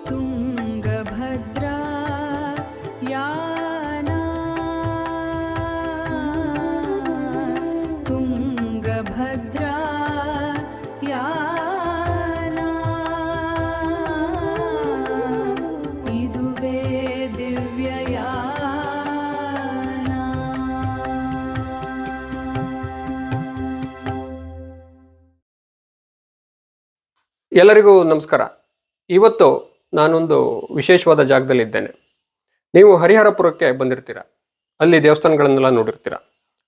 ತುಂಗಭದ್ರಾ ಯಾನ ತುಂಗಭದ್ರಾ ಯಾನ ಇದುವೇ ದಿವ್ಯಯಾನ. ಎಲ್ಲರಿಗೂ ನಮಸ್ಕಾರ. ಇವತ್ತು ನಾನೊಂದು ವಿಶೇಷವಾದ ಜಾಗದಲ್ಲಿದ್ದೇನೆ. ನೀವು ಹರಿಹರಪುರಕ್ಕೆ ಬಂದಿರ್ತೀರ, ಅಲ್ಲಿ ದೇವಸ್ಥಾನಗಳನ್ನೆಲ್ಲ ನೋಡಿರ್ತೀರ.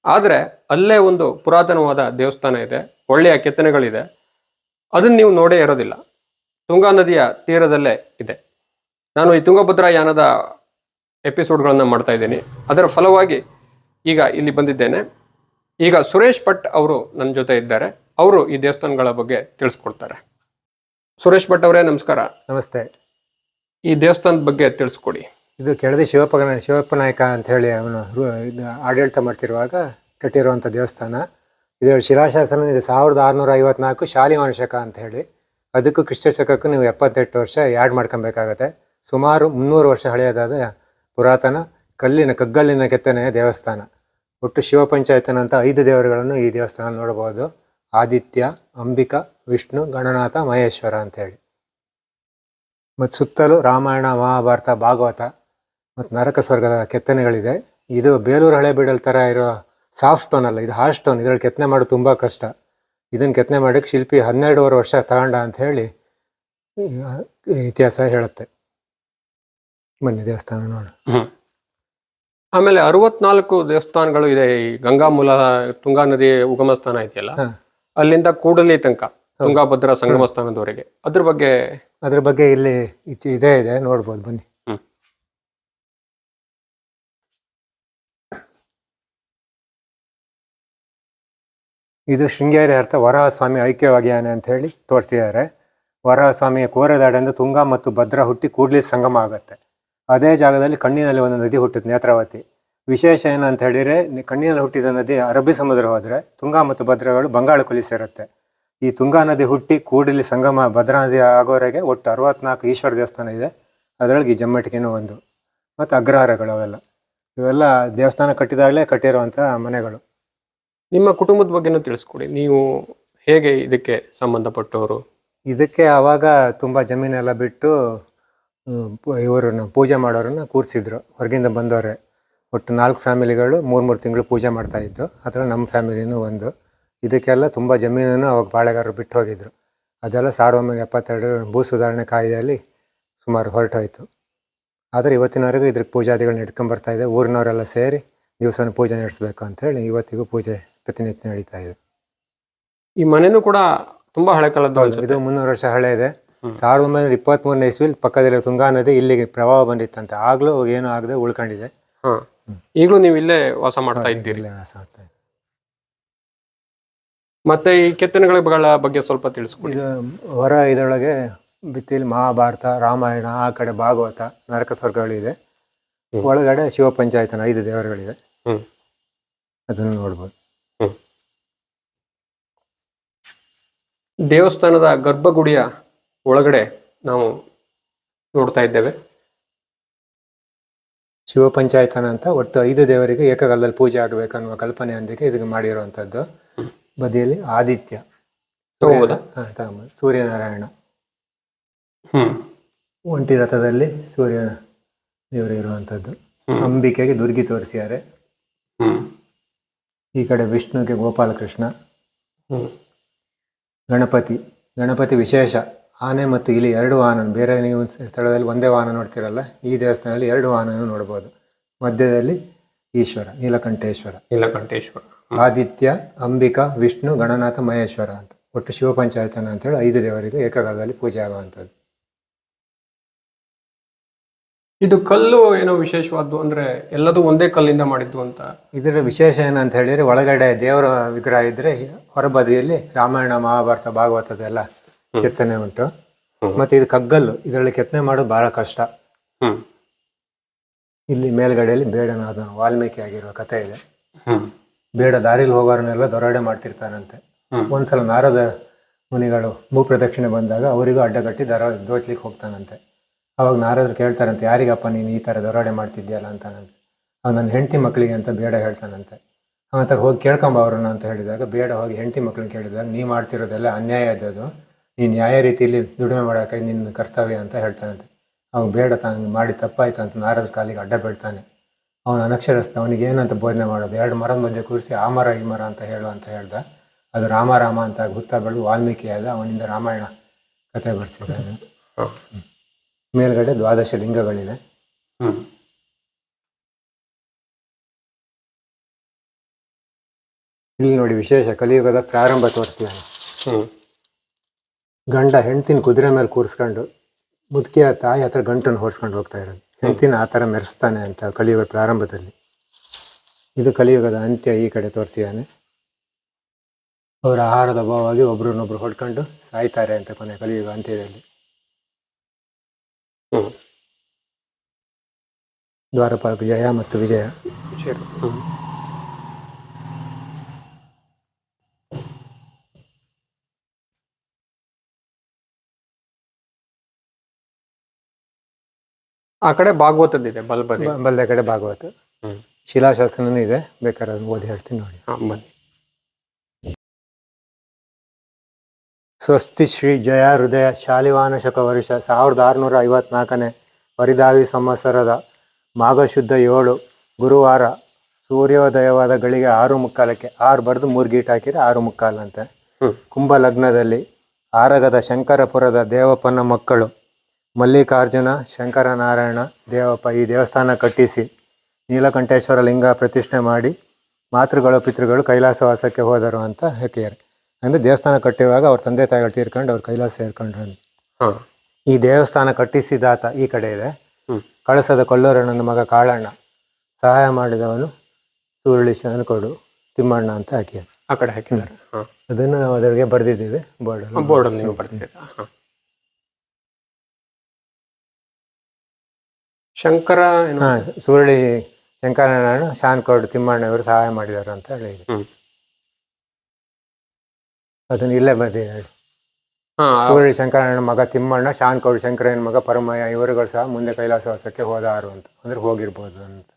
ಆದರೆ ಅಲ್ಲೇ ಒಂದು ಪುರಾತನವಾದ ದೇವಸ್ಥಾನ ಇದೆ, ಒಳ್ಳೆಯ ಕೆತ್ತನೆಗಳಿದೆ. ಅದನ್ನು ನೀವು ನೋಡೇ ಇರೋದಿಲ್ಲ. ತುಂಗಾ ನದಿಯ ತೀರದಲ್ಲೇ ಇದೆ. ನಾನು ಈ ತುಂಗಭದ್ರಾ ಯಾನದ ಎಪಿಸೋಡ್ಗಳನ್ನು ಮಾಡ್ತಾ ಇದ್ದೀನಿ. ಅದರ ಫಲವಾಗಿ ಈಗ ಇಲ್ಲಿ ಬಂದಿದ್ದೇನೆ. ಈಗ ಸುರೇಶ್ ಭಟ್ ಅವರು ನನ್ನ ಜೊತೆ ಇದ್ದಾರೆ. ಅವರು ಈ ದೇವಸ್ಥಾನಗಳ ಬಗ್ಗೆ ತಿಳಿಸ್ಕೊಡ್ತಾರೆ. ಸುರೇಶ್ ಭಟ್ ಅವರೇ, ನಮಸ್ಕಾರ. ನಮಸ್ತೆ. ಈ ದೇವಸ್ಥಾನದ ಬಗ್ಗೆ ತಿಳಿಸ್ಕೊಡಿ. ಇದು ಕೆಳದಿ ಶಿವಪ್ಪ ನಾಯಕ ಅಂತ ಹೇಳಿ ಅವನು ಇದು ಆಡಳಿತ ಮಾಡ್ತಿರುವಾಗ ಕಟ್ಟಿರುವಂಥ ದೇವಸ್ಥಾನ. ಇದು ಶಿಲಾಶಾಸನ. ಇದು 1654 ಶಾಲಿಮಾನ ಶಕ ಅಂತ ಹೇಳಿ. ಅದಕ್ಕೂ ಕ್ರಿಸ್ತ ಶಕಕ್ಕೂ ನೀವು 78 ವರ್ಷ ಆ್ಯಡ್ ಮಾಡ್ಕೊಬೇಕಾಗತ್ತೆ. ಸುಮಾರು 300 ವರ್ಷ ಹಳೆಯದಾದ ಪುರಾತನ ಕಗ್ಗಲ್ಲಿನ ಕೆತ್ತನೆಯ ದೇವಸ್ಥಾನ. ಒಟ್ಟು ಶಿವ ಪಂಚಾಯತನ ಅಂತ 5 ದೇವರುಗಳನ್ನು ಈ ದೇವಸ್ಥಾನ ನೋಡಬಹುದು. ಆದಿತ್ಯ, ಅಂಬಿಕಾ, ವಿಷ್ಣು, ಗಣನಾಥ, ಮಹೇಶ್ವರ ಅಂತೇಳಿ. ಮತ್ತು ಸುತ್ತಲೂ ರಾಮಾಯಣ, ಮಹಾಭಾರತ, ಭಾಗವತ ಮತ್ತು ನರಕ ಸ್ವರ್ಗದ ಕೆತ್ತನೆಗಳಿದೆ. ಇದು ಬೇಲೂರು ಹಳೆಬೀಡಲ್ ಥರ ಇರೋ ಸಾಫ್ಟ್ ಸ್ಟೋನ್ ಅಲ್ಲ, ಇದು ಹಾರ್ಡ್ ಸ್ಟೋನ್. ಇದರಲ್ಲಿ ಕೆತ್ತನೆ ಮಾಡೋದು ತುಂಬ ಕಷ್ಟ. ಇದನ್ನು ಕೆತ್ತನೆ ಮಾಡೋಕ್ಕೆ ಶಿಲ್ಪಿ 12 ವರ್ಷ ತಗೊಂಡ ಅಂತ ಹೇಳಿ ಇತಿಹಾಸ ಹೇಳುತ್ತೆ. ಬನ್ನಿ ದೇವಸ್ಥಾನ ನೋಡ. ಆಮೇಲೆ 64 ದೇವಸ್ಥಾನಗಳು ಇದೆ. ಈ ಗಂಗಾ ಮೂಲ ತುಂಗಾ ನದಿ ಉಗಮ ಸ್ಥಾನ ಇದೆಯಲ್ಲ, ಅಲ್ಲಿಂದ ಕೂಡಲಿ ತನಕ ತುಂಗಾಭದ್ರಾ ಸಂಗಮ ಸ್ಥಾನದವರೆಗೆ, ಅದ್ರ ಬಗ್ಗೆ ಇಲ್ಲಿ ಇದೆ ನೋಡ್ಬೋದು. ಬನ್ನಿ. ಇದು ಶೃಂಗೇರಿ ಅರ್ಥ ವರಹಸ್ವಾಮಿ ಐಕ್ಯವಾಗ್ಯಾನೆ ಅಂತ ಹೇಳಿ ತೋರಿಸಿದ್ದಾರೆ. ವರಹಸ್ವಾಮಿಯ ಕೋರೆದಾಡೆಂದು ತುಂಗಾ ಮತ್ತು ಭದ್ರಾ ಹುಟ್ಟಿ ಕೂಡಲಿ ಸಂಗಮ ಆಗುತ್ತೆ. ಅದೇ ಜಾಗದಲ್ಲಿ ಕಣ್ಣಿನಲ್ಲಿ ಒಂದು ನದಿ ಹುಟ್ಟುತ್ತೆ, ನೇತ್ರಾವತಿ. ವಿಶೇಷ ಏನು ಅಂತ ಹೇಳಿದರೆ, ಕಣ್ಣಿನಲ್ಲಿ ಹುಟ್ಟಿದ ನದಿ ಅರಬ್ಬಿ ಸಮುದ್ರ ಹೋದರೆ ತುಂಗಾ ಮತ್ತು ಭದ್ರಾಗಳು ಬಂಗಾಳ ಕೊಲ್ಲಿ ಸೇರುತ್ತೆ. ಈ ತುಂಗಾ ನದಿ ಹುಟ್ಟಿ ಕೂಡಲಿ ಸಂಗಮ ಭದ್ರಾ ನದಿ ಆಗೋವರೆಗೆ ಒಟ್ಟು 64 ಈಶ್ವರ ದೇವಸ್ಥಾನ ಇದೆ. ಅದರೊಳಗೆ ಈ ಜಮ್ಮಟ್ಟಿಗೆನೂ ಒಂದು, ಮತ್ತು ಅಗ್ರಹಾರಗಳು ಅವೆಲ್ಲ. ಇವೆಲ್ಲ ದೇವಸ್ಥಾನ ಕಟ್ಟಿದಾಗಲೇ ಕಟ್ಟಿರುವಂಥ ಮನೆಗಳು. ನಿಮ್ಮ ಕುಟುಂಬದ ಬಗ್ಗೆನೂ ತಿಳಿಸ್ಕೊಡಿ. ನೀವು ಹೇಗೆ ಇದಕ್ಕೆ ಸಂಬಂಧಪಟ್ಟವರು? ಇದಕ್ಕೆ ಆವಾಗ ತುಂಬ ಜಮೀನೆಲ್ಲ ಬಿಟ್ಟು ಇವರನ್ನು ಪೂಜೆ ಮಾಡೋರನ್ನ ಕೂರಿಸಿದ್ರು, ಹೊರಗಿಂದ ಬಂದವರೇ. ಒಟ್ಟು 4 ಫ್ಯಾಮಿಲಿಗಳು 3 ತಿಂಗಳು ಪೂಜೆ ಮಾಡ್ತಾಯಿದ್ದು. ಅದರಲ್ಲಿ ನಮ್ಮ ಫ್ಯಾಮಿಲಿನೂ ಒಂದು. ಇದಕ್ಕೆಲ್ಲ ತುಂಬ ಜಮೀನನ್ನು ಅವಾಗ ಬಾಳೆಗಾರರು ಬಿಟ್ಟು ಹೋಗಿದ್ರು. ಅದೆಲ್ಲ 1972 ಭೂ ಸುಧಾರಣೆ ಕಾಯ್ದೆಯಲ್ಲಿ ಸುಮಾರು ಹೊರಟೋಯ್ತು. ಆದರೆ ಇವತ್ತಿನವರೆಗೂ ಇದ್ರ ಪೂಜಾದಿಗಳು ನಡ್ಕೊಂಬರ್ತಾಯಿದೆ. ಊರಿನವರೆಲ್ಲ ಸೇರಿ ದಿವಸನ ಪೂಜೆ ನಡೆಸಬೇಕು ಅಂತೇಳಿ ಇವತ್ತಿಗೂ ಪೂಜೆ ಪ್ರತಿನಿತ್ಯ ನಡೀತಾ ಇದೆ. ಈ ಮನೆಯೂ ಕೂಡ ತುಂಬ ಹಳೆ ಕಾಲದ್ದು. ಇದು 300 ವರ್ಷ ಹಳೆ ಇದೆ. 1923ನೇ ಇಸ್ವಿಲಿ ಪಕ್ಕದಲ್ಲಿ ತುಂಗಾ ನದಿ ಇಲ್ಲಿಗೆ ಪ್ರವಾಹ ಬಂದಿತ್ತಂತೆ. ಆಗಲೂ ಏನೂ ಆಗದೆ ಉಳ್ಕೊಂಡಿದೆ. ಈಗಲೂ ನೀವು ಇಲ್ಲೇ ವಾಸ ಮಾಡ್ತಾ ಇದ್ದೀರಿ. ಮತ್ತೆ ಈ ಕೆತ್ತನೆಗಳ ಬಗ್ಗೆ ಸ್ವಲ್ಪ ತಿಳಿಸ್ಕೊಡಿ. ಇದು ಇದರೊಳಗೆ ಭಿತ್ತಿಲಿ ಮಹಾಭಾರತ, ರಾಮಾಯಣ, ಆ ಕಡೆ ಭಾಗವತ, ನರಕ ಸ್ವರ್ಗಗಳಿದೆ. ಒಳಗಡೆ ಶಿವ ಪಂಚಾಯತನ 5 ದೇವರುಗಳಿದೆ. ಅದನ್ನು ನೋಡ್ಬೋದು. ದೇವಸ್ಥಾನದ ಗರ್ಭಗುಡಿಯ ಒಳಗಡೆ ನಾವು ನೋಡ್ತಾ ಇದ್ದೇವೆ. ಶಿವ ಪಂಚಾಯತನ ಅಂತ ಒಟ್ಟು 5 ದೇವರಿಗೆ ಏಕಕಾಲದಲ್ಲಿ ಪೂಜೆ ಆಗಬೇಕನ್ನುವ ಕಲ್ಪನೆಯೊಂದಿಗೆ ಇದಕ್ಕೆ ಮಾಡಿರುವಂಥದ್ದು. ಬದಿಯಲ್ಲಿ ಆದಿತ್ಯ, ಸೂರ್ಯನಾರಾಯಣ, ಒಂಟಿ ರಥದಲ್ಲಿ ಸೂರ್ಯನ ದೇವರು ಇರುವಂಥದ್ದು. ಅಂಬಿಕೆಗೆ ದುರ್ಗಿ ತೋರಿಸಿದ್ದಾರೆ. ಈ ಕಡೆ ವಿಷ್ಣುಗೆ ಗೋಪಾಲಕೃಷ್ಣ. ಗಣಪತಿ ವಿಶೇಷ ಆನೆ ಮತ್ತು ಇಲಿ 2 ವಾಹನ. ಬೇರೆ ನೀವು ಸ್ಥಳದಲ್ಲಿ ಒಂದೇ ವಾಹನ ನೋಡ್ತಿರಲ್ಲ, ಈ ದೇವಸ್ಥಾನದಲ್ಲಿ 2 ವಾಹನ ನೋಡ್ಬೋದು. ಮಧ್ಯದಲ್ಲಿ ಈಶ್ವರ ನೀಲಕಂಠೇಶ್ವರ. ಆದಿತ್ಯ, ಅಂಬಿಕಾ, ವಿಷ್ಣು, ಗಣನಾಥ, ಮಹೇಶ್ವರ ಅಂತ ಒಟ್ಟು ಶಿವ ಪಂಚಾಯತನ ಅಂತೇಳಿ 5 ದೇವರಿಗೆ ಏಕಕಾಲದಲ್ಲಿ ಪೂಜೆ ಆಗುವಂಥದ್ದು. ಇದು ಕಲ್ಲು ಏನೋ ವಿಶೇಷವಾದ್ದು, ಅಂದ್ರೆ ಎಲ್ಲದೂ ಒಂದೇ ಕಲ್ಲಿಂದ ಮಾಡಿದ್ದು ಅಂತ. ಇದರ ವಿಶೇಷ ಏನಂತ ಹೇಳಿದ್ರೆ, ಒಳಗಡೆ ದೇವರ ವಿಗ್ರಹ ಇದ್ರೆ ಹೊರಬದಿಯಲ್ಲಿ ರಾಮಾಯಣ, ಮಹಾಭಾರತ, ಭಾಗವತದೆಲ್ಲ ಕೆತ್ತನೆ ಉಂಟು. ಮತ್ತೆ ಇದು ಕಗ್ಗಲ್ಲು. ಇದರಲ್ಲಿ ಕೆತ್ತನೆ ಮಾಡೋದು ಬಹಳ ಕಷ್ಟ. ಇಲ್ಲಿ ಮೇಲ್ಗಡೆಯಲ್ಲಿ ಬೇಡನಾದ ವಾಲ್ಮೀಕಿ ಆಗಿರುವ ಕಥೆ ಇದೆ. ಬೇಡ ದಾರಿಲಿ ಹೋಗೋರನ್ನೆಲ್ಲ ದೊರಡೆ ಮಾಡ್ತಿರ್ತಾರಂತೆ. ಒಂದ್ಸಲ ನಾರದ ಮುನಿಗಳು ಭೂ ಪ್ರದಕ್ಷಿಣೆ ಬಂದಾಗ ಅವರಿಗೂ ಅಡ್ಡಗಟ್ಟಿ ದೋಚ್ಲಿಕ್ಕೆ ಹೋಗ್ತಾನಂತೆ. ಅವಾಗ ನಾರದ್ರು ಕೇಳ್ತಾರಂತೆ, ಯಾರಿಗಪ್ಪ ನೀನು ಈ ಥರ ದರೋಡೆ ಮಾಡ್ತಿದ್ಯಲ್ಲ ಅಂತಾನಂತೆ. ಅವ್ನು ನನ್ನ ಹೆಂಡತಿ ಮಕ್ಕಳಿಗೆ ಅಂತ ಬೇಡ ಹೇಳ್ತಾನಂತೆ. ಅವನ ಹೋಗಿ ಕೇಳ್ಕೊಂಬ ಅವ್ರನ್ನ ಅಂತ ಹೇಳಿದಾಗ, ಬೇಡ ಹೋಗಿ ಹೆಂಡತಿ ಮಕ್ಕಳನ್ನ ಕೇಳಿದಾಗ, ನೀವು ಮಾಡ್ತಿರೋದೆಲ್ಲ ಅನ್ಯಾಯ ಇದ್ದದು, ನೀನು ನ್ಯಾಯ ರೀತಿಯಲ್ಲಿ ದುಡಿಮೆ ಮಾಡೋಕೆ ನಿನ್ನ ಕರ್ತವ್ಯ ಅಂತ ಹೇಳ್ತಾನಂತೆ. ಅವ್ನು ಬೇಡ, ತಾನು ಮಾಡಿ ತಪ್ಪಾಯ್ತು ಅಂತ ನಾರದ ಕಾಲಿಗೆ ಅಡ್ಡ ಬೀಳ್ತಾನೆ. ಅವನು ಅನಕ್ಷರಸ್ಥ, ಅವನಿಗೆ ಏನಂತ ಬೋಧನೆ ಮಾಡೋದು, 2 ಮರದ ಮಧ್ಯೆ ಕೂರಿಸಿ ಆ ಮರ ಈ ಮರ ಅಂತ ಹೇಳು ಅಂತ ಹೇಳ್ದ. ಅದು ರಾಮ ರಾಮ ಅಂತ ಹುತ್ತ ಬೆಳೆದು ವಾಲ್ಮೀಕಿ ಆದ. ಅವನಿಂದ ರಾಮಾಯಣ ಕಥೆ ಬರ್ಸಿದ್ದಾನೆ. ಮೇಲ್ಗಡೆ 12 ಲಿಂಗಗಳಿದೆ. ಇಲ್ಲಿ ನೋಡಿ ವಿಶೇಷ, ಕಲಿಯುಗದ ಪ್ರಾರಂಭ ತೋರಿಸ್ತಾನೆ. ಗಂಡ ಹೆಂಡ್ತಿನ ಕುದುರೆ ಮೇಲೆ ಕೂರಿಸ್ಕೊಂಡು ಮುದುಕಿಯ ತಾಯಿ ಹತ್ರ ಗಂಟನ್ನು ಹೊರಿಸ್ಕೊಂಡು ಹೋಗ್ತಾ ಇರೋದು. ಹೆಂಡ್ತಿನ ಆ ಥರ ಮೆರೆಸ್ತಾನೆ ಅಂತ ಕಲಿಯುಗದ ಪ್ರಾರಂಭದಲ್ಲಿ. ಇದು ಕಲಿಯುಗದ ಅಂತ್ಯ ಈ ಕಡೆ ತೋರಿಸಿದ್ದಾನೆ. ಅವರ ಆಹಾರದ ಅಭಾವವಾಗಿ ಒಬ್ರನ್ನೊಬ್ರು ಹೊಡ್ಕೊಂಡು ಸಾಯ್ತಾರೆ ಅಂತ ಕೊನೆ ಕಲಿಯುಗ ಅಂತ್ಯದಲ್ಲಿ. ದ್ವಾರಪಾಲಕ ಜಯ ಮತ್ತು ವಿಜಯ. ಆ ಕಡೆ ಭಾಗವತದ್ದಿದೆ ಬಲ್ಬದಿ, ಬಲ್ದ ಕಡೆ ಭಾಗವತ. ಶಿಲಾಶಾಸ್ತ್ರನೂ ಇದೆ, ಬೇಕಾದ್ರೆ ಅದನ್ನ ಓದಿ ಹೇಳ್ತೀನಿ ನೋಡಿ. ಬನ್ನಿ. ಸ್ವಸ್ತಿ ಶ್ರೀ ಜಯ ಹೃದಯ ಶಾಲಿವಾನ ಶಕ ವರ್ಷ 1654ನೇ ವರಿದಾವಿ ಸಂವತ್ಸರದ ಮಾಘ ಶುದ್ಧ 7 ಗುರುವಾರ ಸೂರ್ಯೋದಯವಾದ ಗಳಿಗೆ 6:15. 6 ಬರೆದು 3 ಗೀಟ್ ಹಾಕಿದ್ರೆ 6:15 ಅಂತೆ. ಕುಂಭ ಲಗ್ನದಲ್ಲಿ ಆರಗದ ಶಂಕರಪುರದ ದೇವಪ್ಪನ ಮಕ್ಕಳು ಮಲ್ಲಿಕಾರ್ಜುನ ಶಂಕರನಾರಾಯಣ ದೇವಪ್ಪ ಈ ದೇವಸ್ಥಾನ ಕಟ್ಟಿಸಿ ನೀಲಕಂಠೇಶ್ವರ ಲಿಂಗ ಪ್ರತಿಷ್ಠೆ ಮಾಡಿ ಮಾತೃಗಳು ಪಿತೃಗಳು ಕೈಲಾಸವಾಸಕ್ಕೆ ಹೋದರು ಅಂತ ಹೇಳ್ತಾರೆ. ಅಂದರೆ ದೇವಸ್ಥಾನ ಕಟ್ಟುವಾಗ ಅವ್ರ ತಂದೆ ತಾಯಿಗಳು ತೀರ್ಕೊಂಡು ಅವ್ರು ಕೈಲಾಸ ಸೇರ್ಕೊಂಡ್ರು. ಈ ದೇವಸ್ಥಾನ ಕಟ್ಟಿಸಿದಾತ ಈ ಕಡೆ ಇದೆ. ಕಳಸದ ಕೊಲ್ಲೂರಣ್ಣನ ಮಗ ಕಾಳಣ್ಣ, ಸಹಾಯ ಮಾಡಿದವನು ಸುರುಳಿ ಶನಕೊಡು ತಿಮ್ಮಣ್ಣ ಅಂತ ಹಾಕಿದ್ದಾರೆ. ಆ ಕಡೆ ಹಾಕಿದ್ದಾರೆ. ಅದನ್ನು ನಾವು ಅದರಿಗೆ ಬರೆದಿದ್ದೀವಿ ಬೋರ್ಡಲ್ಲಿ ನೀವು ಬರ್ತಿದ್ದೀರಾ. ಶಂಕರ ಸುರುಳಿ ಶಂಕರನಾರಾಯಣ ಶಾನ್ಕೋಡು ತಿಮ್ಮಣ್ಣ ಇವರು ಸಹಾಯ ಮಾಡಿದರು ಅಂತ ಹೇಳಿ ಅದನ್ನ ಇಲ್ಲೇ ಬರ್ದಿದೆ. ಸುರುಳಿ ಶಂಕರನ ಮಗ ತಿಮ್ಮಣ್ಣ, ಶಾನ್ಕೋಡು ಶಂಕರನ ಮಗ ಪರಮಯ್ಯ ಇವರುಗಳು ಸಹ ಮುಂದೆ ಕೈಲಾಸವಾಸಕ್ಕೆ ಹೋದಾರು ಅಂತ, ಅಂದ್ರೆ ಹೋಗಿರ್ಬೋದು ಅಂತ.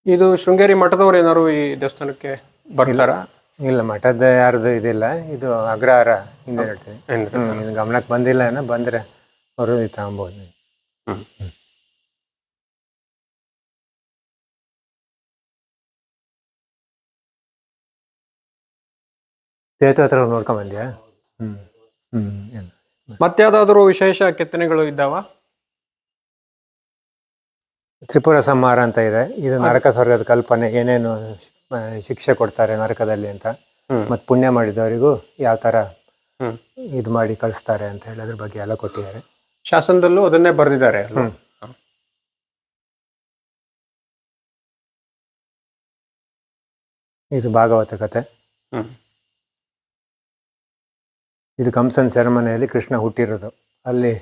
ಇದು ಶೃಂಗೇರಿ ಮಠದವ್ರು ಏನಾರು ಈ ದೇವಸ್ಥಾನಕ್ಕೆ ಬರ್ತಾರ? ಇಲ್ಲ, ಮಠದ ಯಾರ್ದು ಇದಿಲ್ಲ. ಇದು ಅಗ್ರಹಾರ ಹಿಂದೆ ಹೇಳ್ತೀವಿ. ಇನ್ನು ಗಮನಕ್ಕೆ ಬಂದಿಲ್ಲ ಏನೋ, ಬಂದರೆ ಅವರು ತಗೊಬೋದು. ಸೇತು ಹತ್ರ ನೋಡ್ಕೊಂಬಂದ್ಯಾ? ಮತ್ಯಾವ್ದಾದ್ರು ವಿಶೇಷ ಕೆತ್ತನೆಗಳು ಇದ್ದಾವ? ತ್ರಿಪುರ ಸಂಹಾರ ಅಂತ ಇದೆ. ಇದು ನರಕ ಸ್ವರ್ಗದ ಕಲ್ಪನೆ, ಏನೇನು ಶಿಕ್ಷೆ ಕೊಡ್ತಾರೆ ನರಕದಲ್ಲಿ ಅಂತ, ಮತ್ತು ಪುಣ್ಯ ಮಾಡಿದವರಿಗೂ ಯಾವ ಥರ ಇದು ಮಾಡಿ ಕಳಿಸ್ತಾರೆ ಅಂತ ಹೇಳಿ ಅದ್ರ ಬಗ್ಗೆ ಎಲ್ಲ ಕೊಟ್ಟಿದ್ದಾರೆ. ಶಾಸನದಲ್ಲೂ ಅದನ್ನೇ ಬರೆದಿದ್ದಾರೆ. ಇದು ಭಾಗವತ ಕಥೆ. ಇದು ಕಂಸನ್ ಸೆರೆಮನೆಯಲ್ಲಿ ಕೃಷ್ಣ ಹುಟ್ಟಿರೋದು. ಅಲ್ಲಿ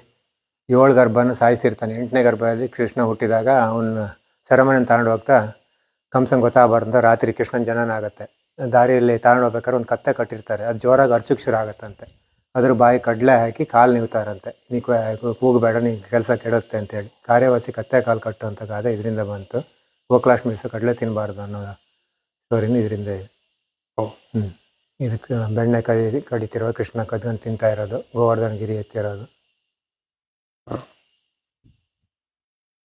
7 ಗರ್ಭನ ಸಾಯಿಸಿರ್ತಾನೆ. 8ನೇ ಗರ್ಭದಲ್ಲಿ ಕೃಷ್ಣ ಹುಟ್ಟಿದಾಗ ಅವನ್ನ ಸೆರೆಮನೆ ತಗೊಂಡು ಹೋಗ್ತಾ ಕಂಸನ್ ಗೊತ್ತಾಗಬಾರ್ದಂತ ರಾತ್ರಿ ಕೃಷ್ಣನ ಜನನ ಆಗುತ್ತೆ. ದಾರಿಯಲ್ಲಿ ತಗೊಂಡು ಹೋಗ್ಬೇಕಾದ್ರೆ ಒಂದು ಕತ್ತೆ ಕಟ್ಟಿರ್ತಾರೆ. ಅದು ಜೋರಾಗಿ ಅರ್ಚಕ್ಕೆ ಶುರು ಆಗುತ್ತಂತೆ. ಅದ್ರ ಬಾಯಿ ಕಡಲೆ ಹಾಕಿ ಕಾಲು ನೀವ್ತಾರಂತೆ. ನೀ ಕೂಗಬೇಡ, ನೀ ಕೆಲಸ ಕೆಡುತ್ತೆ ಅಂತೇಳಿ. ಕಾರ್ಯವಾಸಿ ಕತ್ತೆ ಕಾಲು ಕಟ್ಟು ಅಂತ ಗಾದೆ ಇದರಿಂದ ಬಂತು. ಗೋಕುಲಾಷ್ಟಮಿ ದಿವಸ ಕಡಲೆ ತಿನ್ನಬಾರ್ದು ಅನ್ನೋ ಸ್ಟೋರಿನೂ ಇದರಿಂದ ಇದೆ. ಇದಕ್ಕೆ ಬೆಣ್ಣೆ ಕಡಿತಿರೋ ಕೃಷ್ಣ ಕದ್ಕೊಂಡು ತಿಂತಾ ಇರೋದು, ಗೋವರ್ಧನ ಗಿರಿ ಎತ್ತಿರೋದು.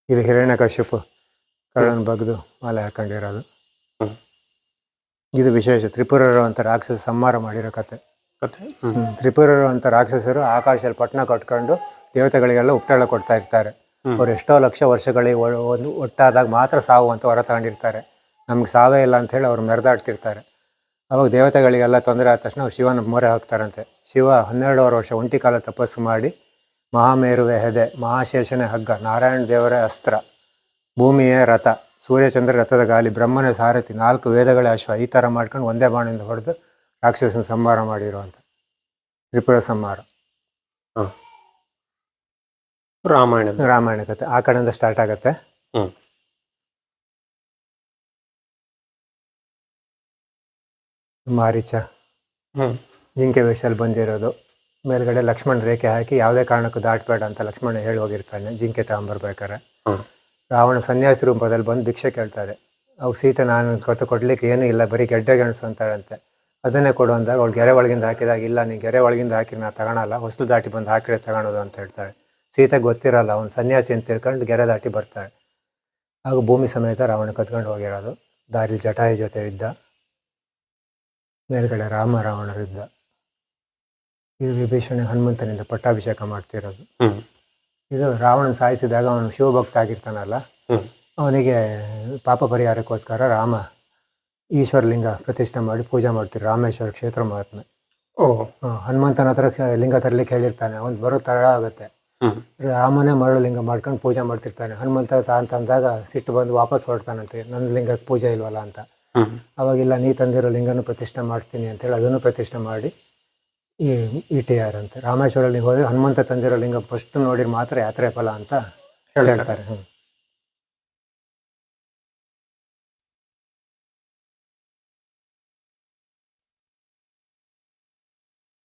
ಇದು ಹಿರಣ್ಯಕಶಿಪು ಕಳ್ಳನ ಬಗ್ದು ಮಾಲೆ ಹಾಕೊಂಡಿರೋದು. ಇದು ವಿಶೇಷ. ತ್ರಿಪುರರು ಅಂತ ರಾಕ್ಷಸ ಸಂಹಾರ ಮಾಡಿರೋ ಕತೆ. ತ್ರಿಪುರರು ಅಂತ ರಾಕ್ಷಸರು ಆಕಾಶದಲ್ಲಿ ಪಟ್ಟಣ ಕಟ್ಕೊಂಡು ದೇವತೆಗಳಿಗೆಲ್ಲ ಉಪಟಳ ಕೊಡ್ತಾ ಇರ್ತಾರೆ. ಅವ್ರು ಎಷ್ಟೋ ಲಕ್ಷ ವರ್ಷಗಳಿಗೆ ಒಟ್ಟಾದಾಗ ಮಾತ್ರ ಸಾವು ಅಂತ ಹೊರ ತಗೊಂಡಿರ್ತಾರೆ. ನಮ್ಗೆ ಸಾವೇ ಇಲ್ಲ ಅಂತ ಹೇಳಿ ಅವ್ರು ಮೆರೆದಾಡ್ತಿರ್ತಾರೆ. ಅವಾಗ ದೇವತೆಗಳಿಗೆಲ್ಲ ತೊಂದರೆ ಆದ ತಕ್ಷಣ ಅವ್ರು ಶಿವನ ಮೊರೆ ಹಾಕ್ತಾರಂತೆ. ಶಿವ 12 ವರ್ಷ ಒಂಟಿ ಕಾಲ ತಪಸ್ಸು ಮಾಡಿ ಮಹಾಮೇರುವೆ ಹೆದೆ, ಮಹಾಶೇಷನೇ ಹಗ್ಗ, ನಾರಾಯಣ ದೇವರೇ ಅಸ್ತ್ರ, ಭೂಮಿಯೇ ರಥ, ಸೂರ್ಯಚಂದ್ರ ರಥದ ಗಾಲಿ, ಬ್ರಹ್ಮನೇ ಸಾರಥಿ, 4 ವೇದಗಳೇ ಅಶ್ವ, ಈ ಥರ ಮಾಡ್ಕೊಂಡು ಒಂದೇ ಬಾಣಿಂದ ಹೊಡೆದು ರಾಕ್ಷಸನ ಸಂಹಾರ ಮಾಡಿರುವಂಥ ತ್ರಿಪುರ ಸಂಹಾರ. ರಾಮಾಯಣ ಕಥೆ ಆ ಕಡೆಯಿಂದ ಸ್ಟಾರ್ಟ್ ಆಗುತ್ತೆ. ಮಾರೀಚ ಹ್ಮ್ ಜಿಂಕೆ ವೇಷದಲ್ಲಿ ಬಂದಿರೋದು. ಮೇಲ್ಗಡೆ ಲಕ್ಷ್ಮಣ ರೇಖೆ ಹಾಕಿ ಯಾವುದೇ ಕಾರಣಕ್ಕೂ ದಾಟಬೇಡ ಅಂತ ಲಕ್ಷ್ಮಣ ಹೇಳಿ ಹೋಗಿರ್ತಾನೆ ಜಿಂಕೆ ತಗೊಂಬರ್ಬೇಕಾರೆ. ಹ್ಮ್ ರಾವಣ ಸನ್ಯಾಸಿ ರೂಪದಲ್ಲಿ ಬಂದು ಭಿಕ್ಷೆ ಕೇಳ್ತಾರೆ. ಅವಾಗ ಸೀತೆ ನಾನು ಕೊಡ್ಲಿಕ್ಕೆ ಏನೂ ಇಲ್ಲ, ಬರೀ ಗೆಡ್ಡೆ ಗೆಣಸು ಅಂತಾಳಂತೆ. ಅದನ್ನೇ ಕೊಡು ಅಂದಾಗ ಅವಳು ಗೆರೆ ಒಳಗಿಂದ ಹಾಕಿದಾಗ, ಇಲ್ಲ ನೀನು ಗೆರೆ ಒಳಗಿಂದ ಹಾಕಿ ನಾ ತಗೊಳಲ್ಲ, ಹೊಸಲು ದಾಟಿ ಬಂದು ಹಾಕಿದ್ರೆ ತಗೊಳೋದು ಅಂತ ಹೇಳ್ತಾಳೆ. ಸೀತೆಗೆ ಗೊತ್ತಿರಲ್ಲ ಅವ್ನು ಸನ್ಯಾಸಿ ಅಂತ ತಿಳ್ಕೊಂಡು ಗೆರೆ ದಾಟಿ ಬರ್ತಾಳೆ. ಆಗ ಭೂಮಿ ಸಮೇತ ರಾವಣ ಕತ್ಕೊಂಡು ಹೋಗಿರೋದು. ದಾರಿಲಿ ಜಟಾಯು ಜೊತೆ ಇದ್ದ, ಮೇಲ್ಗಡೆ ರಾಮ ರಾವಣರು ಇದ್ದ. ಇದು ವಿಭೀಷಣ ಹನುಮಂತನಿಂದ ಪಟ್ಟಾಭಿಷೇಕ ಮಾಡ್ತಿರೋದು. ಹ್ಮ್ ಇದು ರಾವಣನ ಸಾಯಿಸಿದಾಗ ಅವನು ಶಿವಭಕ್ತ ಆಗಿರ್ತಾನಲ್ಲ, ಹ್ಮ್ ಅವನಿಗೆ ಪಾಪ ಪರಿಹಾರಕ್ಕೋಸ್ಕರ ರಾಮ ಈಶ್ವರಲಿಂಗ ಪ್ರತಿಷ್ಠೆ ಮಾಡಿ ಪೂಜೆ ಮಾಡ್ತಿರು. ರಾಮೇಶ್ವರ ಕ್ಷೇತ್ರ ಮಹಾತ್ಮೆ. ಓ ಹನುಮಂತನ ಹತ್ರ ಲಿಂಗ ತರಲಿಕ್ಕೆ ಹೇಳಿರ್ತಾನೆ. ಅವ್ನು ಬರೋ ತಡ ಆಗುತ್ತೆ. ಹ್ಮ್ ರಾಮನೇ ಮರಳು ಲಿಂಗ ಮಾಡ್ಕೊಂಡು ಪೂಜೆ ಮಾಡ್ತಿರ್ತಾನೆ. ಹನುಮಂತ ಅಂತಂದಾಗ ಸಿಟ್ಟು ಬಂದು ವಾಪಸ್ ಹೊರಡ್ತಾನಂತೆ, ನನ್ನ ಲಿಂಗಕ್ಕೆ ಪೂಜೆ ಇಲ್ವಲ್ಲ ಅಂತ. ಹ್ಮ್ ಅವಾಗಿಲ್ಲ, ನೀ ತಂದಿರೋ ಲಿಂಗನೂ ಪ್ರತಿಷ್ಠೆ ಮಾಡ್ತೀನಿ ಅಂತೇಳಿ ಅದನ್ನು ಪ್ರತಿಷ್ಠೆ ಮಾಡಿ ಇಟ್ಟಿಯಾರಂತೆ. ರಾಮೇಶ್ವರಲ್ಲಿ ಹೋದರೆ ಹನುಮಂತ ತಂದಿರೋ ಲಿಂಗ ಫಸ್ಟ್ ನೋಡಿದ್ರೆ ಮಾತ್ರ ಯಾತ್ರೆ ಫಲ ಅಂತ ಹೇಳ್ತಾರೆ.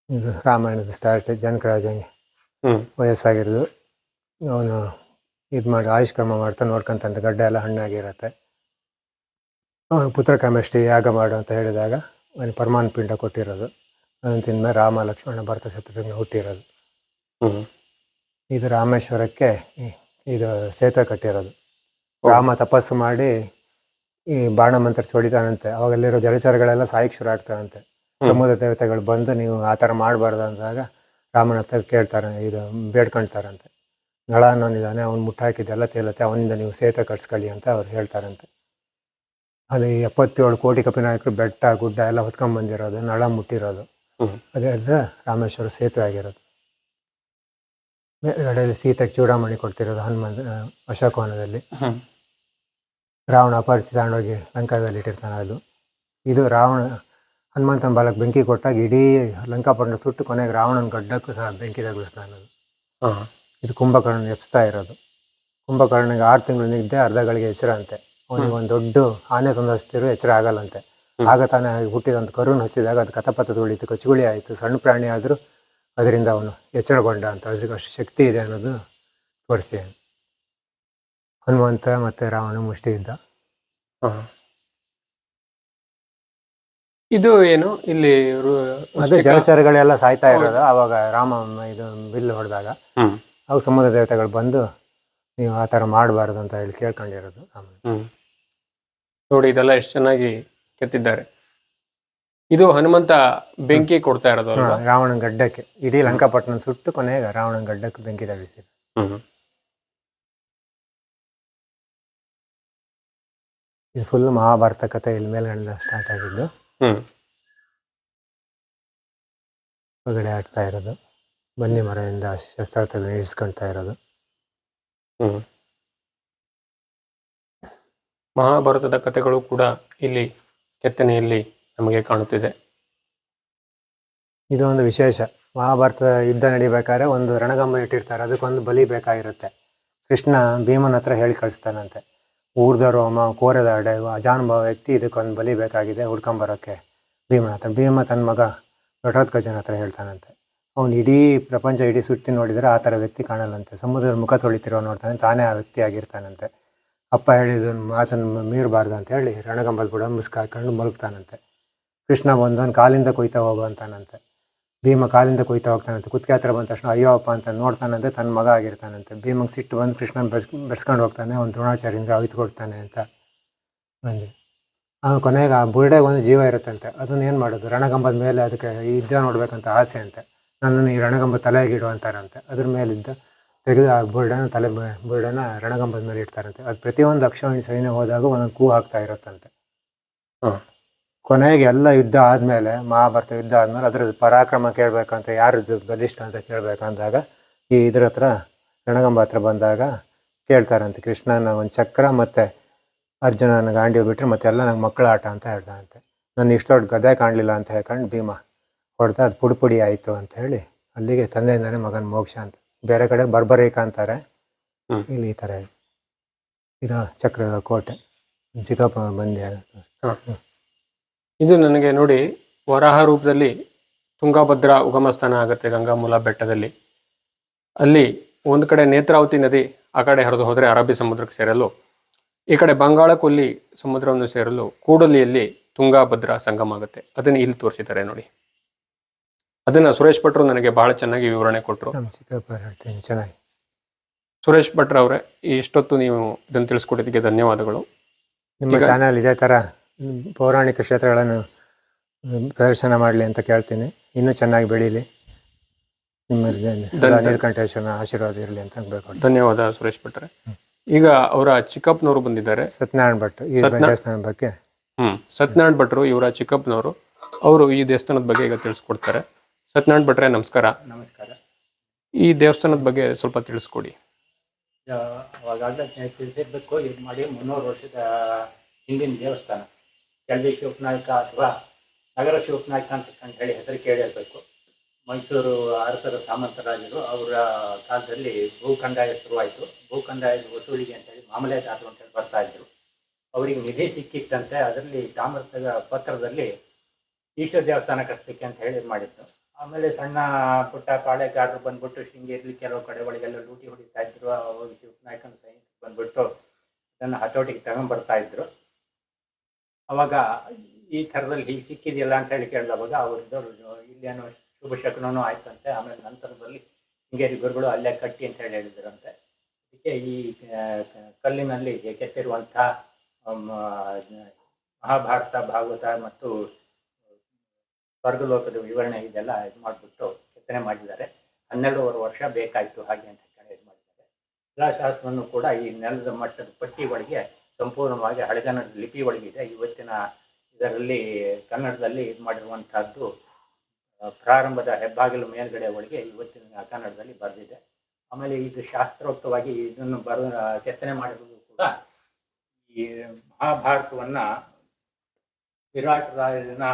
ಇದು ರಾಮಾಯಣದ ಸ್ಟಾರ್ಟ್. ಜನಕರಾಜಂಗೆ ಹ್ಮ್ ವಯಸ್ಸಾಗಿರೋದು, ಅವನು ಇದು ಮಾಡಿ ಆಯುಷ್ಕರ್ಮ ಮಾಡ್ತಾ ನೋಡ್ಕೊಂತಂತ ಗಡ್ಡೆ ಎಲ್ಲ ಹಣ್ಣಾಗಿರತ್ತೆ. ಪುತ್ರ ಕಾಮೇಷ್ಟಿ ಯಾಗ ಮಾಡು ಅಂತ ಹೇಳಿದಾಗ ಅವನು ಪರಮಾನ್ ಪಿಂಡ ಕೊಟ್ಟಿರೋದು. ಅದನ್ನು ತಿಂದ್ಮೇಲೆ ರಾಮ ಲಕ್ಷ್ಮಣ ಭರತ ಶತ್ರುಘ್ನ ಹುಟ್ಟಿರೋದು. ಹ್ಮ್ ಇದು ರಾಮೇಶ್ವರಕ್ಕೆ ಇದು ಸೇತುವೆ ಕಟ್ಟಿರೋದು. ರಾಮ ತಪಸ್ಸು ಮಾಡಿ ಈ ಬಾಣ ಮಂತ್ರಿಸಿ ಹೊಡಿತಾನಂತೆ. ಅವಾಗಲ್ಲಿರೋ ಜಲಚರಗಳೆಲ್ಲ ಸಾಯಕ್ಕೆ ಶುರು ಆಗ್ತಾವಂತೆ. ಸಮುದ್ರ ದೇವತೆಗಳು ಬಂದು ನೀವು ಆ ಥರ ಮಾಡಬಾರ್ದು ಅಂದಾಗ ರಾಮನ ಹತ್ರ ಕೇಳ್ತಾರೆ, ಇದು ಬೇಡ್ಕೊಳ್ತಾರಂತೆ. ನಳ ಅನ್ನೋನಿದ್ದಾನೆ, ಅವ್ನು ಮುಟ್ಟಾಕಿದ್ದೆಲ್ಲ ತೇಲತ್ತೆ, ಅವನಿಂದ ನೀವು ಸೇತುವೆ ಕಟ್ಸ್ಕೊಳ್ಳಿ ಅಂತ ಅವ್ರು ಹೇಳ್ತಾರಂತೆ. ಅಲ್ಲಿ 77 ಕೋಟಿ ಕಪಿನಾಯಕರು ಬೆಟ್ಟ ಗುಡ್ಡ ಎಲ್ಲ ಹೊತ್ಕೊಂಡ್ಬಂದಿರೋದು, ನಳ ಮುಟ್ಟಿರೋದು. ಅದೇ ರಾಮೇಶ್ವರ ಸೇತುವೆ ಆಗಿರೋದು. ಮೇಲ್ಗಡೆಯಲ್ಲಿ ಸೀತೆಗೆ ಚೂಡಾಮಣಿ ಕೊಡ್ತಿರೋದು ಅಶೋಕವನದಲ್ಲಿ. ರಾವಣ ಅಪಹರಿಸಿ ತಗೊಂಡೋಗಿ ಲಂಕಾದಲ್ಲಿ ಇಟ್ಟಿರ್ತಾನೆ ಅದು. ಇದು ರಾವಣ ಹನುಮಂತನ ಬಾಲಕ್ಕೆ ಬೆಂಕಿ ಕೊಟ್ಟಾಗ ಇಡೀ ಲಂಕಾಪಟ್ಟಣ ಸುಟ್ಟು ಕೊನೆಗೆ ರಾವಣನ ಗಡ್ಡಕ್ಕೂ ಸಹ ಬೆಂಕಿ ತಗುಲಿಸ್ತಾನೆ ಅದು. ಇದು ಕುಂಭಕರ್ಣ ಎಪ್ಸ್ತಾ ಇರೋದು. ಕುಂಭಕರ್ಣಿಗೆ 6 ತಿಂಗಳು ನಿದ್ದೆ, ಅರ್ಧ ಗಳಿಗೆ ಎಚ್ಚರ ಅಂತೆ. ಅವನಿಗೆ ಒಂದು ದೊಡ್ಡ ಆನೆ ತಂದು ಹಚ್ತಿರೋ ಎಚ್ಚರ ಆಗಲ್ಲಂತೆ. ಆಗ ತಾನೇ ಹುಟ್ಟಿದಂಥ ಕರುನ ಹಚ್ಚಿದಾಗ ಅದು ಕಥಪಥ ತುಳಿತು, ಕಚ್ಚುಗುಳಿ ಆಯಿತು. ಸಣ್ಣ ಪ್ರಾಣಿ ಆದರೂ ಅದರಿಂದ ಅವನು ಎಚ್ಚರಗೊಂಡ ಅಂತ. ಅದಕ್ಕೆ ಅಷ್ಟು ಶಕ್ತಿ ಇದೆ ಅನ್ನೋದು ತೋರಿಸಿ. ಹನುಮಂತ ಮತ್ತು ರಾವಣ ಮುಷ್ಟಿ ಇದ್ದ. ಇದು ಏನು ಇಲ್ಲಿ ಅದೇ ಜಲಚರಗಳೆಲ್ಲ ಸಾಯ್ತಾ ಇರೋದು. ಆವಾಗ ರಾಮ ಇದು ಬಿಲ್ಲು ಹೊಡೆದಾಗ ಅವಾಗ ಸಮುದ್ರ ದೇವತೆಗಳು ಬಂದು ನೀವು ಆ ಥರ ಮಾಡಬಾರ್ದು ಅಂತ ಹೇಳಿ ಕೇಳ್ಕೊಂಡಿರೋದು. ನೋಡಿ ಇದೆಲ್ಲ ಎಷ್ಟು ಚೆನ್ನಾಗಿ ಕೆತ್ತಿದ್ದಾರೆ. ಇದು ಹನುಮಂತ ಬೆಂಕಿ ಕೊಡ್ತಾ ಇರೋದು ಅಲ್ವಾ? ರಾವಣನ ಗಡ್ಡಕ್ಕೆ ಇಡೀ ಲಂಕಾಪಟ್ಟಣ ಸುಟ್ಟು ಕೊನೆಗೆ ರಾವಣನ ಗಡ್ಡಕ್ಕೆ ಬೆಂಕಿ ತಗಿಸಿ. ಇದು ಫುಲ್ ಮಹಾಭಾರತ ಕಥೆ ಇಲ್ಲಿ ಮೇಲ್ಗಡೆ ಸ್ಟಾರ್ಟ್ ಆಗಿದ್ದು. ಹೊರಗಡೆ ಆಡ್ತಾ ಇರೋದು, ಬನ್ನಿ ಮರದಿಂದ ಶಸ್ತ್ರಾಸ್ತ್ರ ಇಳಿಸ್ಕೊಳ್ತಾ ಇರೋದು. ಮಹಾಭಾರತದ ಕಥೆಗಳು ಕೂಡ ಇಲ್ಲಿ ಕೆತ್ತನೆಯಲ್ಲಿ ನಮಗೆ ಕಾಣುತ್ತಿದೆ. ಇದು ಒಂದು ವಿಶೇಷ. ಮಹಾಭಾರತದ ಯುದ್ಧ ನಡಿಬೇಕಾದ್ರೆ ಒಂದು ರಣಗಂಬ ಇಟ್ಟಿರ್ತಾರೆ, ಅದಕ್ಕೊಂದು ಬಲಿ ಬೇಕಾಗಿರುತ್ತೆ. ಕೃಷ್ಣ ಭೀಮನ ಹತ್ರ ಹೇಳಿ ಕಳಿಸ್ತಾನಂತೆ, ಊರ್ಧರೋಮ ಕೋರದಾಡೆ ಅಜಾನುಭವ ವ್ಯಕ್ತಿ ಇದಕ್ಕೊಂದು ಬಲಿ ಬೇಕಾಗಿದೆ ಹುಡ್ಕೊಂಬರೋಕ್ಕೆ ಭೀಮನ ಹತ್ರ. ಭೀಮ ತನ್ನ ಮಗ ಘಟೋತ್ಕಚನ ಹತ್ರ ಹೇಳ್ತಾನಂತೆ. ಅವನು ಇಡೀ ಪ್ರಪಂಚ ಇಡೀ ಸುತ್ತಿ ನೋಡಿದರೆ ಆ ಥರ ವ್ಯಕ್ತಿ ಕಾಣಲ್ಲಂತೆ. ಸಮುದ್ರದ ಮುಖ ತೊಳಿತಿರೋ ನೋಡ್ತಾನೆ, ತಾನೇ ಆ ವ್ಯಕ್ತಿ ಆಗಿರ್ತಾನಂತೆ. ಅಪ್ಪ ಹೇಳಿದ ಮಾತನ್ನು ಮೀರಬಾರ್ದು ಅಂತ ಹೇಳಿ ರಣಗಂಬದ ಬುಡ ಮುಸ್ಕು ಹಾಕೊಂಡು ಮಲಗ್ತಾನಂತೆ. ಕೃಷ್ಣ ಬಂದವನು ಕಾಲಿಂದ ಕೊಯ್ತಾ ಹೋಗೋ ಅಂತಾನಂತೆ. ಭೀಮ ಕಾಲಿಂದ ಕೊಯ್ತಾ ಹೋಗ್ತಾನಂತೆ. ಕುತ್ತಿಗೆ ಹತ್ರ ಬಂದ ತಕ್ಷಣ ಅಯ್ಯೋ ಅಪ್ಪ ಅಂತ ನೋಡ್ತಾನಂತೆ, ತನ್ನ ಮಗ ಆಗಿರ್ತಾನಂತೆ. ಭೀಮಗೆ ಸಿಟ್ಟು ಬಂದು ಕೃಷ್ಣನ ಬೆಳೆಸ್ಕೊಂಡು ಹೋಗ್ತಾನೆ. ಅವ್ನು ದ್ರೋಣಾಚಾರ್ಯಂದ್ರೆ ಅವಿತು ಕೊಡ್ತಾನೆ ಅಂತ ಬಂದು ಕೊನೆಗೆ ಆ ಬುರುಡೆಗೆ ಒಂದು ಜೀವ ಇರುತ್ತಂತೆ. ಅದನ್ನು ಏನು ಮಾಡೋದು, ರಣಗಂಬದ ಮೇಲೆ ಅದಕ್ಕೆ ಯುದ್ಧ ನೋಡ್ಬೇಕಂತ ಆಸೆ ಅಂತೆ. ನನ್ನನ್ನು ಈ ರಣಗಂಬ ತಲೆಗಿಡು ಅಂತಾರಂತೆ. ಅದ್ರ ಮೇಲಿದ್ದ ತೆಗೆದು ಆ ಬುರುಡೆನ ರಣಗಂಬದ ಮೇಲೆ ಇಡ್ತಾರಂತೆ. ಅದು ಪ್ರತಿಯೊಂದು ಅಕ್ಷೋಹಿಣಿ ಸೈನ್ಯ ಹೋದಾಗ ಒಂದೊಂದು ಕೂ ಹಾಕ್ತಾ ಇರುತ್ತಂತೆ. ಕೊನೆಗೆ ಎಲ್ಲ ಯುದ್ಧ ಆದಮೇಲೆ, ಮಹಾಭಾರತ ಯುದ್ಧ ಆದಮೇಲೆ ಅದರ ಪರಾಕ್ರಮ ಕೇಳಬೇಕಂತ, ಯಾರದ್ದು ಬಲಿಷ್ಠ ಅಂತ ಕೇಳಬೇಕಂದಾಗ ಇದ್ರ ಹತ್ರ ರಣಗಂಬ ಹತ್ರ ಬಂದಾಗ ಕೇಳ್ತಾರಂತೆ, ಕೃಷ್ಣನ ಒಂದು ಚಕ್ರ ಮತ್ತು ಅರ್ಜುನನ ಗಾಂಡಿ ಬಿಟ್ಟರೆ ಮತ್ತೆಲ್ಲ ನಂಗೆ ಮಕ್ಕಳ ಆಟ ಅಂತ ಹೇಳ್ತಾನಂತೆ. ನನ್ನ ಇಷ್ಟು ದೊಡ್ಡ ಗದೆ ಕಾಣಲಿಲ್ಲ ಅಂತ ಹೇಳ್ಕೊಂಡು ಭೀಮ ಹೊಡೆದ ಅದು ಪುಡಿ ಆಯಿತು ಅಂತ ಹೇಳಿ ಅಲ್ಲಿಗೆ ತಂದೆಯಿಂದಾನೆ ಮಗನ ಮೋಕ್ಷ ಅಂತ. ಬೇರೆ ಕಡೆ ಬರ್ಬರೀಕ ಅಂತಾರೆ, ಇಲ್ಲಿ ಈ ಥರ ಇದು ಚಕ್ರದ ಕೋಟೆ ಚಿಕ್ಕಪ್ಪ ಬಂದೆ. ಇದು ನನಗೆ ನೋಡಿ ವರಾಹ ರೂಪದಲ್ಲಿ ತುಂಗಭದ್ರಾ ಉಗಮ ಸ್ಥಾನ ಆಗುತ್ತೆ ಗಂಗಾಮೂಲ ಬೆಟ್ಟದಲ್ಲಿ. ಅಲ್ಲಿ ಒಂದು ಕಡೆ ನೇತ್ರಾವತಿ ನದಿ ಆ ಕಡೆ ಹರಿದು ಹೋದರೆ ಅರಬ್ಬಿ ಸಮುದ್ರಕ್ಕೆ ಸೇರಲು, ಈ ಕಡೆ ಬಂಗಾಳ ಕೊಲ್ಲಿ ಸಮುದ್ರವನ್ನು ಸೇರಲು ಕೂಡಲಿಯಲ್ಲಿ ತುಂಗಭದ್ರಾ ಸಂಗಮ ಆಗುತ್ತೆ. ಅದನ್ನು ಇಲ್ಲಿ ತೋರಿಸಿದ್ದಾರೆ ನೋಡಿ. ಅದನ್ನು ಸುರೇಶ್ ಭಟ್ರು ನನಗೆ ಬಹಳ ಚೆನ್ನಾಗಿ ವಿವರಣೆ ಕೊಟ್ಟರು. ಹೇಳ್ತೀನಿ ಚೆನ್ನಾಗಿ. ಸುರೇಶ್ ಭಟ್ರ ಅವರೇ, ಇಷ್ಟೊತ್ತು ನೀವು ಇದನ್ನು ತಿಳಿಸ್ಕೊಟ್ಟಿದ್ದಕ್ಕೆ ಧನ್ಯವಾದಗಳು. ನಿಮ್ಮ ಚಾನಲ್ ಇದೇ ಥರ ಪೌರಾಣಿಕ ಕ್ಷೇತ್ರಗಳನ್ನು ಪ್ರದರ್ಶನ ಮಾಡಲಿ ಅಂತ ಕೇಳ್ತೀನಿ. ಇನ್ನೂ ಚೆನ್ನಾಗಿ ಬೆಳೀಲಿ. ನಿಮ್ಮಲ್ಲಿ ನೀಲಕಂಠೇಶ್ವರನ ಆಶೀರ್ವಾದ ಇರಲಿ ಅಂತ ಬೇಕು. ಧನ್ಯವಾದ ಸುರೇಶ್ ಭಟ್ರೆ. ಈಗ ಅವರ ಚಿಕ್ಕಪ್ಪನವರು ಬಂದಿದ್ದಾರೆ, ಸತ್ಯನಾರಾಯಣ ಭಟ್. ಈ ದೇವಸ್ಥಾನದ ಬಗ್ಗೆ ಸತ್ಯನಾರಾಯಣ ಭಟ್ರು ಇವರ ಚಿಕ್ಕಪ್ಪನವರು. ಅವರು ಈ ದೇವಸ್ಥಾನದ ಬಗ್ಗೆ ಈಗ ತಿಳಿಸ್ಕೊಡ್ತಾರೆ. ಸತ್ಯನಾರಾಯಣ ಭಟ್ರೆ ನಮಸ್ಕಾರ. ನಮಸ್ಕಾರ. ಈ ದೇವಸ್ಥಾನದ ಬಗ್ಗೆ ಸ್ವಲ್ಪ ತಿಳಿಸ್ಕೊಡಿ. ಅವಾಗಲೇ ತಿಳಿಸಿರ್ಬೇಕು. ಇದು ಮಾಡಿ 300 ವರ್ಷದ ಹಿಂದಿನ ದೇವಸ್ಥಾನ. ಕೆಳದಿ ಶಿವಪ್ಪನಾಯಕ ಅಥವಾ ನಗರ ಶಿವಪ್ಪನಾಯಕ ಅಂತ ಹೇಳಿ ಹೆಸರು ಕೇಳಿರಬೇಕು. ಮೈಸೂರು ಅರಸರ ಸಾಮಂತರಾಜರು ಅವರ ಕಾಲದಲ್ಲಿ ಭೂಕಂದಾಯ ಶುರುವಾಯಿತು. ಭೂಕಂದಾಯದ ವಸೂಲಿಗೆ ಅಂತೇಳಿ ಮಾಮಲೆದಾರರು ಅಂತೇಳಿ ಬರ್ತಾ ಇದ್ರು. ಅವರಿಗೆ ನಿಧಿ ಸಿಕ್ಕಿತ್ತಂತೆ. ಅದರಲ್ಲಿ ತಾಮ್ರದ ಪತ್ರದಲ್ಲಿ ಈಶ್ವರ ದೇವಸ್ಥಾನ ಕಟ್ಟಿಸಲಿಕ್ಕೆ ಅಂತ ಹೇಳಿ ಮಾಡಿದ್ದು. ಆಮೇಲೆ ಸಣ್ಣ ಪುಟ್ಟ ಪಾಳೆಗಾರರು ಬಂದ್ಬಿಟ್ಟು ಶೃಂಗೇರಿಲಿ ಕೆಲವು ಕಡೆ ಒಳಗೆಲ್ಲ ಲೂಟಿ ಹೊಡಿತಾ ಇದ್ರು. ಅವಾಗ ಶಿವನಾಯಕನ ಸೈನಿಕರು ಬಂದ್ಬಿಟ್ಟು ಅದನ್ನು ಹತೋಟಿಗೆ ತಗೊಂಡ್ಬರ್ತಾ ಇದ್ರು. ಅವಾಗ ಈ ಥರದಲ್ಲಿ ಹೀಗೆ ಸಿಕ್ಕಿದೆಯಲ್ಲ ಅಂತ ಹೇಳಿ ಕೇಳಿದವಾಗ ಅವರಿದ್ದವರು ಇಲ್ಲೇನೋ ಶುಭ ಶಕುನೂ ಆಯ್ತಂತೆ. ಆಮೇಲೆ ನಂತರದಲ್ಲಿ ಶೃಂಗೇರಿ ಗುರುಗಳು ಅಲ್ಲೇ ಕಟ್ಟಿ ಅಂತ ಹೇಳಿ ಹೇಳಿದ್ರಂತೆ. ಅದಕ್ಕೆ ಈ ಕಲ್ಲಿನಲ್ಲಿ ಕೆತ್ತಿರುವಂಥ ಮಹಾಭಾರತ, ಭಾಗವತ ಮತ್ತು ಸ್ವರ್ಗಲೋಕದ ವಿವರಣೆ ಇದೆಲ್ಲ ಇದು ಮಾಡಿಬಿಟ್ಟು ಕೆತ್ತನೆ ಮಾಡಿದ್ದಾರೆ. 12 ವರ್ಷ ಬೇಕಾಯಿತು ಹಾಗೆ ಅಂತ ಹೇಳಿ ಇದು ಮಾಡಿದ್ದಾರೆ. ಶಿಲಾಶಾಸ್ತ್ರವನ್ನು ಕೂಡ ಈ ನೆಲದ ಮಟ್ಟದ ಪಟ್ಟಿ ಒಳಗೆ ಸಂಪೂರ್ಣವಾಗಿ ಹಳೆಗನ್ನಡ ಲಿಪಿ ಒಳಗಿದೆ. ಇವತ್ತಿನ ಇದರಲ್ಲಿ ಕನ್ನಡದಲ್ಲಿ ಇದು ಮಾಡಿರುವಂಥದ್ದು ಪ್ರಾರಂಭದ ಹೆಬ್ಬಾಗಿಲು ಮೇಲ್ಗಡೆ ಒಳಗೆ ಇವತ್ತಿನ ಕನ್ನಡದಲ್ಲಿ ಬರೆದಿದೆ. ಆಮೇಲೆ ಇದು ಶಾಸ್ತ್ರೋಕ್ತವಾಗಿ ಇದನ್ನು ಕೆತ್ತನೆ ಮಾಡಿರುವುದು ಕೂಡ ಈ ಮಹಾಭಾರತವನ್ನು ವಿರಾಟ್ ರಾಯನ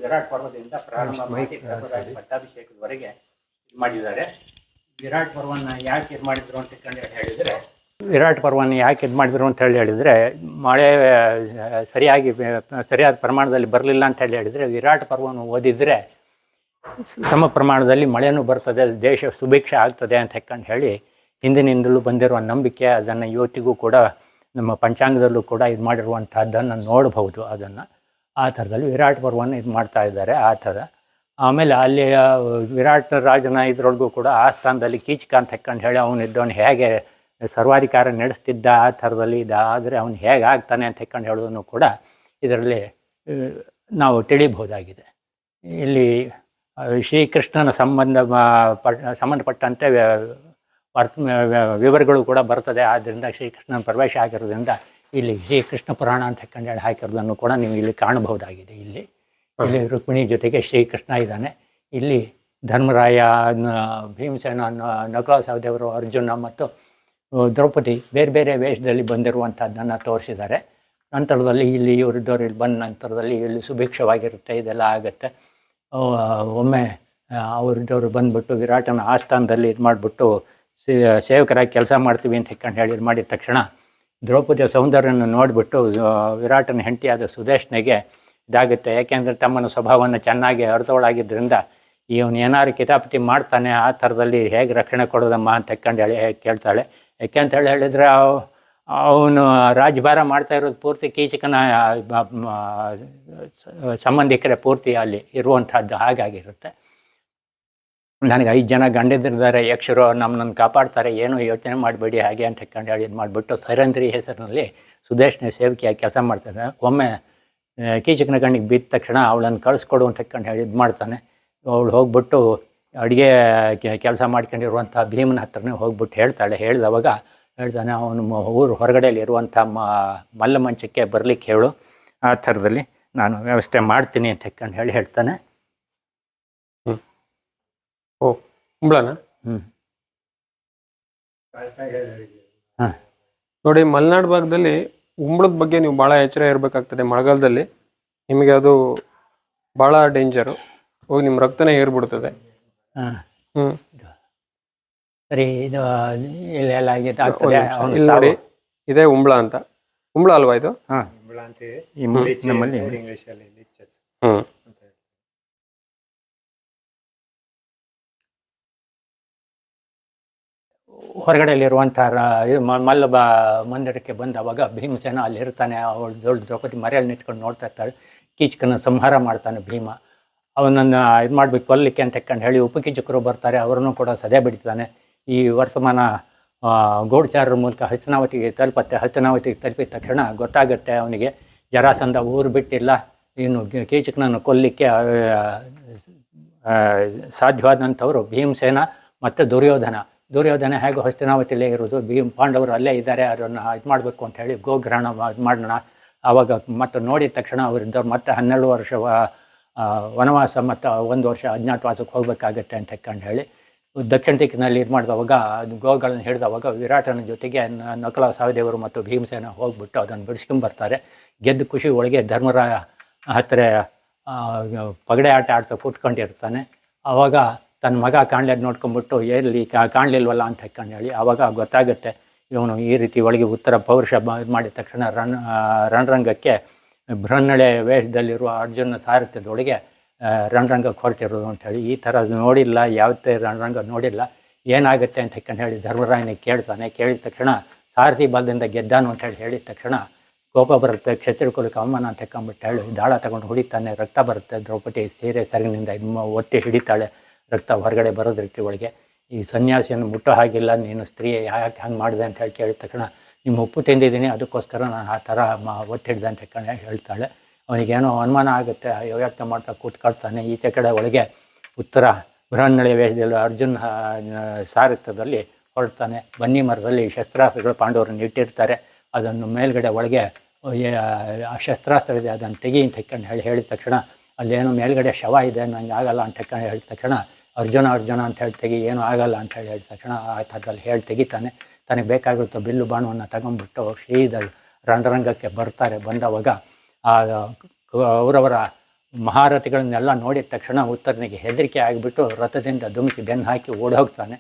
ವಿರಾಟ್ ಪರ್ವದಿಂದ ಪ್ರಾರಂಭ ಮಾಡಿ ಧರ್ಮರಾಜ ಪಟ್ಟಾಭಿಷೇಕದವರೆಗೆ ಇದು ಮಾಡಿದ್ದಾರೆ. ವಿರಾಟ್ ಪರ್ವನ ಯಾಕೆ ಇದು ಮಾಡಿದ್ರು ಅಂತ ಹೇಳಿದರೆ ಮಳೆ ಸರಿಯಾದ ಪ್ರಮಾಣದಲ್ಲಿ ಬರಲಿಲ್ಲ ಅಂತ ಹೇಳಿದರೆ ವಿರಾಟ್ ಪರ್ವವನ್ನು ಓದಿದರೆ ಸಮ ಪ್ರಮಾಣದಲ್ಲಿ ಮಳೆನೂ ಬರ್ತದೆ, ದೇಶ ಸುಭಿಕ್ಷ ಆಗ್ತದೆ ಅಂತ ಹೇಳಿ ಹಿಂದಿನಿಂದಲೂ ಬಂದಿರುವ ನಂಬಿಕೆ. ಅದನ್ನು ಇವತ್ತಿಗೂ ಕೂಡ ನಮ್ಮ ಪಂಚಾಂಗದಲ್ಲೂ ಕೂಡ ಇದು ಮಾಡಿರುವಂಥದ್ದನ್ನು ನೋಡಬಹುದು. ಅದನ್ನು ಆ ಥರದಲ್ಲಿ ವಿರಾಟ್ ಪರ್ವವನ್ನು ಇದು ಮಾಡ್ತಾ ಇದ್ದಾರೆ ಆ ಥರ. ಆಮೇಲೆ ಅಲ್ಲಿ ವಿರಾಟ್ ರಾಜನ ಇದರೊಳಗೂ ಕೂಡ ಆ ಸ್ಥಾನದಲ್ಲಿ ಕೀಚಕ ಅಂತ ಹೇಳಿ ಅವನಿದ್ದವನು ಹೇಗೆ ಸರ್ವಾಧಿಕಾರ ನಡೆಸ್ತಿದ್ದ ಆ ಥರದಲ್ಲಿ ಇದಾದರೆ ಅವನು ಹೇಗೆ ಆಗ್ತಾನೆ ಅಂತ ಹೇಳೋದನ್ನು ಕೂಡ ಇದರಲ್ಲಿ ನಾವು ತಿಳಿಬಹುದಾಗಿದೆ. ಇಲ್ಲಿ ಶ್ರೀಕೃಷ್ಣನ ಸಂಬಂಧಪಟ್ಟಂತೆ ವಿವರಗಳು ಕೂಡ ಬರ್ತದೆ. ಆದ್ದರಿಂದ ಶ್ರೀಕೃಷ್ಣನ ಪ್ರವೇಶ ಆಗಿರೋದ್ರಿಂದ ಇಲ್ಲಿ ಶ್ರೀಕೃಷ್ಣ ಪುರಾಣ ಅಂತ ಹೇಳಿ ಹಾಕಿರೋದನ್ನು ಕೂಡ ನೀವು ಇಲ್ಲಿ ಕಾಣಬಹುದಾಗಿದೆ. ಇಲ್ಲಿ ರುಕ್ಮಿಣಿ ಜೊತೆಗೆ ಶ್ರೀಕೃಷ್ಣ ಇದ್ದಾನೆ. ಇಲ್ಲಿ ಧರ್ಮರಾಯ, ಭೀಮಸೇನ, ನಕುಲ ಸಹದೇವರು, ಅರ್ಜುನ ಮತ್ತು ದ್ರೌಪದಿ ಬೇರೆ ಬೇರೆ ವೇಷದಲ್ಲಿ ಬಂದಿರುವಂಥದ್ದನ್ನು ತೋರಿಸಿದ್ದಾರೆ. ನಂತರದಲ್ಲಿ ಇಲ್ಲಿ ಇವರಿದ್ದವರು ಇಲ್ಲಿ ಬಂದ ನಂತರದಲ್ಲಿ ಇಲ್ಲಿ ಸುಭಿಕ್ಷವಾಗಿರುತ್ತೆ, ಇದೆಲ್ಲ ಆಗುತ್ತೆ. ಒಮ್ಮೆ ಅವರಿದ್ದವರು ಬಂದುಬಿಟ್ಟು ವಿರಾಟನ ಆಸ್ಥಾನದಲ್ಲಿ ಇದು ಮಾಡಿಬಿಟ್ಟು ಸೇವಕರಾಗಿ ಕೆಲಸ ಮಾಡ್ತೀವಿ ಅಂತ ಹೇಳಿ ಇದು ಮಾಡಿದ ತಕ್ಷಣ ದ್ರೌಪದಿಯ ಸೌಂದರ್ಯವನ್ನು ನೋಡಿಬಿಟ್ಟು ವಿರಾಟನ ಹೆಂಡತಿಯಾದ ಸುದೇಶ್ನಿಗೆ ಇದಾಗುತ್ತೆ. ಯಾಕೆಂದರೆ ತಮ್ಮನ ಸ್ವಭಾವವನ್ನು ಚೆನ್ನಾಗಿ ಅರ್ಥವಳಾಗಿದ್ದರಿಂದ ಇವನು ಏನಾದ್ರು ಕಿತಾಪತಿ ಮಾಡ್ತಾನೆ, ಆ ಥರದಲ್ಲಿ ಹೇಗೆ ರಕ್ಷಣೆ ಕೊಡೋದಮ್ಮ ಅಂತ ಹೇಳಿ ಕೇಳ್ತಾಳೆ. ಯಾಕೆ ಅಂತ ಹೇಳಿದರೆ ಅವನು ರಾಜ್ಯಭಾರ ಮಾಡ್ತಾ ಇರೋದು ಪೂರ್ತಿ ಕೀಚಕನ ಸಂಬಂಧಿಕರೇ ಪೂರ್ತಿ ಅಲ್ಲಿ ಇರುವಂಥದ್ದು ಹಾಗಾಗಿರುತ್ತೆ. ನನಗೆ 5 ಜನ ಗಂಡದಿದ್ದಾರೆ, ಯಕ್ಷರು ನಮ್ಮನ್ನು ಕಾಪಾಡ್ತಾರೆ, ಏನೂ ಯೋಚನೆ ಮಾಡಬೇಡಿ ಹಾಗೆ ಅಂತ ಹೇಳಿ ಇದು ಮಾಡಿಬಿಟ್ಟು ಸೈರಂಧ್ರಿ ಹೆಸರಿನಲ್ಲಿ ಸುದೇಶ್ನ ಸೇವಕಿಯಾಗಿ ಕೆಲಸ ಮಾಡ್ತಾನೆ. ಒಮ್ಮೆ ಕೀಚಕನ ಕಣ್ಣಿಗೆ ಬಿದ್ದ ತಕ್ಷಣ ಅವಳನ್ನು ಕಳಿಸ್ಕೊಡು ಅಂತ ಹೇಳಿ ಇದು ಮಾಡ್ತಾನೆ. ಅವಳು ಹೋಗ್ಬಿಟ್ಟು ಅಡುಗೆ ಕೆಲಸ ಮಾಡ್ಕೊಂಡಿರುವಂಥ ಭೀಮನ ಹತ್ರನೇ ಹೋಗ್ಬಿಟ್ಟು ಹೇಳಿದವಾಗ ಹೇಳ್ತಾನೆ, ಅವನು ಊರು ಹೊರಗಡೆಯಲ್ಲಿ ಇರುವಂಥ ಮಲ್ಲ ಮಂಚಕ್ಕೆ ಬರಲಿಕ್ಕೆ ಹೇಳು, ಆ ಥರದಲ್ಲಿ ನಾನು ವ್ಯವಸ್ಥೆ ಮಾಡ್ತೀನಿ ಅಂತ ಹೇಳಿ ಹೇಳ್ತಾನೆ. ಓ ಕುಂಬಳನ ನೋಡಿ, ಮಲೆನಾಡು ಭಾಗದಲ್ಲಿ ಉಂಬಳದ ಬಗ್ಗೆ ನೀವು ಭಾಳ ಎಚ್ಚರ ಇರಬೇಕಾಗ್ತದೆ. ಮಳೆಗಾಲದಲ್ಲಿ ನಿಮಗೆ ಅದು ಭಾಳ ಡೇಂಜರು, ಹೋಗಿ ನಿಮ್ಮ ರಕ್ತನೇ ಏರ್ಬಿಡ್ತದೆ. ಸರಿ, ಇದು ಇಲ್ಲೆಲ್ಲ ಇಲ್ಲಿ ನೋಡಿ, ಇದೇ ಉಂಬಳ ಅಂತ. ಉಂಬಳ ಅಲ್ವಾ ಇದು? ಉಂಬಳ ಅಂತ ನಮ್ಮಲ್ಲಿ ಇಂಗ್ಲೀಷಲ್ಲಿ ಹ್ಮ್. ಹೊರಗಡೆಯಲ್ಲಿರುವಂಥ ಮಲ್ಲ ಮಂದಿರಕ್ಕೆ ಬಂದವಾಗ ಭೀಮಸೇನ ಅಲ್ಲಿ ಇರ್ತಾನೆ. ಅವಳು ದೊಡ್ಡ ದ್ರೌಪದಿ ಮರೆಯಲ್ಲಿ ನಿಂತ್ಕೊಂಡು ನೋಡ್ತಾ ಇರ್ತಾಳೆ. ಕೀಚಕನ ಸಂಹಾರ ಮಾಡ್ತಾನೆ ಭೀಮ. ಅವನನ್ನು ಇದು ಮಾಡ್ಬೇಕು ಕೊಲ್ಲಲಿಕ್ಕೆ ಅಂತ ಹೇಳಿ ಉಪಕೀಚಕರು ಬರ್ತಾರೆ, ಅವರನ್ನು ಕೂಡ ಸದೆ ಬಿಡ್ತಾನೆ. ಈ ವರ್ತಮಾನ ಗೂಢಚಾರರ ಮೂಲಕ ಹಸ್ತನಾವತಿಗೆ ತಲುಪತ್ತೆ. ಹಸ್ತನಾವತಿಗೆ ತಲುಪಿದ ತಕ್ಷಣ ಗೊತ್ತಾಗುತ್ತೆ ಅವನಿಗೆ ಜರಾಸಂಧ ಊರು ಬಿಟ್ಟಿಲ್ಲ, ಇನ್ನು ಕೀಚಕನನ್ನು ಕೊಲ್ಲಲಿಕ್ಕೆ ಸಾಧ್ಯವಾದಂಥವರು ಭೀಮಸೇನ ಮತ್ತು ದುರ್ಯೋಧನ ಹೇಗೂ ಹಸ್ತನಾವತಿಯಲ್ಲೇ ಇರೋದು, ಪಾಂಡವರು ಅಲ್ಲೇ ಇದ್ದಾರೆ, ಅದನ್ನು ಇದು ಮಾಡಬೇಕು ಅಂತ ಹೇಳಿ ಗೋಗ್ರಹಣ ಇದು ಮಾಡೋಣ. ಆವಾಗ ಮತ್ತು ನೋಡಿದ ತಕ್ಷಣ ಅವರಿದ್ದವ್ರು ಮತ್ತೆ 12 ವರ್ಷ ವನವಾಸ ಮತ್ತು 1 ವರ್ಷ ಅಜ್ಞಾತವಾಸಕ್ಕೆ ಹೋಗಬೇಕಾಗತ್ತೆ ಅಂತ ಹೇಳಿ ದಕ್ಷಿಣ ದಿಕ್ಕಿನಲ್ಲಿ ಇದು ಮಾಡಿದವಾಗ ಗೋಗಳನ್ನು ಹಿಡಿದವಾಗ ವಿರಾಟನ ಜೊತೆಗೆ ನಕಲ ಸಹದೇವರು ಮತ್ತು ಭೀಮಸೇನ ಹೋಗ್ಬಿಟ್ಟು ಅದನ್ನು ಬಿಡಿಸ್ಕೊಂಬರ್ತಾರೆ. ಗೆದ್ದು ಖುಷಿ ಒಳಗೆ ಧರ್ಮರಾಯ ಹತ್ತಿರ ಪಗಡೆ ಆಟ ಆಡ್ತಾ ಕೂತ್ಕೊಂಡಿರ್ತಾನೆ. ಆವಾಗ ತನ್ನ ಮಗ ಕಾಣಲಿದ್ದು ನೋಡ್ಕೊಂಬಿಟ್ಟು ಎಲ್ಲಿ ಕಾಣಲಿಲ್ವಲ್ಲ ಅಂತ ಹೇಳಿ ಆವಾಗ ಗೊತ್ತಾಗುತ್ತೆ ಇವನು ಈ ರೀತಿ ಒಳಗೆ ಉತ್ತರ ಪೌರುಷ ಇದು ಮಾಡಿದ ತಕ್ಷಣ ರಣರಂಗಕ್ಕೆ ಬೃಹನ್ನಳೆ ವೇಷದಲ್ಲಿರುವ ಅರ್ಜುನ ಸಾರಥ್ಯದೊಳಗೆ ರಣರಂಗಕ್ಕೆ ಹೊರಟಿರೋದು ಅಂಥೇಳಿ. ಈ ಥರ ನೋಡಿಲ್ಲ, ಯಾವತ್ತೇ ರಣರಂಗ ನೋಡಿಲ್ಲ, ಏನಾಗುತ್ತೆ ಅಂತ ಹೇಳಿ ಧರ್ಮರಾಯನಿಗೆ ಕೇಳ್ತಾನೆ. ಕೇಳಿದ ತಕ್ಷಣ ಸಾರಥಿ ಬಲದಿಂದ ಗೆದ್ದಾನು ಅಂತ ಹೇಳಿದ ತಕ್ಷಣ ಕೋಪ ಬರುತ್ತೆ. ಕ್ಷತ್ರಿಯ ಕುಲಕ್ಕೆ ಅವಮಾನ ಅಂತ ಹೇಳಿ ದಾಳ ತಗೊಂಡು ಹೊಡಿತಾನೆ. ರಕ್ತ ಬರುತ್ತೆ. ದ್ರೌಪದಿ ಸೀರೆ ಸೆರಗಿನಿಂದ ಒತ್ತಿ ಹಿಡಿತಾಳೆ. ರಕ್ತ ಹೊರಗಡೆ ಬರೋದ್ರ ರೀತಿ ಒಳಗೆ ಈ ಸನ್ಯಾಸಿಯನ್ನು ಮುಟ್ಟೋ ಹಾಗಿಲ್ಲ, ನೀನು ಸ್ತ್ರೀ ಯಾಕೆ ಹಂಗೆ ಮಾಡಿದೆ ಅಂತ ಹೇಳಿ ಕೇಳಿದ ತಕ್ಷಣ ನಿಮ್ಮ ಉಪ್ಪು ತಿಂದಿದ್ದೀನಿ, ಅದಕ್ಕೋಸ್ಕರ ನಾನು ಆ ಥರ ಒತ್ತಿಡ್ದೆ ಅಂತ ಹೇಳ್ತಾಳೆ. ಅವನಿಗೇನೋ ಅನುಮಾನ ಆಗುತ್ತೆ. ಯೋಚನೆ ಮಾಡ್ತಾ ಕೂತ್ಕೊಳ್ತಾನೆ. ಈಚೆ ಕಡೆ ಒಳಗೆ ಉತ್ತರ ಬೃಹನ್ನಳೆ ವೇಷದಲ್ಲಿ ಅರ್ಜುನ ಸಾರಥ್ಯದಲ್ಲಿ ಹೊರಡ್ತಾನೆ. ಬನ್ನಿ ಮರದಲ್ಲಿ ಶಸ್ತ್ರಾಸ್ತ್ರಗಳು ಪಾಂಡವರನ್ನು ಇಟ್ಟಿರ್ತಾರೆ. ಅದನ್ನು ಮೇಲ್ಗಡೆ ಒಳಗೆ ಆ ಶಸ್ತ್ರಾಸ್ತ್ರ ಇದೆ, ಅದನ್ನು ತೆಗಿ ಅಂತ ಹೇಳಿದ ತಕ್ಷಣ ಅಲ್ಲೇನೋ ಮೇಲ್ಗಡೆ ಶವ ಇದೆ, ನನಗೆ ಆಗಲ್ಲ ಅಂತ ಹೇಳಿದ ತಕ್ಷಣ ಅರ್ಜುನ ಅಂತ ಹೇಳಿ ತೆಗಿ, ಏನೂ ಆಗಲ್ಲ ಅಂತ ಹೇಳಿದ ತಕ್ಷಣ ಆ ಥರದಲ್ಲಿ ಹೇಳಿ ತೆಗಿತಾನೆ. ತನಗೆ ಬೇಕಾಗಿರುತ್ತೋ ಬಿಲ್ಲು ಬಾಣವನ್ನು ತಗೊಂಡ್ಬಿಟ್ಟು ಶ್ರೀದ ರಣರಂಗಕ್ಕೆ ಬರ್ತಾರೆ. ಬಂದವಾಗ ಆ ಅವರವರ ಮಹಾರಥಿಗಳನ್ನೆಲ್ಲ ನೋಡಿದ ತಕ್ಷಣ ಉತ್ತರನಿಗೆ ಹೆದರಿಕೆ ಆಗಿಬಿಟ್ಟು ರಥದಿಂದ ಧುಮುಕಿ ಬೆನ್ನು ಹಾಕಿ ಓಡೋಗ್ತಾನೆ.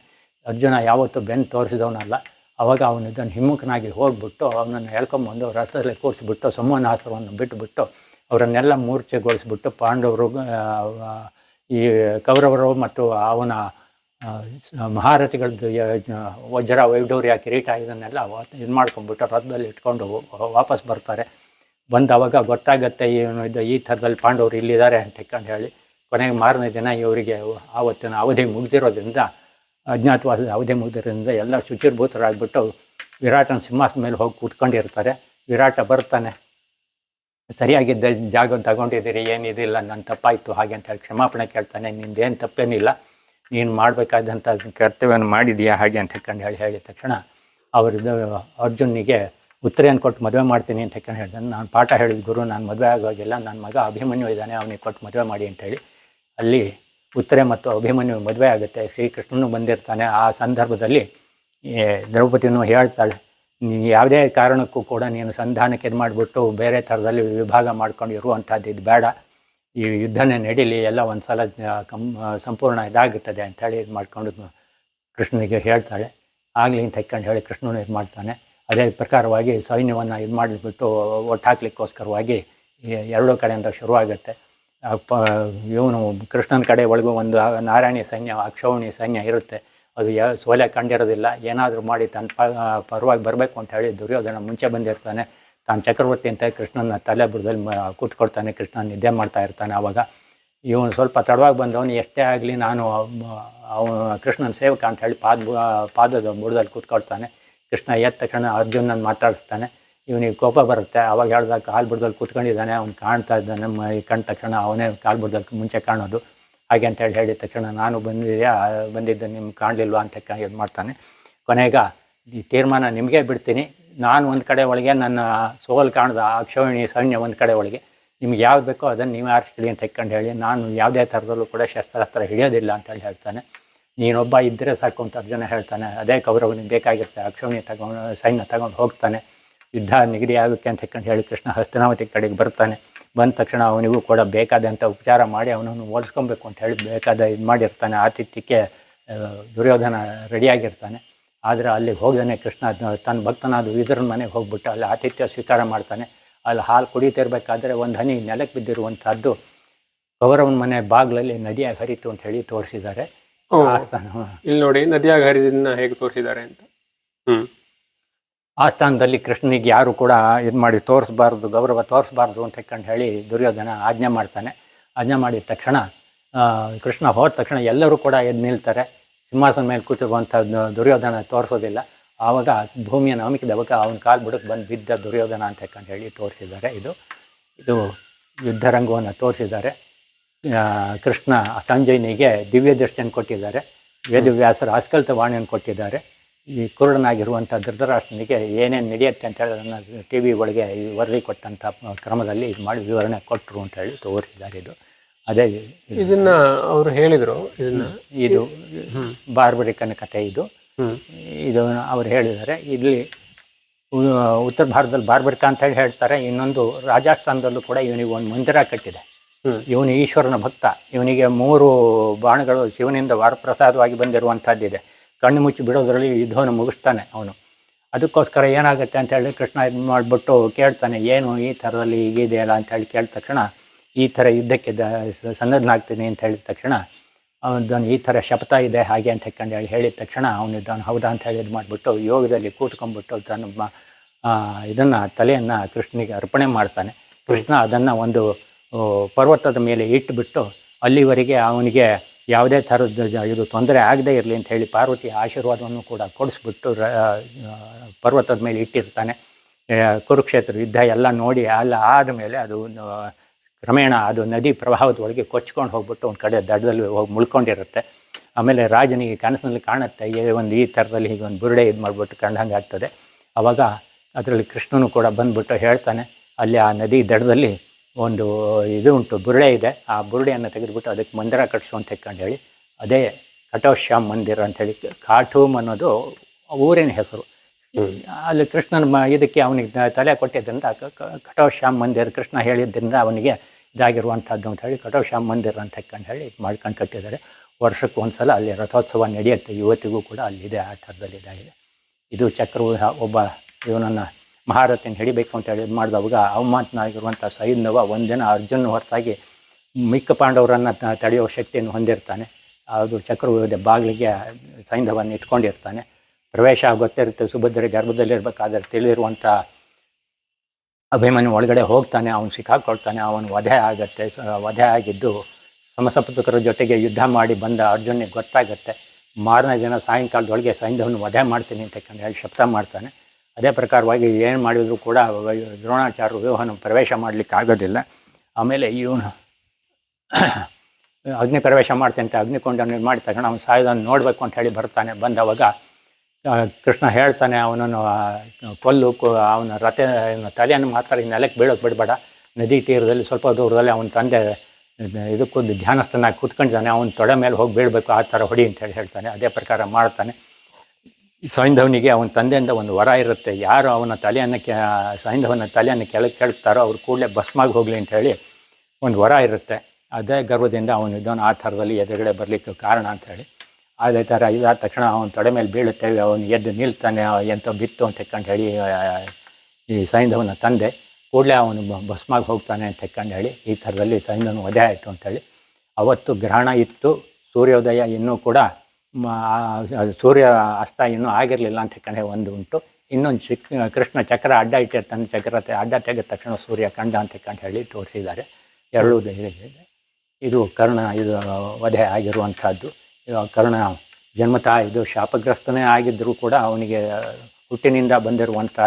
ಅರ್ಜುನ ಯಾವತ್ತೂ ಬೆನ್ನು ತೋರಿಸಿದವನಲ್ಲ. ಆವಾಗ ಅವನು ಇದನ್ನು ಹಿಮ್ಮುಖನಾಗಿ ಹೋಗ್ಬಿಟ್ಟು ಅವನನ್ನು ಎಳ್ಕೊಂಬಂದು ರಥದಲ್ಲಿ ಕೂರಿಸ್ಬಿಟ್ಟು ಸಂವಹನಾಸ್ತ್ರವನ್ನು ಬಿಟ್ಟುಬಿಟ್ಟು ಅವರನ್ನೆಲ್ಲ ಮೂರ್ಛೆಗೊಳಿಸ್ಬಿಟ್ಟು ಪಾಂಡವರು ಈ ಕೌರವರು ಮತ್ತು ಅವನ ಮಹಾರಥಿಗಳದ್ದು ವಜ್ರ ವೈಢೂರ್ಯ ಕಿರೀಟ ಇದನ್ನೆಲ್ಲ ಇದು ಮಾಡ್ಕೊಂಡ್ಬಿಟ್ಟು ರಥದಲ್ಲಿ ಇಟ್ಕೊಂಡು ವಾಪಸ್ ಬರ್ತಾರೆ. ಬಂದವಾಗ ಗೊತ್ತಾಗತ್ತೆ ಈ ಥರದಲ್ಲಿ ಪಾಂಡವರು ಇಲ್ಲಿದ್ದಾರೆ ಅಂತ ಹೇಳಿ. ಕೊನೆಗೆ ಮಾರನೇ ದಿನ ಇವರಿಗೆ ಆವತ್ತಿನ ಅವಧಿ ಮುಗಿದಿರೋದ್ರಿಂದ, ಅಜ್ಞಾತವಾಸದ ಅವಧಿ ಮುಗಿದಿರೋದ್ರಿಂದ ಎಲ್ಲ ಶುಚಿರ್ಭೂತರಾಗಿಬಿಟ್ಟು ವಿರಾಟನ ಸಿಂಹಾಸನ ಮೇಲೆ ಹೋಗಿ ಕೂತ್ಕೊಂಡಿರ್ತಾರೆ. ವಿರಾಟ ಬರ್ತಾನೆ. ಸರಿಯಾಗಿದ್ದ ಜಾಗ ತಗೊಂಡಿದ್ದೀರಿ, ಏನಿದಿಲ್ಲ, ನನ್ನ ತಪ್ಪಾಯಿತು ಹಾಗೆ ಅಂತ ಹೇಳಿ ಕ್ಷಮಾಪಣೆ ಕೇಳ್ತಾನೆ. ನಿಂದೇನು ತಪ್ಪೇನಿಲ್ಲ, ನೀನು ಮಾಡಬೇಕಾದಂಥ ಕರ್ತವ್ಯವನ್ನು ಮಾಡಿದೆಯಾ ಹಾಗೆ ಅಂತ ಹೇಳಿದ ತಕ್ಷಣ ಅವರಿದ್ದು ಅರ್ಜುನಿಗೆ ಉತ್ತರೆಯನ್ನು ಕೊಟ್ಟು ಮದುವೆ ಮಾಡ್ತೀನಿ ಅಂತ ಹೇಳಿದೆ. ನಾನು ಪಾಠ ಹೇಳಿದ ಗುರು, ನಾನು ಮದುವೆ ಆಗೋಗಿಲ್ಲ, ನನ್ನ ಮಗ ಅಭಿಮನ್ಯು ಇದ್ದಾನೆ, ಅವನಿಗೆ ಕೊಟ್ಟು ಮದುವೆ ಮಾಡಿ ಅಂತೇಳಿ ಅಲ್ಲಿ ಉತ್ತರೆ ಮತ್ತು ಅಭಿಮನ್ಯು ಮದುವೆ ಆಗುತ್ತೆ. ಶ್ರೀಕೃಷ್ಣನು ಬಂದಿರ್ತಾನೆ. ಆ ಸಂದರ್ಭದಲ್ಲಿ ದ್ರೌಪದಿನೂ ಹೇಳ್ತಾಳೆ, ಯಾವುದೇ ಕಾರಣಕ್ಕೂ ಕೂಡ ನೀನು ಸಂಧಾನಕ್ಕೆ ಇದು ಮಾಡಿಬಿಟ್ಟು ಬೇರೆ ಥರದಲ್ಲಿ ವಿಭಾಗ ಮಾಡ್ಕೊಂಡು ಇರುವಂಥದ್ದು ಇದು ಬೇಡ, ಈ ಯುದ್ಧನೇ ನಡೀಲಿ, ಎಲ್ಲ ಒಂದು ಸಲ ಸಂಪೂರ್ಣ ಇದಾಗುತ್ತದೆ ಅಂಥೇಳಿ ಇದು ಮಾಡ್ಕೊಂಡು ಕೃಷ್ಣನಿಗೆ ಹೇಳ್ತಾಳೆ. ಆಗಲಿ ಅಂತ ಹೇಳಿ ಕೃಷ್ಣನು ಇದು ಮಾಡ್ತಾನೆ. ಅದೇ ಪ್ರಕಾರವಾಗಿ ಸೈನ್ಯವನ್ನು ಇದು ಮಾಡಿಬಿಟ್ಟು ಒಟ್ಟು ಹಾಕ್ಲಿಕ್ಕೋಸ್ಕರವಾಗಿ ಎರಡೂ ಕಡೆಯಿಂದ ಶುರುವಾಗುತ್ತೆ. ಇವನು ಕೃಷ್ಣನ ಕಡೆ ಒಳಗೂ ಒಂದು ನಾರಾಯಣಿ ಸೈನ್ಯ, ಅಕ್ಷೌಣಿ ಸೈನ್ಯ ಇರುತ್ತೆ. ಅದು ಸೋಲೆ ಕಂಡಿರೋದಿಲ್ಲ. ಏನಾದರೂ ಮಾಡಿ ತನ್ನ ಪರವಾಗಿ ಬರಬೇಕು ಅಂತ ಹೇಳಿ ದುರ್ಯೋಧನ ಮುಂಚೆ ಬಂದಿರ್ತಾನೆ. ತಾನು ಚಕ್ರವರ್ತಿ ಅಂತ ಕೃಷ್ಣನ ತಲೆಬುರದಲ್ಲಿ ಕೂತ್ಕೊಳ್ತಾನೆ. ಕೃಷ್ಣ ನಿದ್ದೆ ಮಾಡ್ತಾ ಇರ್ತಾನೆ. ಆವಾಗ ಇವನು ಸ್ವಲ್ಪ ತಡವಾಗಿ ಬಂದವನು, ಎಷ್ಟೇ ಆಗಲಿ ನಾನು ಅವನು ಕೃಷ್ಣನ ಸೇವಕ ಅಂತ ಹೇಳಿ ಪಾದದ ಬುಡದಲ್ಲಿ ಕೂತ್ಕೊಳ್ತಾನೆ. ಕೃಷ್ಣ ಎದ್ದ ತಕ್ಷಣ ಅರ್ಜುನನ್ನು ಮಾತಾಡಿಸ್ತಾನೆ. ಇವನಿಗೆ ಕೋಪ ಬರುತ್ತೆ. ಆವಾಗ ಹೇಳಿದಾಗ ಕಾಲು ಬುಡದಲ್ಲಿ ಕೂತ್ಕೊಂಡಿದ್ದಾನೆ, ಅವ್ನು ಕಾಣ್ತಾ ಇದ್ದಾನೆ. ಕಂಡ ತಕ್ಷಣ ಅವನೇ ಕಾಲು ಬುಡದಲ್ಲಿ ಮುಂಚೆ ಕಾಣೋದು. ಹಾಗೆ ಅಂತ ಹೇಳಿದ ತಕ್ಷಣ ನಾನು ಬಂದಿದ್ದೆ ನಿಮ್ಗೆ ಕಾಣಲಿಲ್ವಾ ಅಂತ ಇದು ಮಾಡ್ತಾನೆ. ಕೊನೆಗೆ ಈ ತೀರ್ಮಾನ ನಿಮಗೇ ಬಿಡ್ತೀನಿ, ನಾನು ಒಂದು ಕಡೆ ಒಳಗೆ ನನ್ನ ಸೋಲು ಕಾಣದ ಅಕ್ಷೌಹಿಣಿ ಸೈನ್ಯ ಒಂದು ಕಡೆ ಒಳಗೆ, ನಿಮ್ಗೆ ಯಾವ್ದು ಬೇಕೋ ಅದನ್ನು ನೀವು ಆರಿಸ್ಕೊಳ್ಳಿ ಅಂತ ಹೇಳಿ ನಾನು ಯಾವುದೇ ಥರದಲ್ಲೂ ಕೂಡ ಶಸ್ತ್ರಾಸ್ತ್ರ ಹಿಡಿಯೋದಿಲ್ಲ ಅಂತೇಳಿ ಹೇಳ್ತಾನೆ. ನೀನೊಬ್ಬ ಇದ್ದರೆ ಸಾಕು ಅಂತ ಅರ್ಜುನ ಹೇಳ್ತಾನೆ. ಅದೇ ಕೌರವನಿಗೆ ಬೇಕಾಗಿರುತ್ತೆ. ಅಕ್ಷೌಹಿಣಿ ಸೈನ್ಯ ತಗೊಂಡು ಹೋಗ್ತಾನೆ. ಯುದ್ಧ ನಿಗದಿ ಆಗುತ್ತೆ ಅಂತ ಹೇಳಿ ಕೃಷ್ಣ ಹಸ್ತನಾವತಿ ಕಡೆಗೆ ಬರ್ತಾನೆ. ಬಂದ ತಕ್ಷಣ ಅವನಿಗೂ ಕೂಡ ಬೇಕಾದಂಥ ಉಪಚಾರ ಮಾಡಿ ಅವನನ್ನು ಓಡಿಸ್ಕೊಬೇಕು ಅಂತ ಹೇಳಿ ಬೇಕಾದ ಇದು ಮಾಡಿರ್ತಾನೆ. ಆತಿಥ್ಯಕ್ಕೆ ದುರ್ಯೋಧನ ರೆಡಿಯಾಗಿರ್ತಾನೆ. ಆದರೆ ಅಲ್ಲಿಗೆ ಹೋಗ್ದಾನೆ ಕೃಷ್ಣ ತನ್ನ ಭಕ್ತನಾದ ವಿದುರನ ಮನೆಗೆ ಹೋಗ್ಬಿಟ್ಟು ಅಲ್ಲಿ ಆತಿಥ್ಯ ಸ್ವೀಕಾರ ಮಾಡ್ತಾನೆ. ಅಲ್ಲಿ ಹಾಲು ಕುಡಿತಿರ್ಬೇಕಾದ್ರೆ ಒಂದು ಹನಿ ನೆಲಕ್ಕೆ ಬಿದ್ದಿರುವಂಥದ್ದು ಕೌರವನ ಮನೆ ಬಾಗಿಲಲ್ಲಿ ನದಿಯಾಗಿ ಹರಿತು ಅಂತ ಹೇಳಿ ತೋರಿಸಿದ್ದಾರೆ. ಓ, ಆಸ್ಥಾನ ಇಲ್ಲಿ ನೋಡಿ ನದಿಯಾಗ ಹರಿದನ್ನ ಹೇಗೆ ತೋರಿಸಿದ್ದಾರೆ ಅಂತ. ಆಸ್ಥಾನದಲ್ಲಿ ಕೃಷ್ಣನಿಗೆ ಯಾರು ಕೂಡ ಇದು ಮಾಡಿ ತೋರಿಸ್ಬಾರ್ದು, ಗೌರವ ತೋರಿಸ್ಬಾರ್ದು ಅಂತ ಹೇಳಿ ದುರ್ಯೋಧನ ಆಜ್ಞೆ ಮಾಡ್ತಾನೆ. ಆಜ್ಞೆ ಮಾಡಿದ ತಕ್ಷಣ ಕೃಷ್ಣ ಹೋದ ತಕ್ಷಣ ಎಲ್ಲರೂ ಕೂಡ ಎದ್ದು ನಿಲ್ತಾರೆ. ಸಿಂಹಾಸನ ಮೇಲೆ ಕೂತಿರುವಂಥ ದುರ್ಯೋಧನ ತೋರಿಸೋದಿಲ್ಲ. ಆವಾಗ ಭೂಮಿಯ ನಮಿಕಿದವಾಗ ಅವನ ಕಾಲು ಬುಡಕ್ಕೆ ಬಂದು ಬಿದ್ದ ದುರ್ಯೋಧನ ಅಂತ ಹೇಳಿ ತೋರಿಸಿದ್ದಾರೆ. ಇದು ಯುದ್ಧರಂಗವನ್ನು ತೋರಿಸಿದ್ದಾರೆ. ಕೃಷ್ಣ ಸಂಜಯನಿಗೆ ದಿವ್ಯ ದೃಷ್ಟಿಯನ್ನು ಕೊಟ್ಟಿದ್ದಾರೆ. ವೇದವ್ಯಾಸರ ಆಸ್ಕಲ್ತ ವಾಣಿಯನ್ನು ಕೊಟ್ಟಿದ್ದಾರೆ. ಈ ಕುರುಡನಾಗಿರುವಂಥ ಧೃತರಾಷ್ಟ್ರನಿಗೆ ಏನೇನು ನಡೆಯುತ್ತೆ ಅಂತ ಹೇಳಿ ಅದನ್ನು ಟಿ ವಿ ಒಳಗೆ ಈ ವರದಿ ಕೊಟ್ಟಂಥ ಕ್ರಮದಲ್ಲಿ ಇದು ಮಾಡಿ ವಿವರಣೆ ಕೊಟ್ಟರು ಅಂತ ಹೇಳಿ ತೋರಿಸಿದ್ದಾರೆ. ಅದೇ ಇದನ್ನ ಅವರು ಹೇಳಿದರು. ಇದು ಬಾರ್ಬರಿಕನ ಕಥೆ. ಇದು ಅವ್ರು ಹೇಳಿದ್ದಾರೆ. ಇಲ್ಲಿ ಉತ್ತರ ಭಾರತದಲ್ಲಿ ಬಾರ್ಬರಿಕ ಅಂತ ಹೇಳಿ ಹೇಳ್ತಾರೆ. ಇನ್ನೊಂದು ರಾಜಸ್ಥಾನದಲ್ಲೂ ಕೂಡ ಇವನಿಗೆ ಒಂದು ಮಂದಿರ ಕಟ್ಟಿದೆ. ಇವನು ಈಶ್ವರನ ಭಕ್ತ. ಇವನಿಗೆ 3 ಬಾಣಗಳು ಶಿವನಿಂದ ವಾರಪ್ರಸಾದವಾಗಿ ಬಂದಿರುವಂಥದ್ದಿದೆ. ಕಣ್ಣು ಮುಚ್ಚಿ ಬಿಡೋದ್ರಲ್ಲಿ ಯುದ್ಧವನ್ನು ಮುಗಿಸ್ತಾನೆ ಅವನು. ಅದಕ್ಕೋಸ್ಕರ ಏನಾಗುತ್ತೆ ಅಂತ ಹೇಳಿ ಕೃಷ್ಣ ಇದು ಮಾಡಿಬಿಟ್ಟು ಕೇಳ್ತಾನೆ, ಏನು ಈ ಥರದಲ್ಲಿ ಹೀಗಿದೆಯಲ್ಲ ಅಂತ ಹೇಳಿ ಕೇಳಿದ ತಕ್ಷಣ ಈ ಥರ ಯುದ್ಧಕ್ಕೆ ಸನ್ನದ್ಧನಾಗ್ತೀನಿ ಅಂತ ಹೇಳಿದ ತಕ್ಷಣ ಅವನು ಈ ಥರ ಶಪಥ ಇದೆ ಹಾಗೆ ಅಂತ ಹೇಳಿದ ತಕ್ಷಣ ಅವನಿದ್ದಾನು ಹೌದಾ ಅಂತ ಹೇಳಿ ಇದು ಮಾಡಿಬಿಟ್ಟು ಯೋಗದಲ್ಲಿ ಕೂತ್ಕೊಂಡ್ಬಿಟ್ಟು ತನ್ನ ಇದನ್ನು ತಲೆಯನ್ನು ಕೃಷ್ಣನಿಗೆ ಅರ್ಪಣೆ ಮಾಡ್ತಾನೆ. ಕೃಷ್ಣ ಅದನ್ನು ಒಂದು ಪರ್ವತದ ಮೇಲೆ ಇಟ್ಟುಬಿಟ್ಟು ಅಲ್ಲಿವರೆಗೆ ಅವನಿಗೆ ಯಾವುದೇ ಥರದ ಇದು ತೊಂದರೆ ಆಗದೇ ಇರಲಿ ಅಂತ ಹೇಳಿ ಪಾರ್ವತಿ ಆಶೀರ್ವಾದವನ್ನು ಕೂಡ ಕೊಡಿಸ್ಬಿಟ್ಟು ಪರ್ವತದ ಮೇಲೆ ಇಟ್ಟಿರ್ತಾನೆ. ಕುರುಕ್ಷೇತ್ರ ಯುದ್ಧ ಎಲ್ಲ ನೋಡಿ ಆದಮೇಲೆ ಅದು ಕ್ರಮೇಣ ಅದು ನದಿ ಪ್ರವಾಹದೊಳಗೆ ಕೊಚ್ಕೊಂಡು ಹೋಗ್ಬಿಟ್ಟು ಒಂದು ಕಡೆ ದಡದಲ್ಲಿ ಹೋಗಿ ಮುಳ್ಕೊಂಡಿರುತ್ತೆ. ಆಮೇಲೆ ರಾಜನಿಗೆ ಕನಸಿನಲ್ಲಿ ಕಾಣುತ್ತೆ ಈ ಥರದಲ್ಲಿ ಹೀಗೆ ಒಂದು ಬುರುಡೆ ಇದು ಮಾಡಿಬಿಟ್ಟು ಕಂಡಂಗೆ ಆಗ್ತದೆ. ಆವಾಗ ಅದರಲ್ಲಿ ಕೃಷ್ಣನು ಕೂಡ ಬಂದುಬಿಟ್ಟು ಹೇಳ್ತಾನೆ, ಅಲ್ಲಿ ಆ ನದಿ ದಡದಲ್ಲಿ ಒಂದು ಇದು ಉಂಟು, ಬುರುಡೆ ಇದೆ. ಆ ಬುರುಡೆಯನ್ನು ತೆಗೆದುಬಿಟ್ಟು ಅದಕ್ಕೆ ಮಂದಿರ ಕಟ್ಟಿಸು ಅಂತ ಹೇಳಿ ಅದೇ ಕಟೋಶ್ಯಾಮ್ ಮಂದಿರ ಅಂಥೇಳಿ. ಖಾಟೂಮ್ ಅನ್ನೋದು ಊರಿನ ಹೆಸರು. ಅಲ್ಲಿ ಕೃಷ್ಣನ ಇದಕ್ಕೆ ಅವನಿಗೆ ತಲೆ ಕೊಟ್ಟಿದ್ದರಿಂದ ಕಟೋಶ್ಯಾಮ್ ಮಂದಿರ, ಕೃಷ್ಣ ಹೇಳಿದ್ದರಿಂದ ಅವನಿಗೆ ಇದಾಗಿರುವಂಥದ್ದು ಅಂತ ಹೇಳಿ ಕಟೋಶ್ಯಾಮ್ ಮಂದಿರ ಅಂತ ಹೇಳಿ ಮಾಡ್ಕೊಂಡು ಕಟ್ಟಿದ್ದಾರೆ. ವರ್ಷಕ್ಕೆ ಒಂದು ಸಲ ಅಲ್ಲಿ ರಥೋತ್ಸವ ನಡೆಯುತ್ತೆ. ಇವತ್ತಿಗೂ ಕೂಡ ಅಲ್ಲಿದೆ, ಆ ಥರದಲ್ಲಿ ಇದಾಗಿದೆ. ಇದು ಚಕ್ರವ್ಯೂಹ. ಒಬ್ಬ ಇವನನ್ನು ಮಹಾರಥಿನ ಹಿಡಿಬೇಕು ಅಂತ ಹೇಳಿ ಇದು ಮಾಡಿದವಾಗ ಅವಮಾನನಾಗಿರುವಂಥ ಸೈಂಧವ ಒಂದಿನ ಅರ್ಜುನ ಹೊರತಾಗಿ ಮಿಕ್ಕ ಪಾಂಡವರನ್ನು ತಡೆಯುವ ಶಕ್ತಿಯನ್ನು ಹೊಂದಿರ್ತಾನೆ. ಅದು ಚಕ್ರವ್ಯೂಹದ ಬಾಗಿಲಿಗೆ ಸೈಂಧವನ್ನು ಇಟ್ಕೊಂಡಿರ್ತಾನೆ. ಪ್ರವೇಶ ಗೊತ್ತಿರುತ್ತೆ. ಸುಭದ್ರೆ ಗರ್ಭದಲ್ಲಿರಬೇಕಾದ್ರೆ ತಿಳಿರುವಂಥ ಅಭಿಮನ್ಯು ಒಳಗಡೆ ಹೋಗ್ತಾನೆ. ಅವನು ಸಿಕ್ಕಾಕೊಳ್ತಾನೆ. ಅವನು ವಧೆ ಆಗತ್ತೆ. ವಧೆ ಆಗಿದ್ದು ಸಮಸಪ್ತಕರ ಜೊತೆಗೆ ಯುದ್ಧ ಮಾಡಿ ಬಂದ ಅರ್ಜುನಿಗೆ ಗೊತ್ತಾಗತ್ತೆ. ಮಾರನೇ ದಿನ ಸಾಯಂಕಾಲದೊಳಗೆ ಸೈಂಧವನ್ನು ವಧೆ ಮಾಡ್ತೀನಿ ಅಂತ ಹೇಳಿ ಶಪಥ ಮಾಡ್ತಾನೆ. ಅದೇ ಪ್ರಕಾರವಾಗಿ ಏನು ಮಾಡಿದರೂ ಕೂಡ ದ್ರೋಣಾಚಾರ್ಯರು ವ್ಯೂಹನ ಪ್ರವೇಶ ಮಾಡಲಿಕ್ಕೆ ಆಗೋದಿಲ್ಲ. ಆಮೇಲೆ ಇವನು ಅಗ್ನಿ ಪ್ರವೇಶ ಮಾಡ್ತಾನೆ ಅಂತ ಅಗ್ನಿಕೊಂಡನ್ನು ಮಾಡಿ ತಗೊಂಡು ಅವನು ಸಾಯೋದನ್ನು ನೋಡಬೇಕು ಅಂತ ಹೇಳಿ ಬರ್ತಾನೆ. ಬಂದವಾಗ ಕೃಷ್ಣ ಹೇಳ್ತಾನೆ, ಅವನನ್ನು ಕೊಲ್ಲು, ಅವನ ತಲೆಯನ್ನು ಮಾತ್ರ ನೆಲಕ್ಕೆ ಬೀಳೋಕೆ ಬಿಡಬೇಡ. ನದಿ ತೀರದಲ್ಲಿ ಸ್ವಲ್ಪ ದೂರದಲ್ಲಿ ಅವನ ತಂದೆ ಇದಕ್ಕೂ ಧ್ಯಾನಸ್ಥನಾಗಿ ಕೂತ್ಕೊಂಡಿದ್ದಾನೆ. ಅವನ ತೊಡೆ ಮೇಲೆ ಹೋಗಿ ಬೀಳಬೇಕು, ಆ ಥರ ಹೊಡಿ ಅಂತ ಹೇಳ್ತಾನೆ. ಅದೇ ಪ್ರಕಾರ ಮಾಡ್ತಾನೆ. ಸೈಂಧವನಿಗೆ ಅವನ ತಂದೆಯಿಂದ ಒಂದು ವರ ಇರುತ್ತೆ. ಯಾರು ಅವನ ಸೈಂಧವನ ತಲೆಯನ್ನು ಕೆಳಗೆ ಕೆಳ್ತಾರೋ ಅವ್ರು ಕೂಡಲೇ ಭಸ್ಮಾಗಿ ಹೋಗಲಿ ಅಂತ ಹೇಳಿ ಒಂದು ವರ ಇರುತ್ತೆ. ಅದೇ ಗರ್ವದಿಂದ ಅವನಿದ್ದವನು ಆ ಥರದಲ್ಲಿ ಎದುರುಗಡೆ ಬರಲಿಕ್ಕೆ ಕಾರಣ ಅಂತ ಹೇಳಿ. ಅದೇ ಥರ ಇದಾದ ತಕ್ಷಣ ಅವನ ತೊಡೆ ಮೇಲೆ ಬೀಳುತ್ತೇವೆ. ಅವನು ಎದ್ದು ನಿಲ್ತಾನೆ. ಎಂತ ಬಿತ್ತು ಅಂತ ಹೇಳಿ ಈ ಸೈಂಧವನ ತಂದೆ ಕೂಡಲೇ ಅವನು ಭಸ್ಮಾಗಿ ಹೋಗ್ತಾನೆ ಅಂತ ಹೇಳಿ ಈ ಥರದಲ್ಲಿ ಸೈಂಧವನ ವಧೆ ಆಯಿತು ಅಂಥೇಳಿ. ಅವತ್ತು ಗ್ರಹಣ ಇತ್ತು. ಸೂರ್ಯೋದಯ ಇನ್ನೂ ಕೂಡ ಸೂರ್ಯ ಅಸ್ತ ಇನ್ನೂ ಆಗಿರಲಿಲ್ಲ ಅಂತ ಒಂದು ಉಂಟು. ಇನ್ನೊಂದು ಕೃಷ್ಣ ಚಕ್ರ ಅಡ್ಡ ಇಟ್ಟಿರ್ತಾನೆ. ಚಕ್ರ ಅಡ್ಡ ತೆಗೆದ ತಕ್ಷಣ ಸೂರ್ಯ ಕಂಡ ಅಂತ ಹೇಳಿ ತೋರಿಸಿದ್ದಾರೆ. ಎರಡೂ ಇದೆ. ಇದು ಕರ್ಣ ಇದು ವಧೆ ಆಗಿರುವಂಥದ್ದು. ಕರ್ಣ ಜನ್ಮತಃ ಇದು ಶಾಪಗ್ರಸ್ತನೇ ಆಗಿದ್ದರೂ ಕೂಡ ಅವನಿಗೆ ಹುಟ್ಟಿನಿಂದ ಬಂದಿರುವಂಥ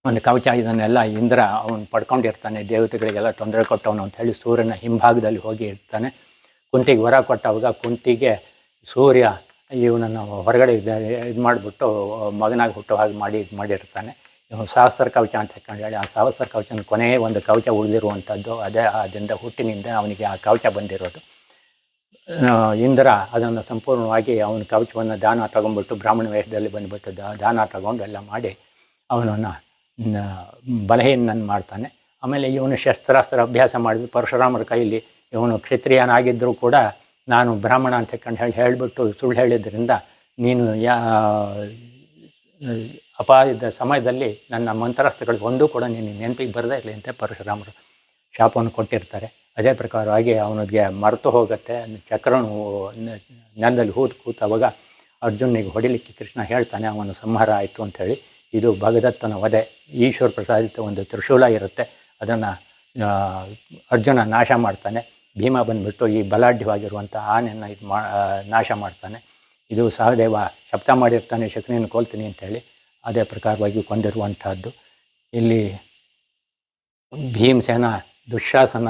ಒಂದು ಕವಚ ಇದನ್ನೆಲ್ಲ ಇಂದ್ರ ಅವನು ಪಡ್ಕೊಂಡಿರ್ತಾನೆ. ದೇವತೆಗಳಿಗೆಲ್ಲ ತೊಂದರೆ ಕೊಟ್ಟವನು ಅಂತ ಹೇಳಿ ಸೂರ್ಯನ ಹಿಂಭಾಗದಲ್ಲಿ ಹೋಗಿ ಇರ್ತಾನೆ. ಕುಂತಿಗೆ ವರ ಕೊಟ್ಟವಾಗ ಕುಂತಿಗೆ ಸೂರ್ಯ ಇವನನ್ನು ಹೊರಗಡೆ ಇದು ಮಾಡಿಬಿಟ್ಟು ಮಗನಾಗಿ ಹುಟ್ಟೋ ಹಾಗೆ ಮಾಡಿರ್ತಾನೆ. ಸಹಸ್ರ ಕವಚ ಅಂತ ಹೇಳಿ ಆ ಸಹಸ್ರ ಕವಚನ ಕೊನೆಯೇ ಒಂದು ಕವಚ ಉಳಿದಿರುವಂಥದ್ದು. ಅದೇ ಅದರಿಂದ ಹುಟ್ಟಿನಿಂದ ಅವನಿಗೆ ಆ ಕವಚ ಬಂದಿರೋದು. ಇಂದ್ರ ಅದನ್ನು ಸಂಪೂರ್ಣವಾಗಿ ಅವನ ಕವಚವನ್ನು ದಾನ ತಗೊಂಡ್ಬಿಟ್ಟು ಬ್ರಾಹ್ಮಣ ವೇಷದಲ್ಲಿ ಬಂದುಬಿಟ್ಟು ದಾನ ತಗೊಂಡು ಎಲ್ಲ ಮಾಡಿ ಅವನನ್ನು ಬಲಹೀನನ್ನು ಮಾಡ್ತಾನೆ. ಆಮೇಲೆ ಇವನು ಶಸ್ತ್ರಾಸ್ತ್ರ ಅಭ್ಯಾಸ ಮಾಡಿದ್ರು. ಪರಶುರಾಮರ ಕೈಯಲ್ಲಿ ಇವನು ಕ್ಷತ್ರಿಯನಾಗಿದ್ದರೂ ಕೂಡ ನಾನು ಬ್ರಾಹ್ಮಣ ಅಂತ ಹೇಳಿಬಿಟ್ಟು ಸುಳ್ಳು ಹೇಳಿದ್ರಿಂದ ನೀನು ಅಪಾಯದ ಸಮಯದಲ್ಲಿ ನನ್ನ ಮಂತ್ರಾಸ್ತ್ರಗಳಿಗೆ ಒಂದೂ ಕೂಡ ನೀನು ನೆನಪಿಗೆ ಬರದೇ ಇರಲಿ ಅಂತ ಪರಶುರಾಮರು ಶಾಪವನ್ನು ಕೊಟ್ಟಿರ್ತಾರೆ. ಅದೇ ಪ್ರಕಾರವಾಗಿ ಅವನಿಗೆ ಮರೆತು ಹೋಗುತ್ತೆ. ಚಕ್ರನು ನೆಲದಲ್ಲಿ ಕೂತಾವಾಗ ಅರ್ಜುನಿಗೆ ಹೊಡಿಲಿಕ್ಕೆ ಕೃಷ್ಣ ಹೇಳ್ತಾನೆ, ಅವನ ಸಂಹಾರ ಆಯಿತು ಅಂಥೇಳಿ. ಇದು ಭಗದತ್ತನ ವಧೆ. ಈಶ್ವರ ಪ್ರಸಾದಿತ ಒಂದು ತ್ರಿಶೂಲ ಇರುತ್ತೆ, ಅದನ್ನು ಅರ್ಜುನ ನಾಶ ಮಾಡ್ತಾನೆ. ಭೀಮ ಬಂದುಬಿಟ್ಟು ಈ ಬಲಾಢ್ಯವಾಗಿರುವಂಥ ಆನೆಯನ್ನು ನಾಶ ಮಾಡ್ತಾನೆ. ಇದು ಸಹದೇವ ಶಬ್ದ ಮಾಡಿರ್ತಾನೆ, ಶಕುನಿಯನ್ನು ಕೊಲ್ತೀನಿ ಅಂಥೇಳಿ. ಅದೇ ಪ್ರಕಾರವಾಗಿ ಕೊಂದಿರುವಂತಹದ್ದು. ಇಲ್ಲಿ ಭೀಮಸೇನ ದುಶ್ಯಾಸನ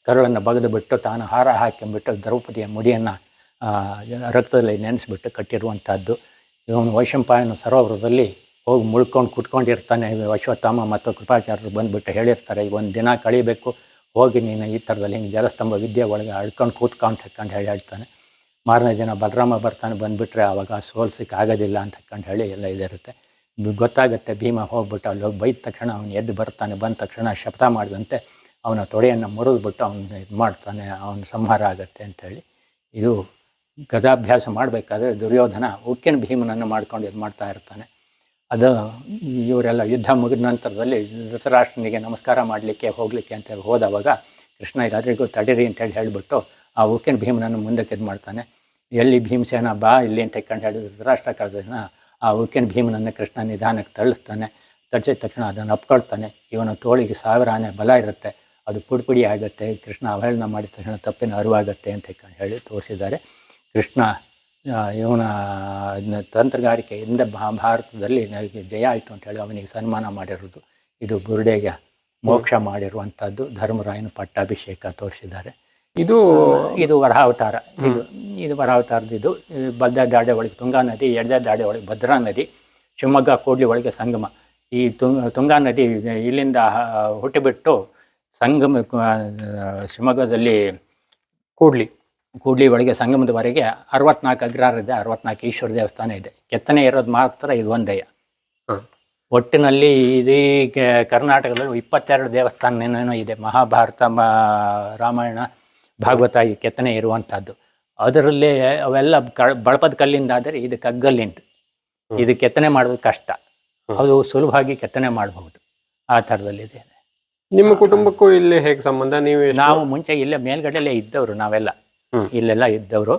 ಕರುಳನ್ನು ಬಗೆದುಬಿಟ್ಟು ತಾನು ಹಾರ ಹಾಕಿಬಿಟ್ಟು ದ್ರೌಪದಿಯ ಮುಡಿಯನ್ನು ರಕ್ತದಲ್ಲಿ ನೆನೆಸ್ಬಿಟ್ಟು ಕಟ್ಟಿರುವಂಥದ್ದು. ಇವನು ವೈಶಂಪಾಯನ ಸರೋವರದಲ್ಲಿ ಹೋಗಿ ಮುಳ್ಕೊಂಡು ಕುತ್ಕೊಂಡಿರ್ತಾನೆ. ಅಶ್ವತ್ಥಾಮ ಮತ್ತು ಕೃಪಾಚಾರ್ಯರು ಬಂದುಬಿಟ್ಟು ಹೇಳಿರ್ತಾರೆ, ಒಂದು ದಿನ ಕಳಿಬೇಕು, ಹೋಗಿ ನೀನು ಈ ಥರದಲ್ಲಿ ಹಿಂಗೆ ಜಲಸ್ತಂಭ ವಿದ್ಯೆ ಒಳಗೆ ಅಳ್ಕೊಂಡು ಕೂತ್ಕೊಂಡು ಹೇಳ್ತಾನೆ. ಮಾರನೇ ದಿನ ಬಲರಾಮ ಬರ್ತಾನೆ, ಬಂದುಬಿಟ್ರೆ ಆವಾಗ ಸೋಲ್ಸಕ್ಕೆ ಆಗೋದಿಲ್ಲ ಅಂತ ಹೇಳಿ ಎಲ್ಲ ಇದಿರುತ್ತೆ. ಗೊತ್ತಾಗುತ್ತೆ. ಭೀಮ ಹೋಗ್ಬಿಟ್ಟು ಅಲ್ಲಿ ಹೋಗಿ ಬೈದ ತಕ್ಷಣ ಅವನು ಎದ್ದು ಬರ್ತಾನೆ. ಬಂದ ತಕ್ಷಣ ಶಬ್ದ ಮಾಡಿದಂತೆ ಅವನ ತೊಡೆಯನ್ನು ಮುರಿದ್ಬಿಟ್ಟು ಅವನು ಇದು ಮಾಡ್ತಾನೆ, ಅವನ ಸಂಹಾರ ಆಗುತ್ತೆ ಅಂಥೇಳಿ. ಇದು ಗದಾಭ್ಯಾಸ ಮಾಡಬೇಕಾದ್ರೆ ದುರ್ಯೋಧನ ಉಕ್ಕಿನ ಭೀಮನನ್ನು ಮಾಡ್ಕೊಂಡು ಇದು ಮಾಡ್ತಾ ಇರ್ತಾನೆ. ಅದು ಇವರೆಲ್ಲ ಯುದ್ಧ ಮುಗಿದ ನಂತರದಲ್ಲಿ ಧೃತರಾಷ್ಟ್ರನಿಗೆ ನಮಸ್ಕಾರ ಮಾಡಲಿಕ್ಕೆ ಹೋಗಲಿಕ್ಕೆ ಅಂತೇಳಿ ಹೋದವಾಗ ಕೃಷ್ಣ ಎಲ್ಲರಿಗೂ ತಡೀರಿ ಅಂತೇಳಿ ಹೇಳಿಬಿಟ್ಟು ಆ ಉಕ್ಕಿನ ಭೀಮನನ್ನು ಮುಂದಕ್ಕೆ ಇದು ಮಾಡ್ತಾನೆ. ಎಲ್ಲಿ ಭೀಮಸೇನ ಬಾ ಇಲ್ಲಿ ಅಂತ ಹೇಳಿದ್ರೆ ಧೃತರಾಷ್ಟ್ರ ಕಳೆದ ಆ ಉಕ್ಕಿನ ಭೀಮನನ್ನು ಕೃಷ್ಣ ನಿಧಾನಕ್ಕೆ ತಳಿಸ್ತಾನೆ. ತಳಿಸಿದ ತಕ್ಷಣ ಅದನ್ನು ಅಪ್ಕೊಳ್ತಾನೆ. ಇವನ ತೋಳಿಗೆ 1000 ಆನೆ ಬಲ ಇರುತ್ತೆ, ಅದು ಪುಡಿ ಆಗುತ್ತೆ. ಕೃಷ್ಣ ಅವಹೇಳನ ಮಾಡಿದ ತಕ್ಷಣ ತಪ್ಪಿನ ಅರಿವಾಗುತ್ತೆ ಅಂತ ಹೇಳಿ ತೋರಿಸಿದ್ದಾರೆ. ಕೃಷ್ಣ ಇವನ ತಂತ್ರಗಾರಿಕೆಯಿಂದ ಭಾರತದಲ್ಲಿ ನನಗೆ ಜಯ ಆಯಿತು ಅಂತೇಳಿ ಅವನಿಗೆ ಸನ್ಮಾನ ಮಾಡಿರೋದು. ಇದು ಬುರುಡೆಗೆ ಮೋಕ್ಷ ಮಾಡಿರುವಂಥದ್ದು. ಧರ್ಮರಾಯನ ಪಟ್ಟಾಭಿಷೇಕ ತೋರಿಸಿದ್ದಾರೆ. ಇದು ವರಾವತಾರ. ಇದು ವರಾವತಾರದ. ಇದು ಬಲ್ದ ದಾಡೆ ಒಳಗೆ ತುಂಗಾ ನದಿ, ಎಡದ ದಾಡೆ ಒಳಗೆ ಭದ್ರಾ ನದಿ, ಶಿವಮೊಗ್ಗ ಕೂಡ್ಲಿ ಒಳಗೆ ಸಂಗಮ. ಈ ತುಂಗಾ ನದಿ ಇಲ್ಲಿಂದ ಹುಟ್ಟಿಬಿಟ್ಟು ಸಂಗಮ ಶಿವಮೊಗ್ಗದಲ್ಲಿ ಕೂಡ್ಲಿ ಒಳಗೆ ಸಂಗಮದವರೆಗೆ 64 ಅಗ್ರಹಾರ ಇದೆ, 64 ಈಶ್ವರ ದೇವಸ್ಥಾನ ಇದೆ. ಕೆತ್ತನೆ ಇರೋದು ಮಾತ್ರ ಇದು ಒಂದಯ್ಯ. ಒಟ್ಟಿನಲ್ಲಿ ಇದೀ ಕರ್ನಾಟಕದಲ್ಲಿ 22 ದೇವಸ್ಥಾನ ಇದೆ. ಮಹಾಭಾರತ, ರಾಮಾಯಣ, ಭಾಗವತ ಈ ಕೆತ್ತನೆ ಇರುವಂಥದ್ದು. ಅದರಲ್ಲಿ ಅವೆಲ್ಲ ಬಳಪದ ಕಲ್ಲಿಂದ ಆದರೆ ಇದು ಕಗ್ಗಲ್ಲಿಂಟು. ಇದು ಕೆತ್ತನೆ ಮಾಡೋದು ಕಷ್ಟ, ಅದು ಸುಲಭವಾಗಿ ಕೆತ್ತನೆ ಮಾಡಬಹುದು. ಆ ಥರದಲ್ಲಿದೆ. ನಿಮ್ಮ ಕುಟುಂಬಕ್ಕೂ ಇಲ್ಲಿ ಹೇಗೆ ಸಂಬಂಧ? ನಾವು ಮುಂಚೆ ಇಲ್ಲೇ ಮೇಲ್ಗಡೆಯಲ್ಲೇ ಇದ್ದವರು, ನಾವೆಲ್ಲ ಇಲ್ಲೆಲ್ಲ ಇದ್ದವರು.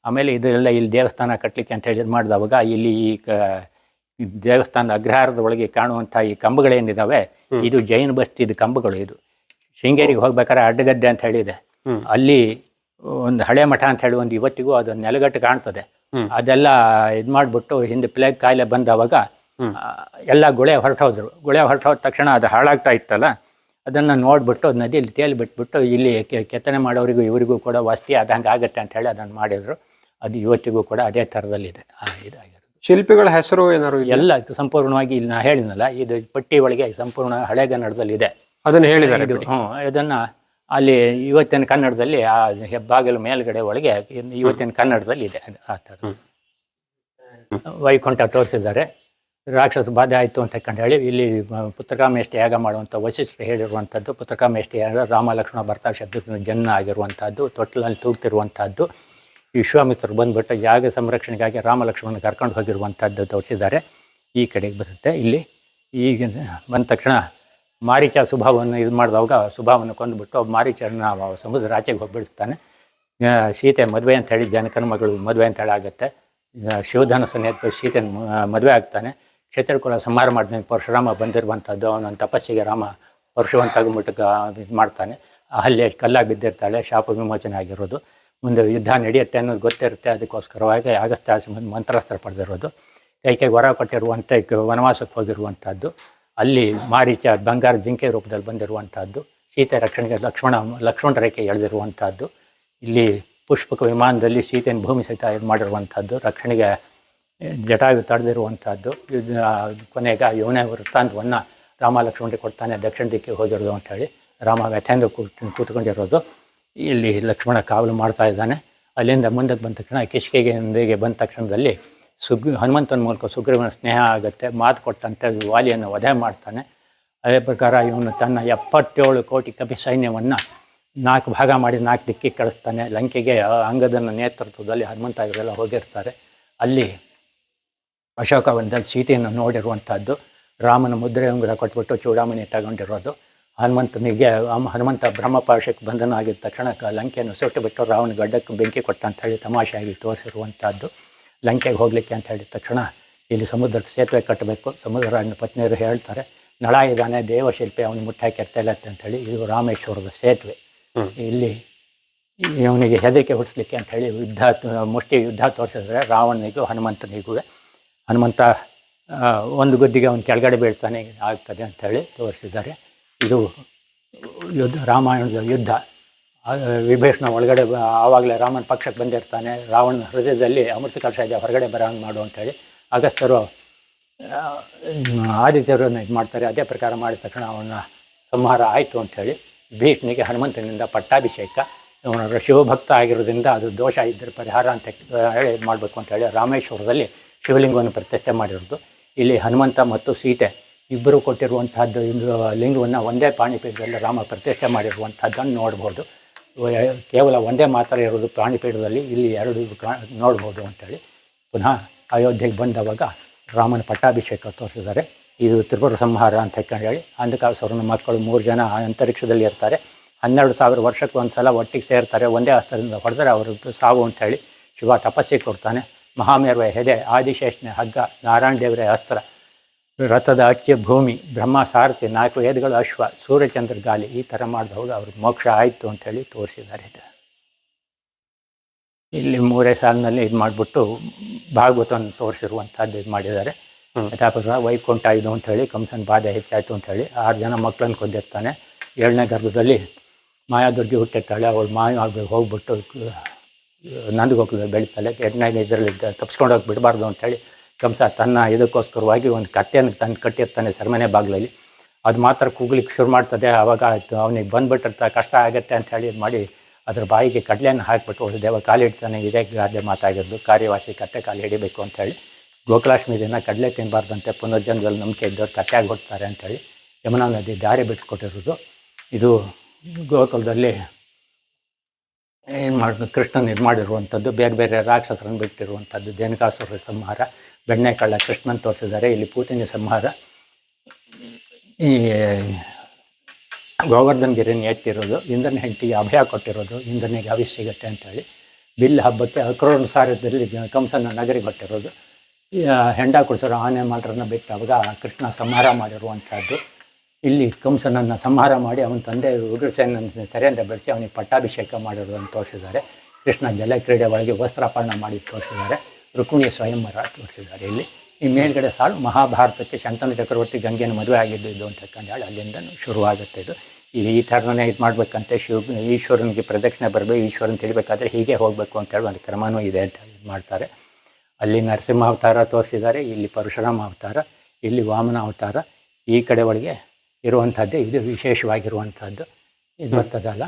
ಆಮೇಲೆ ಇದೆಲ್ಲ ಇಲ್ಲಿ ದೇವಸ್ಥಾನ ಕಟ್ಟಲಿಕ್ಕೆ ಅಂತ ಹೇಳಿ ಮಾಡಿದವಾಗ ಇಲ್ಲಿ ಈ ದೇವಸ್ಥಾನದ ಅಗ್ರಹಾರದ ಒಳಗೆ ಕಾಣುವಂಥ ಈ ಕಂಬಗಳೇನಿದ್ದಾವೆ, ಇದು ಜೈನ ಬಸ್ತಿದ ಕಂಬಗಳು. ಇದು ಶೃಂಗೇರಿಗೆ ಹೋಗ್ಬೇಕಾದ್ರೆ ಅಡ್ಡಗದ್ದೆ ಅಂತ ಹೇಳಿದೆ, ಅಲ್ಲಿ ಒಂದು ಹಳೆ ಮಠ ಅಂತ ಹೇಳಿ ಒಂದು ಇವತ್ತಿಗೂ ಅದು ನೆಲಗಟ್ಟು ಕಾಣ್ತದೆ. ಅದೆಲ್ಲ ಇದು ಮಾಡಿಬಿಟ್ಟು ಹಿಂದೆ ಪ್ಲೇಗ್ ಕಾಯಿಲೆ ಬಂದವಾಗ ಎಲ್ಲ ಗುಳೆ ಹೊರಟೋದ್ರು. ಗುಳೆ ಹೊರಟೋದ ತಕ್ಷಣ ಅದು ಹಾಳಾಗ್ತಾ ಇತ್ತಲ್ಲ, ಅದನ್ನು ನೋಡಿಬಿಟ್ಟು ನದಿಯಲ್ಲಿ ತೇಲಿಬಿಟ್ಬಿಟ್ಟು ಇಲ್ಲಿ ಕೆತ್ತನೆ ಮಾಡೋರಿಗೂ ಇವರಿಗೂ ಕೂಡ ವಸತಿ ಆದಂಗೆ ಆಗುತ್ತೆ ಅಂತ ಹೇಳಿ ಅದನ್ನು ಮಾಡಿದರು. ಅದು ಇವತ್ತಿಗೂ ಕೂಡ ಅದೇ ಥರದಲ್ಲಿದೆ. ಇದಾಗಿರೋದು. ಶಿಲ್ಪಿಗಳ ಹೆಸರು ಏನಾದ್ರು ಎಲ್ಲ ಸಂಪೂರ್ಣವಾಗಿ ಇಲ್ಲಿ ನಾ ಹೇಳಿದ್ನಲ್ಲ, ಇದು ಪಟ್ಟಿ ಒಳಗೆ ಸಂಪೂರ್ಣ ಹಳೆಗನ್ನಡದಲ್ಲಿದೆ. ಅದನ್ನು ಹೇಳಿದ್ದಾರೆ. ಇದನ್ನು ಅಲ್ಲಿ ಇವತ್ತಿನ ಕನ್ನಡದಲ್ಲಿ ಆ ಹೆಬ್ಬಾಗಿಲು ಮೇಲ್ಗಡೆ ಒಳಗೆ ಇವತ್ತಿನ ಕನ್ನಡದಲ್ಲಿ ಇದೆ. ಆ ಥರ ವೈಕುಂಠ ತೋರಿಸಿದ್ದಾರೆ. ರಾಕ್ಷಸ ಬಾಧೆ ಆಯಿತು ಅಂತ ಹೇಳಿ ಇಲ್ಲಿ ಪುತ್ರಕಾಮೇಷ್ಟಿ ಯಾಗ ಮಾಡುವಂಥ ವಶಿಷ್ಠರು ಹೇಳಿರುವಂಥದ್ದು. ಪುತ್ರಕಾಮೇಷ್ಟಿ ಯಾಗ ರಾಮ ಲಕ್ಷ್ಮಣ ಭರತ ಶತ್ರುಘ್ನ ಜನ್ಮ ಆಗಿರುವಂಥದ್ದು, ತೊಟ್ಟಲಲ್ಲಿ ತೂಗ್ತಿರುವಂಥದ್ದು. ವಿಶ್ವಾಮಿತ್ರರು ಬಂದುಬಿಟ್ಟು ಯಾಗ ಸಂರಕ್ಷಣೆಗಾಗಿ ರಾಮ ಲಕ್ಷ್ಮಣ ಕರ್ಕೊಂಡು ಹೋಗಿರುವಂಥದ್ದು ತೋರಿಸಿದ್ದಾರೆ. ಈ ಕಡೆಗೆ ಬರುತ್ತೆ. ಇಲ್ಲಿ ಈಗ ಬಂದ ತಕ್ಷಣ ಮಾರೀಚ ಸುಭಾವನ್ನು ಇದು ಮಾಡಿದವಾಗ ಸುಭಾವನ್ನು ಕೊಂದುಬಿಟ್ಟು ಮಾರೀಚರನ್ನ ಸಮುದ್ರ ಆಚೆಗೆ ಹೋಗಿಬಿಡಿಸ್ತಾನೆ. ಸೀತೆ ಮದುವೆ ಅಂಥೇಳಿ ಜನಕನ ಮಗಳು ಮದುವೆ ಅಂತೇಳಿ ಆಗುತ್ತೆ. ಶಿವಧನಸ್ಸನ್ನು ಎತ್ತು ಸೀತೆನ ಮದುವೆ ಆಗ್ತಾನೆ. ಕ್ಷತ್ರಿಕುಲ ಸಂಹಾರ ಮಾಡಿದ ಪರಶುರಾಮ ಬಂದಿರುವಂಥದ್ದು. ಅವನ ತಪಸ್ಸಿಗೆ ರಾಮ ಪರಶುವಂತಾಗ್ಬಿಟ್ಟು ಇದು ಮಾಡ್ತಾನೆ. ಹಲ್ಲೆ ಕಲ್ಲಾಗಿ ಬಿದ್ದಿರ್ತಾಳೆ, ಶಾಪ ವಿಮೋಚನೆ ಆಗಿರೋದು. ಮುಂದೆ ಯುದ್ಧ ನಡೆಯುತ್ತೆ ಅನ್ನೋದು ಗೊತ್ತಿರುತ್ತೆ. ಅದಕ್ಕೋಸ್ಕರವಾಗಿ ಅಗಸ್ತ್ಯ ಮಂತ್ರಾಸ್ತ್ರ ಪಡೆದಿರೋದು. ಕೈಗೆ ವರ ಕೊಟ್ಟಿರುವಂಥ ವನವಾಸಕ್ಕೆ ಹೋಗಿರುವಂಥದ್ದು. ಅಲ್ಲಿ ಮಾರೀಚ ಬಂಗಾರ ಜಿಂಕೆ ರೂಪದಲ್ಲಿ ಬಂದಿರುವಂಥದ್ದು. ಸೀತೆ ರಕ್ಷಣೆಗೆ ಲಕ್ಷ್ಮಣ ರೇಖೆ ಎಳೆದಿರುವಂಥದ್ದು. ಇಲ್ಲಿ ಪುಷ್ಪಕ ವಿಮಾನದಲ್ಲಿ ಸೀತೆಯನ್ನು ಭೂಮಿ ಸಹಿತ ಇದು ಮಾಡಿರುವಂಥದ್ದು. ರಕ್ಷಣೆಗೆ ಜಟಾಯು ತಡೆದಿರುವಂಥದ್ದು. ಕೊನೆಗೆ ಇವನೇ ವೃತ್ತಾಂತವನ್ನು ರಾಮ ಲಕ್ಷ್ಮಣರಿಗೆ ಕೊಡ್ತಾನೆ, ದಕ್ಷಿಣ ದಿಕ್ಕಿಗೆ ಹೋಗಿರೋದು ಅಂಥೇಳಿ. ರಾಮ ವ್ಯಥೆಯಿಂದ ಕೂತ್ಕೊಂಡಿರೋದು. ಇಲ್ಲಿ ಲಕ್ಷ್ಮಣ ಕಾವಲು ಮಾಡ್ತಾ ಇದ್ದಾನೆ. ಅಲ್ಲಿಂದ ಮುಂದಕ್ಕೆ ಬಂದ ತಕ್ಷಣ ಕಿಷ್ಕಿಂದೆಗೆ ಬಂದ ತಕ್ಷಣದಲ್ಲಿ ಹನುಮಂತನ ಮೂಲಕ ಸುಗ್ರೀವನ ಸ್ನೇಹ ಆಗುತ್ತೆ. ಮಾತು ಕೊಟ್ಟಂತೆ ವಾಲಿಯನ್ನು ವಧೆ ಮಾಡ್ತಾನೆ. ಅದೇ ಪ್ರಕಾರ ಇವನು ತನ್ನ 77 ಕೋಟಿ ಕಪಿ ಸೈನ್ಯವನ್ನು 4 ಭಾಗ ಮಾಡಿ 4 ದಿಕ್ಕಿಗೆ ಕಳಿಸ್ತಾನೆ. ಲಂಕೆಗೆ ಅಂಗದನ ನೇತೃತ್ವದಲ್ಲಿ ಹನುಮಂತ ಇವರೆಲ್ಲ ಹೋಗಿರ್ತಾರೆ. ಅಲ್ಲಿ ಅಶೋಕವನದಲ್ಲಿ ಸೀತೆಯನ್ನು ನೋಡಿರುವಂಥದ್ದು. ರಾಮನ ಮುದ್ರೆ ಉಂಗುರ ಕೊಟ್ಬಿಟ್ಟು ಚೂಡಾಮಣಿ ತಗೊಂಡಿರೋದು. ಹನುಮಂತನಿಗೆ ಹನುಮಂತ ಬ್ರಹ್ಮಪಾಶಕ್ಕೆ ಬಂಧನ ಆಗಿದ್ದ ತಕ್ಷಣ ಲಂಕೆಯನ್ನು ಸುಟ್ಟು ಬಿಟ್ಟು ರಾವಣ ಗಡ್ಡಕ್ಕೆ ಬೆಂಕಿ ಕೊಟ್ಟ ಅಂತ ಹೇಳಿ ತಮಾಷೆಯಾಗಿ ತೋರಿಸಿರುವಂಥದ್ದು. ಲಂಕೆಗೆ ಹೋಗಲಿಕ್ಕೆ ಅಂತ ಹೇಳಿದ ತಕ್ಷಣ ಇಲ್ಲಿ ಸಮುದ್ರಕ್ಕೆ ಸೇತುವೆ ಕಟ್ಟಬೇಕು. ಸಮುದ್ರನ ಪತ್ನಿಯರು ಹೇಳ್ತಾರೆ, ನಳ ಇದ್ದಾನೆ ದೇವಶಿಲ್ಪಿ ಅವನು ಮುಟ್ಟಾಕಿರ್ತಾ ಇಲ್ಲ ಅಂಥೇಳಿ. ಇದು ರಾಮೇಶ್ವರದ ಸೇತುವೆ. ಇಲ್ಲಿ ಇವನಿಗೆ ಹೆದರಿಕೆ ಹುಟ್ಟಿಸ್ಲಿಕ್ಕೆ ಅಂಥೇಳಿ ಮುಷ್ಟಿ ಯುದ್ಧ ತೋರಿಸಿದ್ರೆ ರಾವಣನಿಗೂ ಹನುಮಂತನಿಗೂ. ಹನುಮಂತ ಒಂದು ಗುದ್ದಿಗೆ ಅವನು ಕೆಳಗಡೆ ಬೀಳ್ತಾನೆ ಆಗ್ತದೆ ಅಂಥೇಳಿ ತೋರಿಸಿದ್ದಾರೆ. ಇದು ರಾಮಾಯಣದ ಯುದ್ಧ. ವಿಭೀಷಣ ಒಳಗಡೆ ಆವಾಗಲೇ ರಾಮನ ಪಕ್ಷಕ್ಕೆ ಬಂದಿರ್ತಾನೆ. ರಾವಣನ ಹೃದಯದಲ್ಲಿ ಅಮೃತ ಕಲಶ ಇದೆ, ಹೊರಗಡೆ ಬರೋಂಗೆ ಮಾಡು ಅಂಥೇಳಿ ಅಗಸ್ತ್ಯರು ಆದಿತ್ಯರನ್ನು ಇದು ಮಾಡ್ತಾರೆ. ಅದೇ ಪ್ರಕಾರ ಮಾಡಿದ ತಕ್ಷಣ ಅವನ ಸಂಹಾರ ಆಯಿತು ಅಂಥೇಳಿ ಭೀಷ್ಮನಿಗೆ ಹನುಮಂತನಿಂದ ಪಟ್ಟಾಭಿಷೇಕ. ಇವನ ಶಿವಭಕ್ತ ಆಗಿರೋದ್ರಿಂದ ಅದು ದೋಷ ಇದ್ದರೆ ಪರಿಹಾರ ಅಂತ ಹೇಳಿ ಇದು ಮಾಡಬೇಕು ಅಂತೇಳಿ ರಾಮೇಶ್ವರದಲ್ಲಿ ಶಿವಲಿಂಗವನ್ನು ಪ್ರತಿಷ್ಠೆ ಮಾಡಿರೋದು. ಇಲ್ಲಿ ಹನುಮಂತ ಮತ್ತು ಸೀತೆ ಇಬ್ಬರು ಕೊಟ್ಟಿರುವಂತಹದ್ದು ಲಿಂಗವನ್ನು ಒಂದೇ ಪಾಣಿಪೀಠದಲ್ಲಿ ರಾಮ ಪ್ರತಿಷ್ಠೆ ಮಾಡಿರುವಂಥದ್ದನ್ನು ನೋಡ್ಬೋದು. ಕೇವಲ ಒಂದೇ ಮಾತ್ರ ಇರೋದು ಪಾಣಿಪೀಠದಲ್ಲಿ, ಇಲ್ಲಿ ಎರಡು ನೋಡ್ಬೋದು ಅಂಥೇಳಿ. ಪುನಃ ಅಯೋಧ್ಯೆಗೆ ಬಂದವಾಗ ರಾಮನ ಪಟ್ಟಾಭಿಷೇಕ ತೋರಿಸಿದ್ದಾರೆ. ಇದು ತ್ರಿಪುರ ಸಂಹಾರ ಅಂತ ಹೇಳಿ ಅಂಧಕಾಸುರನ ಮಕ್ಕಳು 3 ಜನ ಅಂತರಿಕ್ಷದಲ್ಲಿ ಇರ್ತಾರೆ. 12,000 ವರ್ಷಕ್ಕೆ ಒಂದು ಸಲ ಒಟ್ಟಿಗೆ ಸೇರ್ತಾರೆ. ಒಂದೇ ಅಸ್ತ್ರದಿಂದ ಹೊಡೆದರೆ ಅವ್ರದ್ದು ಸಾವು ಅಂಥೇಳಿ ಶಿವ ತಪಸ್ಸಿಗೆ ಕೊಡ್ತಾನೆ. ಮಹಾಮೇರುವೆ ಹೆದೆ, ಆದಿಶೇಷನ ಹಗ್ಗ, ನಾರಾಯಣ ದೇವರೇ ಅಸ್ತ್ರ, ರಥದ ಅಚ್ಚೆ ಭೂಮಿ, ಬ್ರಹ್ಮ ಸಾರಥಿ, 4 ವೇದಗಳು ಅಶ್ವ, ಸೂರ್ಯಚಂದ್ರ ಗಾಲಿ, ಈ ಥರ ಮಾಡಿದವಾಗ ಅವ್ರಿಗೆ ಮೋಕ್ಷ ಆಯಿತು ಅಂಥೇಳಿ ತೋರಿಸಿದ್ದಾರೆ. ಇಲ್ಲಿ 3ನೇ ಸಾಲಿನಲ್ಲಿ ಇದು ಮಾಡಿಬಿಟ್ಟು ಭಾಗವತವನ್ನು ತೋರಿಸಿರುವಂಥದ್ದು ಇದು ಮಾಡಿದ್ದಾರೆ. ಯಥಾಪುರ ವೈಕುಂಠ ಇದು ಅಂಥೇಳಿ ಕಂಸನ ಬಾಧೆ ಹೆಚ್ಚಾಯಿತು ಅಂಥೇಳಿ 6 ಜನ ಮಕ್ಕಳನ್ನು ಕೊಂದಿರ್ತಾನೆ. 7ನೇ ಗರ್ಭದಲ್ಲಿ ಮಾಯಾದುರ್ಗಿ ಹುಟ್ಟಿರ್ತಾಳೆ. ಅವಳು ಮಾಯವಾಗಿ ಹೋಗ್ಬಿಟ್ಟು ನಂದಗೋಕುಲದಲ್ಲಿ ಬೆಳೀತಾಳೆ. 8ನೇ ಇದರಲ್ಲಿ ತಪ್ಪಿಸ್ಕೊಂಡು ಹೋಗಿ ಬಿಡಬಾರ್ದು ಅಂಥೇಳಿ ಕಂಸ ತನ್ನ ಇದಕ್ಕೋಸ್ಕರವಾಗಿ ಒಂದು ಕತ್ತೆಯನ್ನು ತಂದು ಕಟ್ಟಿರ್ತಾನೆ ಸೆರೆಮನೆ ಬಾಗಿಲಲ್ಲಿ. ಅದು ಮಾತ್ರ ಕೂಗ್ಲಿಕ್ಕೆ ಶುರು ಮಾಡ್ತದೆ. ಆವಾಗ ಅವನಿಗೆ ಬಂದುಬಿಟ್ಟಿರ್ತಾ ಕಷ್ಟ ಆಗುತ್ತೆ ಅಂಥೇಳಿ ಇದು ಮಾಡಿ ಅದ್ರ ಬಾಯಿಗೆ ಕಡಲೆಯನ್ನು ಹಾಕಿಬಿಟ್ಟು ದೇವ ಕಾಲು ಹಿಡ್ತಾನೆ. ಇದೇ ಗಾದೆ ಮಾತಾಗಿದ್ದು, ಕಾರ್ಯವಾಸಿ ಕತ್ತೆ ಕಾಲು ಹಿಡಿಬೇಕು ಅಂಥೇಳಿ. ಗೋಕುಲಾಷ್ಟಮಿ ದಿನ ಕಡಲೆ ತಿನ್ನಬಾರ್ದಂತೆ, ಪುನರ್ಜನ್ಮದಲ್ಲಿ ನಂಬಿಕೆ ಇದ್ದವ್ರು ಕತ್ತೆಯಾಗಿ ಹೊಡ್ತಾರೆ ಅಂಥೇಳಿ ಯಮುನಾ ನದಿ ದಾರಿ ಬಿಟ್ಟುಕೊಟ್ಟಿರೋದು. ಇದು ಗೋಕುಲದಲ್ಲಿ ಏನು ಮಾಡೋದು ಕೃಷ್ಣನ ಇದು ಮಾಡಿರುವಂಥದ್ದು. ಬೇರೆ ಬೇರೆ ರಾಕ್ಷಸರನ್ನು ಬಿಟ್ಟಿರುವಂಥದ್ದು. ದೇನಕಾಸುರ ಸಂಹಾರ, ಬೆಣ್ಣೆ ಕಳ್ಳ ಕೃಷ್ಣನ್ ತೋರಿಸಿದ್ದಾರೆ. ಇಲ್ಲಿ ಪೂತಿನ ಸಂಹಾರ, ಈ ಗೋವರ್ಧನ ಗಿರಿಯನ್ನು ಎತ್ತಿರೋದು, ಇಂದ್ರನ ಹೆಂಡತಿಗೆ ಅಭಯ ಕೊಟ್ಟಿರೋದು, ಇಂದ್ರನಿಗೆ ಅಭಿ ಸಿಗುತ್ತೆ ಅಂಥೇಳಿ. ಬಿಲ್ ಹಬ್ಬಕ್ಕೆ ಅಕ್ರೂರಸಾರದಲ್ಲಿ ಕಂಸನ ನಗರಿಗೆ ಕೊಟ್ಟಿರೋದು. ಹೆಂಡ ಕುಡಿಸೋರು ಆನೆ ಮಾತ್ರನ ಬಿಟ್ಟು ಅವಾಗ ಕೃಷ್ಣ ಸಂಹಾರ ಮಾಡಿರುವಂಥದ್ದು. ಇಲ್ಲಿ ಕಂಸನನ್ನು ಸಂಹಾರ ಮಾಡಿ ಅವನ ತಂದೆ ಉಗ್ರಸೇನನ್ನು ಸೆರೆಯಿಂದ ಬೆಳೆಸಿ ಅವನಿಗೆ ಪಟ್ಟಾಭಿಷೇಕ ಮಾಡಿರೋದನ್ನು ತೋರಿಸಿದ್ದಾರೆ. ಕೃಷ್ಣ ಜಲಕ್ರೀಡೆ ಒಳಗೆ ವಸ್ತ್ರಾಪರಣ ಮಾಡಿ ತೋರಿಸಿದ್ದಾರೆ. ರುಕ್ಮಿಣಿ ಸ್ವಯಂವರ ತೋರಿಸಿದ್ದಾರೆ. ಇಲ್ಲಿ ಈ ಮೇಲ್ಗಡೆ ಸಾಲು ಮಹಾಭಾರತಕ್ಕೆ ಶಂತನು ಚಕ್ರವರ್ತಿ ಗಂಗೆಯನ್ನು ಮದುವೆ ಆಗಿದ್ದು ಇದು ಅಂತ ಹೇಳಿ ಅಲ್ಲಿಂದ ಶುರುವಾಗುತ್ತೆ. ಇದು ಈ ಥರನೇ ಇದು ಮಾಡಬೇಕಂತೆ. ಈಶ್ವರನಿಗೆ ಪ್ರದಕ್ಷಿಣೆ ಬರಬೇಕು, ಈಶ್ವರನ ತಿಳಿಬೇಕಾದ್ರೆ ಹೀಗೆ ಹೋಗಬೇಕು ಅಂತೇಳಿ ಒಂದು ಕ್ರಮವೂ ಇದೆ ಅಂತ ಇದು ಮಾಡ್ತಾರೆ. ಅಲ್ಲಿ ನರಸಿಂಹ ಅವತಾರ ತೋರಿಸಿದ್ದಾರೆ, ಇಲ್ಲಿ ಪರಶುರಾಮ ಅವತಾರ, ಇಲ್ಲಿ ವಾಮನ ಅವತಾರ. ಈ ಕಡೆ ಒಳಗೆ ಇರುವಂಥದ್ದು ಇದು ವಿಶೇಷವಾಗಿರುವಂಥದ್ದು. ಇದು ಬರ್ತದಲ್ಲ,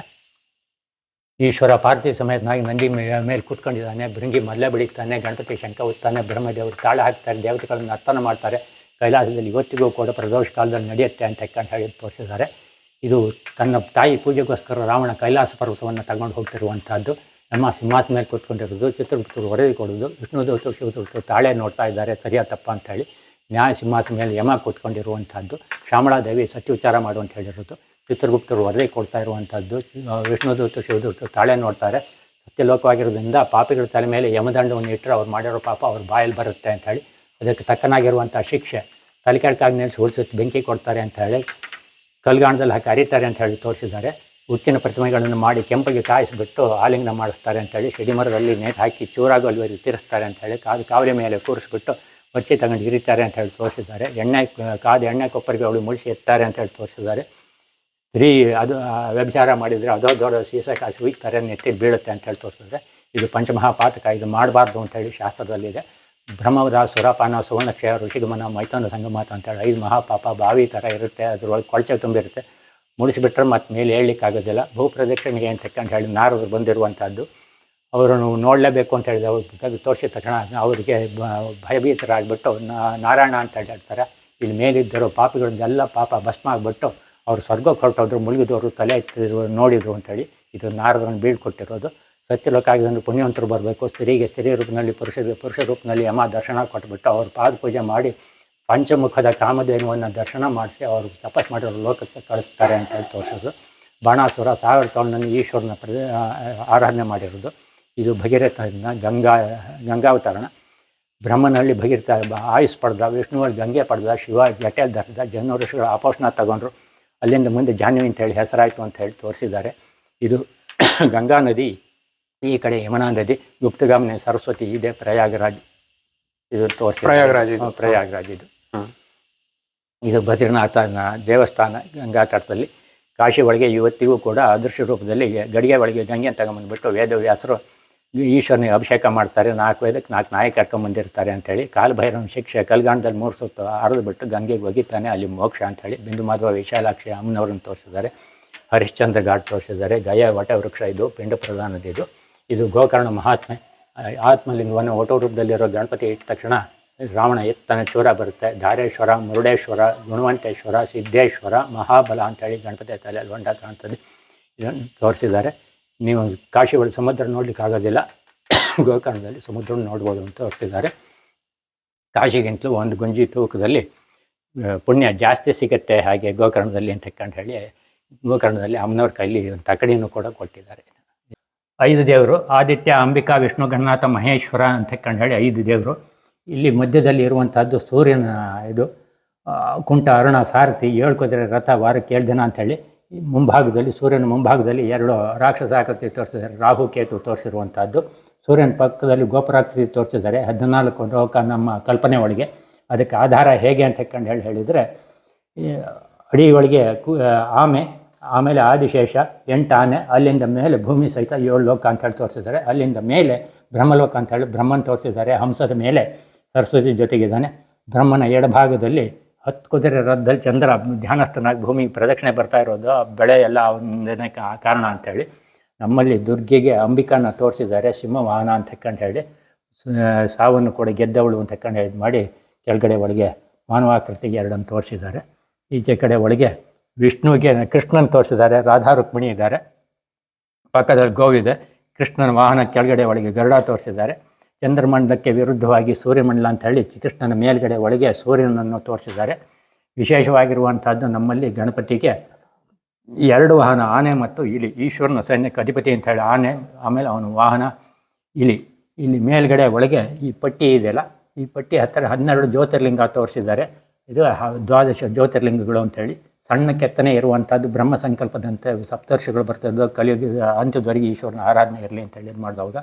ಈಶ್ವರ ಪಾರ್ಥಿವ ಸಮೇತನಾಗಿ ನಂದಿ ಮೇಲೆ ಕೂತ್ಕೊಂಡಿದ್ದಾನೆ. ಭೃಂಗಿ ಮಲ್ಲೆ ಬಿಡಿತಾನೆ, ಗಣಪತಿ ಶಂಖ ಉತ್ತಾನೆ, ಬ್ರಹ್ಮದೇವರು ತಾಳ ಹಾಕ್ತಾರೆ, ದೇವತೆಗಳನ್ನು ನರ್ತನ ಮಾಡ್ತಾರೆ. ಕೈಲಾಸದಲ್ಲಿ ಇವತ್ತಿಗೂ ಕೂಡ ಪ್ರದೋಷ ಕಾಲದಲ್ಲಿ ನಡೆಯುತ್ತೆ ಅಂತ ಹೇಳಿ ತೋರಿಸಿದ್ದಾರೆ. ಇದು ತನ್ನ ತಾಯಿ ಪೂಜೆಗೋಸ್ಕರ ರಾವಣ ಕೈಲಾಸ ಪರ್ವತವನ್ನು ತಗೊಂಡು ಹೋಗ್ತಿರುವಂಥದ್ದು. ನಮ್ಮ ಸಿಂಹಾಸನ ಮೇಲೆ ಕೂತ್ಕೊಂಡಿರೋದು, ಚಿತ್ರಗುಪ್ತರು ವರದಿ ಕೊಡೋದು, ವಿಷ್ಣುದೂತರು ಶಿವದೂತರು ತಾಳೆ ನೋಡ್ತಾ ಇದ್ದಾರೆ ಸರಿಯಾ ತಪ್ಪ ಅಂತ ಹೇಳಿ. ನ್ಯಾಯ ಸಿಂಹಾಸನ ಮೇಲೆ ಯಮ ಕೂತ್ಕೊಂಡಿರುವಂಥದ್ದು. ಶ್ಯಾಮಳಾದೇವಿ ಸತ್ಯವಿಚಾರ ಮಾಡು ಅಂತ ಹೇಳಿರೋದು. ಚಿತ್ರಗುಪ್ತರು ವರದಿ ಕೊಡ್ತಾ ಇರುವಂಥದ್ದು. ವಿಷ್ಣುದೂತರು ಶಿವದೂತರು ತಾಳೆ ನೋಡ್ತಾರೆ. ಸತ್ಯಲೋಕವಾಗಿರೋದ್ರಿಂದ ಪಾಪಿಗಳ ತಲೆ ಮೇಲೆ ಯಮದಂಡವನ್ನು ಇಟ್ಟರೆ ಅವ್ರು ಮಾಡಿರೋ ಪಾಪ ಅವ್ರ ಬಾಯಲ್ಲಿ ಬರುತ್ತೆ ಅಂಥೇಳಿ ಅದಕ್ಕೆ ತಕ್ಕನಾಗಿರುವಂಥ ಶಿಕ್ಷೆ ತಲೆ ಕೆಳಕಾಗಿ ನಿಲ್ಲಿಸಿ ಉಳಿಸುತ್ತೆ, ಬೆಂಕಿ ಕೊಡ್ತಾರೆ ಅಂತ ಹೇಳಿ ಕಲ್ಗಾಣದಲ್ಲಿ ಹಾಕಿ ಅರಿತಾರೆ ಅಂತ ಹೇಳಿ ತೋರಿಸಿದ್ದಾರೆ. ಉಕ್ಕಿನ ಪ್ರತಿಮೆಗಳನ್ನು ಮಾಡಿ ಕೆಂಪಿಗೆ ಕಾಯಿಸಿಬಿಟ್ಟು ಆಲಿಂಗನ ಮಾಡಿಸ್ತಾರೆ ಅಂಥೇಳಿ ಸಿಡಿಮರದಲ್ಲಿ ನೇತು ಹಾಕಿ ಚೂರಾಗು ಅಲ್ಲಿವರೆಗೆ ತಿರ್ಸ್ತಾರೆ ಅಂಥೇಳಿ ಕಾವಲಿ ಮೇಲೆ ಕೂರಿಸ್ಬಿಟ್ಟು ಬಚ್ಚಿ ತಗೊಂಡು ಇರಿತಾರೆ ಅಂತ ಹೇಳಿ ತೋರಿಸಿದ್ದಾರೆ. ಎಣ್ಣೆ ಕೊಪ್ಪರಿಗೆ ಅವಳು ಮುಳಿಸಿ ಎತ್ತಾರೆ ಅಂತ ಹೇಳಿ ತೋರಿಸಿದ್ದಾರೆ. ಸ್ತ್ರೀ ಅದು ವ್ಯಭಿಚಾರ ಮಾಡಿದರೆ ಅದೋ ದೊಡ್ಡ ಸೀಸ ಕಾಸು ಉಯ್ತಾರೆ, ನೆತ್ತಿ ಬೀಳುತ್ತೆ ಅಂತ ಹೇಳಿ ತೋರಿಸಿದ್ರೆ ಇದು ಪಂಚಮಹಾಪಾತಕ, ಇದು ಮಾಡಬಾರ್ದು ಅಂತೇಳಿ ಶಾಸ್ತ್ರದಲ್ಲಿದೆ. ಬ್ರಹ್ಮವರ ಸುರಪಾನ ಸುವರ್ಣಕ್ಷಯ ಋಷಿಗಮನ ಮೈಥುನ ಸಂಗಮಾತ ಅಂತೇಳಿ 5 ಮಹಾಪಾಪ ಬಾವಿ ಥರ ಇರುತ್ತೆ. ಅದ್ರೊಳಗೆ ಕೊಳಚೆ ತುಂಬಿರುತ್ತೆ. ಮುಡಿಸಿಬಿಟ್ರೆ ಮತ್ತೆ ಮೇಲೆ ಹೇಳಲಿಕ್ಕಾಗೋದಿಲ್ಲ. ಭೂ ಪ್ರದಕ್ಷಿಣೆಗೆ ಅಂತ ಹೇಳಿ ನಾರದರು ಬಂದಿರುವಂಥದ್ದು. ಅವರನ್ನು ನೋಡಲೇಬೇಕು ಅಂತ ಹೇಳಿದೆ. ಅವ್ರು ತೆಗೆದು ತೋರಿಸಿದ ತಕ್ಷಣ ಅವರಿಗೆ ಭಯಭೀತರಾಗಿಬಿಟ್ಟು ನಾರಾಯಣ ಅಂತ ಹೇಳ್ತಾರೆ. ಇಲ್ಲಿ ಮೇಲಿದ್ದರು ಪಾಪಿಗಳದ್ದೆಲ್ಲ ಪಾಪ ಭಸ್ಮ ಆಗಿಬಿಟ್ಟು ಅವರು ಸ್ವರ್ಗಕ್ಕೆ ಹೊರಟೋದ್ರು, ಮುಳುಗಿದವರು ತಲೆ ಎತ್ತಿದ್ರು ನೋಡಿದರು ಅಂಥೇಳಿ ಇದು ನಾರದನ್ನು ಬೀಳ್ಕೊಟ್ಟಿರೋದು. ಸತ್ಯಲೋಕ ಆಗಿದ್ದು ಪುಣ್ಯವಂತರು ಬರಬೇಕು. ಸ್ತ್ರೀಗೆ ಸ್ತ್ರೀ ರೂಪದಲ್ಲಿ ಪುರುಷ ರೂಪದಲ್ಲಿ ಯಮ ದರ್ಶನ ಕೊಟ್ಬಿಟ್ಟು ಅವ್ರ ಪಾದ ಪೂಜೆ ಮಾಡಿ ಪಂಚಮುಖದ ಕಾಮಧೇನುವನ್ನು ದರ್ಶನ ಮಾಡಿಸಿ ಅವರು ತಪಸ್ ಮಾಡಿರೋ ಲೋಕಕ್ಕೆ ಕಳಿಸ್ತಾರೆ ಅಂತ ಹೇಳಿ ತೋರಿಸೋದು. ಬಾಣಾಸುರ 1000 ತೋಳನ್ನು ಈಶ್ವರನ ಆರಾಧನೆ ಮಾಡಿರೋದು. ಇದು ಭಗೀರಥನ ಗಂಗಾವತರಣ. ಬ್ರಹ್ಮನಲ್ಲಿ ಭಗೀರಥ ಆಯುಸ್ ಪಡೆದ, ವಿಷ್ಣುವಲ್ಲಿ ಗಂಗೆ ಪಡೆದ, ಶಿವ ಜಟೆಯಲ್ಲಿ ಧರಿಸಿದ, ಜನ ಋಷಿಗಳ ಆಪೋಷಣ ತಗೊಂಡ್ರು. ಅಲ್ಲಿಂದ ಮುಂದೆ ಜಾಹ್ನವಿ ಅಂತ ಹೇಳಿ ಹೆಸರಾಯಿತು ಅಂತ ಹೇಳಿ ತೋರಿಸಿದ್ದಾರೆ. ಇದು ಗಂಗಾ ನದಿ, ಈ ಕಡೆ ಯಮುನಾ ನದಿ, ಗುಪ್ತಗಾಮಿನಿ ಸರಸ್ವತಿ ಇದೆ, ಪ್ರಯಾಗರಾಜ್ ಇದು ತೋರಿಸಿ ಪ್ರಯಾಗರಾಜ್ ಇದು. ಇದು ಬದ್ರಿನಾಥನ ದೇವಸ್ಥಾನ ಗಂಗಾ ತಟದಲ್ಲಿ. ಕಾಶಿ ಒಳಗೆ ಇವತ್ತಿಗೂ ಕೂಡ ಅದೃಶ್ಯ ರೂಪದಲ್ಲಿ ಗಡಿಗೆ ಒಳಗೆ ಗಂಗೆ ತಗೊಂಬಂದ್ಬಿಟ್ಟು ವೇದವ್ಯಾಸರು ಈಶ್ವರನಿಗೆ ಅಭಿಷೇಕ ಮಾಡ್ತಾರೆ. 4 ವೇದಕ್ಕೆ 4 ನಾಯಿ ಕರ್ಕೊಂಬಂದಿರ್ತಾರೆ ಅಂಥೇಳಿ. ಕಾಲಭೈರವನ ಶಿಕ್ಷೆ ಕಲ್ಗಾಣದಲ್ಲಿ 3 ಸುತ್ತು ಹರಿದುಬಿಟ್ಟು ಗಂಗೆಗೆ ಒಗಿತಾನೆ, ಅಲ್ಲಿ ಮೋಕ್ಷ ಅಂಥೇಳಿ. ಬಿಂದು ಮಾಧವ ವಿಶಾಲಾಕ್ಷಿ ಅಮ್ಮನವ್ರನ್ನ ತೋರಿಸಿದ್ದಾರೆ. ಹರಿಶ್ಚಂದ್ರ ಘಾಟ್ ತೋರಿಸಿದ್ದಾರೆ. ಗಯ ವಟವೃಕ್ಷ ಇದು ಪಿಂಡ ಪ್ರಧಾನದಿದು. ಇದು ಗೋಕರ್ಣ ಮಹಾತ್ಮೆ. ಆತ್ಮಲಿಂಗವನ್ನು ಓಟೋ ರೂಪದಲ್ಲಿರೋ ಗಣಪತಿ ಇಟ್ಟ ತಕ್ಷಣ ರಾವಣ ಎತ್ತನ ಚೂರ ಬರುತ್ತೆ. ಧಾರೇಶ್ವರ, ಮುರುಡೇಶ್ವರ, ಗುಣವಂತೇಶ್ವರ, ಸಿದ್ದೇಶ್ವರ, ಮಹಾಬಲ ಅಂಥೇಳಿ ಗಣಪತಿ ತಲೆಯಲ್ಲಿ ಹೊಂಡ ಕಾಣ್ತದೆ. ಇದನ್ನು ತೋರಿಸಿದ್ದಾರೆ. ನೀವು ಕಾಶಿ ಒಳಗೆ ಸಮುದ್ರ ನೋಡಲಿಕ್ಕಾಗೋದಿಲ್ಲ, ಗೋಕರ್ಣದಲ್ಲಿ ಸಮುದ್ರ ನೋಡ್ಬೋದು ಅಂತ ತೋರಿಸಿದ್ದಾರೆ. ಕಾಶಿಗಿಂತಲೂ 1 ಗುಂಜಿ ತೂಕದಲ್ಲಿ ಪುಣ್ಯ ಜಾಸ್ತಿ ಸಿಗುತ್ತೆ ಹಾಗೆ ಗೋಕರ್ಣದಲ್ಲಿ ಅಂತ ಹೇಳಿ ಗೋಕರ್ಣದಲ್ಲಿ ಅಮ್ಮನವ್ರ ಕೈಲಿ ಒಂದು ತಕಡಿಯನ್ನು ಕೂಡ ಕೊಟ್ಟಿದ್ದಾರೆ. 5 ದೇವರು: ಆದಿತ್ಯ, ಅಂಬಿಕಾ, ವಿಷ್ಣು, ಗಣನಾಥ, ಮಹೇಶ್ವರ ಅಂತ ಹೇಳಿ 5 ದೇವರು. ಇಲ್ಲಿ ಮಧ್ಯದಲ್ಲಿ ಇರುವಂಥದ್ದು ಸೂರ್ಯನ ಇದು ಕುಂಟ, ಅರುಣ, ಸಾರಥಿ, 7 ಕುದುರೆ ರಥ, ವಾರಕ್ಕೆ 7 ದಿನ ಅಂಥೇಳಿ. ಮುಂಭಾಗದಲ್ಲಿ ಸೂರ್ಯನ ಮುಂಭಾಗದಲ್ಲಿ 2 ರಾಕ್ಷಸ ಆಕೃತಿ ತೋರಿಸಿದ್ದಾರೆ. ರಾಹು ಕೇತು ತೋರಿಸಿರುವಂಥದ್ದು. ಸೂರ್ಯನ ಪಕ್ಕದಲ್ಲಿ ಗೋಪುರಾಕೃತಿ ತೋರಿಸಿದ್ದಾರೆ. 14 ಲೋಕ ನಮ್ಮ ಕಲ್ಪನೆ ಒಳಗೆ. ಅದಕ್ಕೆ ಆಧಾರ ಹೇಗೆ ಅಂತ ಹೇಳಿದರೆ, ಅಡಿ ಒಳಗೆ ಆಮೆ, ಆಮೇಲೆ ಆದಿಶೇಷ, 8 ಆನೆ, ಅಲ್ಲಿಂದ ಮೇಲೆ ಭೂಮಿ ಸಹಿತ 7 ಲೋಕ ಅಂಥೇಳಿ ತೋರಿಸಿದ್ದಾರೆ. ಅಲ್ಲಿಂದ ಮೇಲೆ ಬ್ರಹ್ಮಲೋಕ ಅಂಥೇಳಿ ಬ್ರಹ್ಮನ್ ತೋರಿಸಿದ್ದಾರೆ. ಹಂಸದ ಮೇಲೆ ಸರಸ್ವತಿ ಜೊತೆಗಿದ್ದಾನೆ. ಬ್ರಹ್ಮನ ಎಡಭಾಗದಲ್ಲಿ 10 ಕುದುರೆ ರಥದಲ್ಲಿ ಚಂದ್ರ ಧ್ಯಾನಸ್ಥನಾಗಿ ಭೂಮಿ ಪ್ರದಕ್ಷಿಣೆ ಬರ್ತಾ ಇರೋದು. ಬೆಳೆ ಎಲ್ಲ ಒಂದನೇ ಕಾರಣ ಅಂಥೇಳಿ. ನಮ್ಮಲ್ಲಿ ದುರ್ಗೆಗೆ ಅಂಬಿಕಾನ ತೋರಿಸಿದ್ದಾರೆ, ಸಿಂಹವಾಹನ ಅಂತ ಹೇಳಿ. ಸಾವನ್ನು ಕೂಡ ಗೆದ್ದವಳು ಅಂತ ಇದು ಮಾಡಿ ಕೆಳಗಡೆ ಒಳಗೆ ಮಾನವಾಕೃತಿಗೆ 2 ತೋರಿಸಿದ್ದಾರೆ. ಈಚೆ ಕಡೆ ಒಳಗೆ ವಿಷ್ಣುವಿಗೆ ಕೃಷ್ಣನ ತೋರಿಸಿದ್ದಾರೆ. ರಾಧಾ ರುಕ್ಮಿಣಿ ಇದ್ದಾರೆ. ಪಕ್ಕದಲ್ಲಿ ಗೋವಿದೆ. ಕೃಷ್ಣನ ವಾಹನ ಕೆಳಗಡೆ ಒಳಗೆ ಗರುಡ ತೋರಿಸಿದ್ದಾರೆ. ಚಂದ್ರಮಂಡಲಕ್ಕೆ ವಿರುದ್ಧವಾಗಿ ಸೂರ್ಯಮಂಡಲ ಅಂತ ಹೇಳಿ ಕೃಷ್ಣನ ಮೇಲ್ಗಡೆ ಒಳಗೆ ಸೂರ್ಯನನ್ನು ತೋರಿಸಿದ್ದಾರೆ. ವಿಶೇಷವಾಗಿರುವಂಥದ್ದು ನಮ್ಮಲ್ಲಿ ಗಣಪತಿಗೆ 2 ವಾಹನ, ಆನೆ ಮತ್ತು ಇಲಿ. ಈಶ್ವರನ ಸೈನ್ಯಕ್ಕೆ ಅಧಿಪತಿ ಅಂತ ಹೇಳಿ ಆನೆ, ಆಮೇಲೆ ಅವನ ವಾಹನ ಇಲಿ. ಇಲ್ಲಿ ಮೇಲ್ಗಡೆ ಒಳಗೆ ಈ ಪಟ್ಟಿ ಇದೆಯಲ್ಲ, ಈ ಪಟ್ಟಿ ಹತ್ತಿರ 12 ಜ್ಯೋತಿರ್ಲಿಂಗ ತೋರಿಸಿದ್ದಾರೆ. ಇದು 12 ಜ್ಯೋತಿರ್ಲಿಂಗಗಳು ಅಂಥೇಳಿ. ಸಣ್ಣ ಕೆತ್ತನೆ ಇರುವಂಥದ್ದು ಬ್ರಹ್ಮ ಸಂಕಲ್ಪದಂತೆ ಸಪ್ತರ್ಷಿಗಳು ಬರ್ತದ್ದು. ಕಲಿಯುಗ ಅಂತ್ಯದವರೆಗೆ ಈಶ್ವರನ ಆರಾಧನೆ ಇರಲಿ ಅಂತೇಳಿ ಇದು ಮಾಡಿದವಾಗ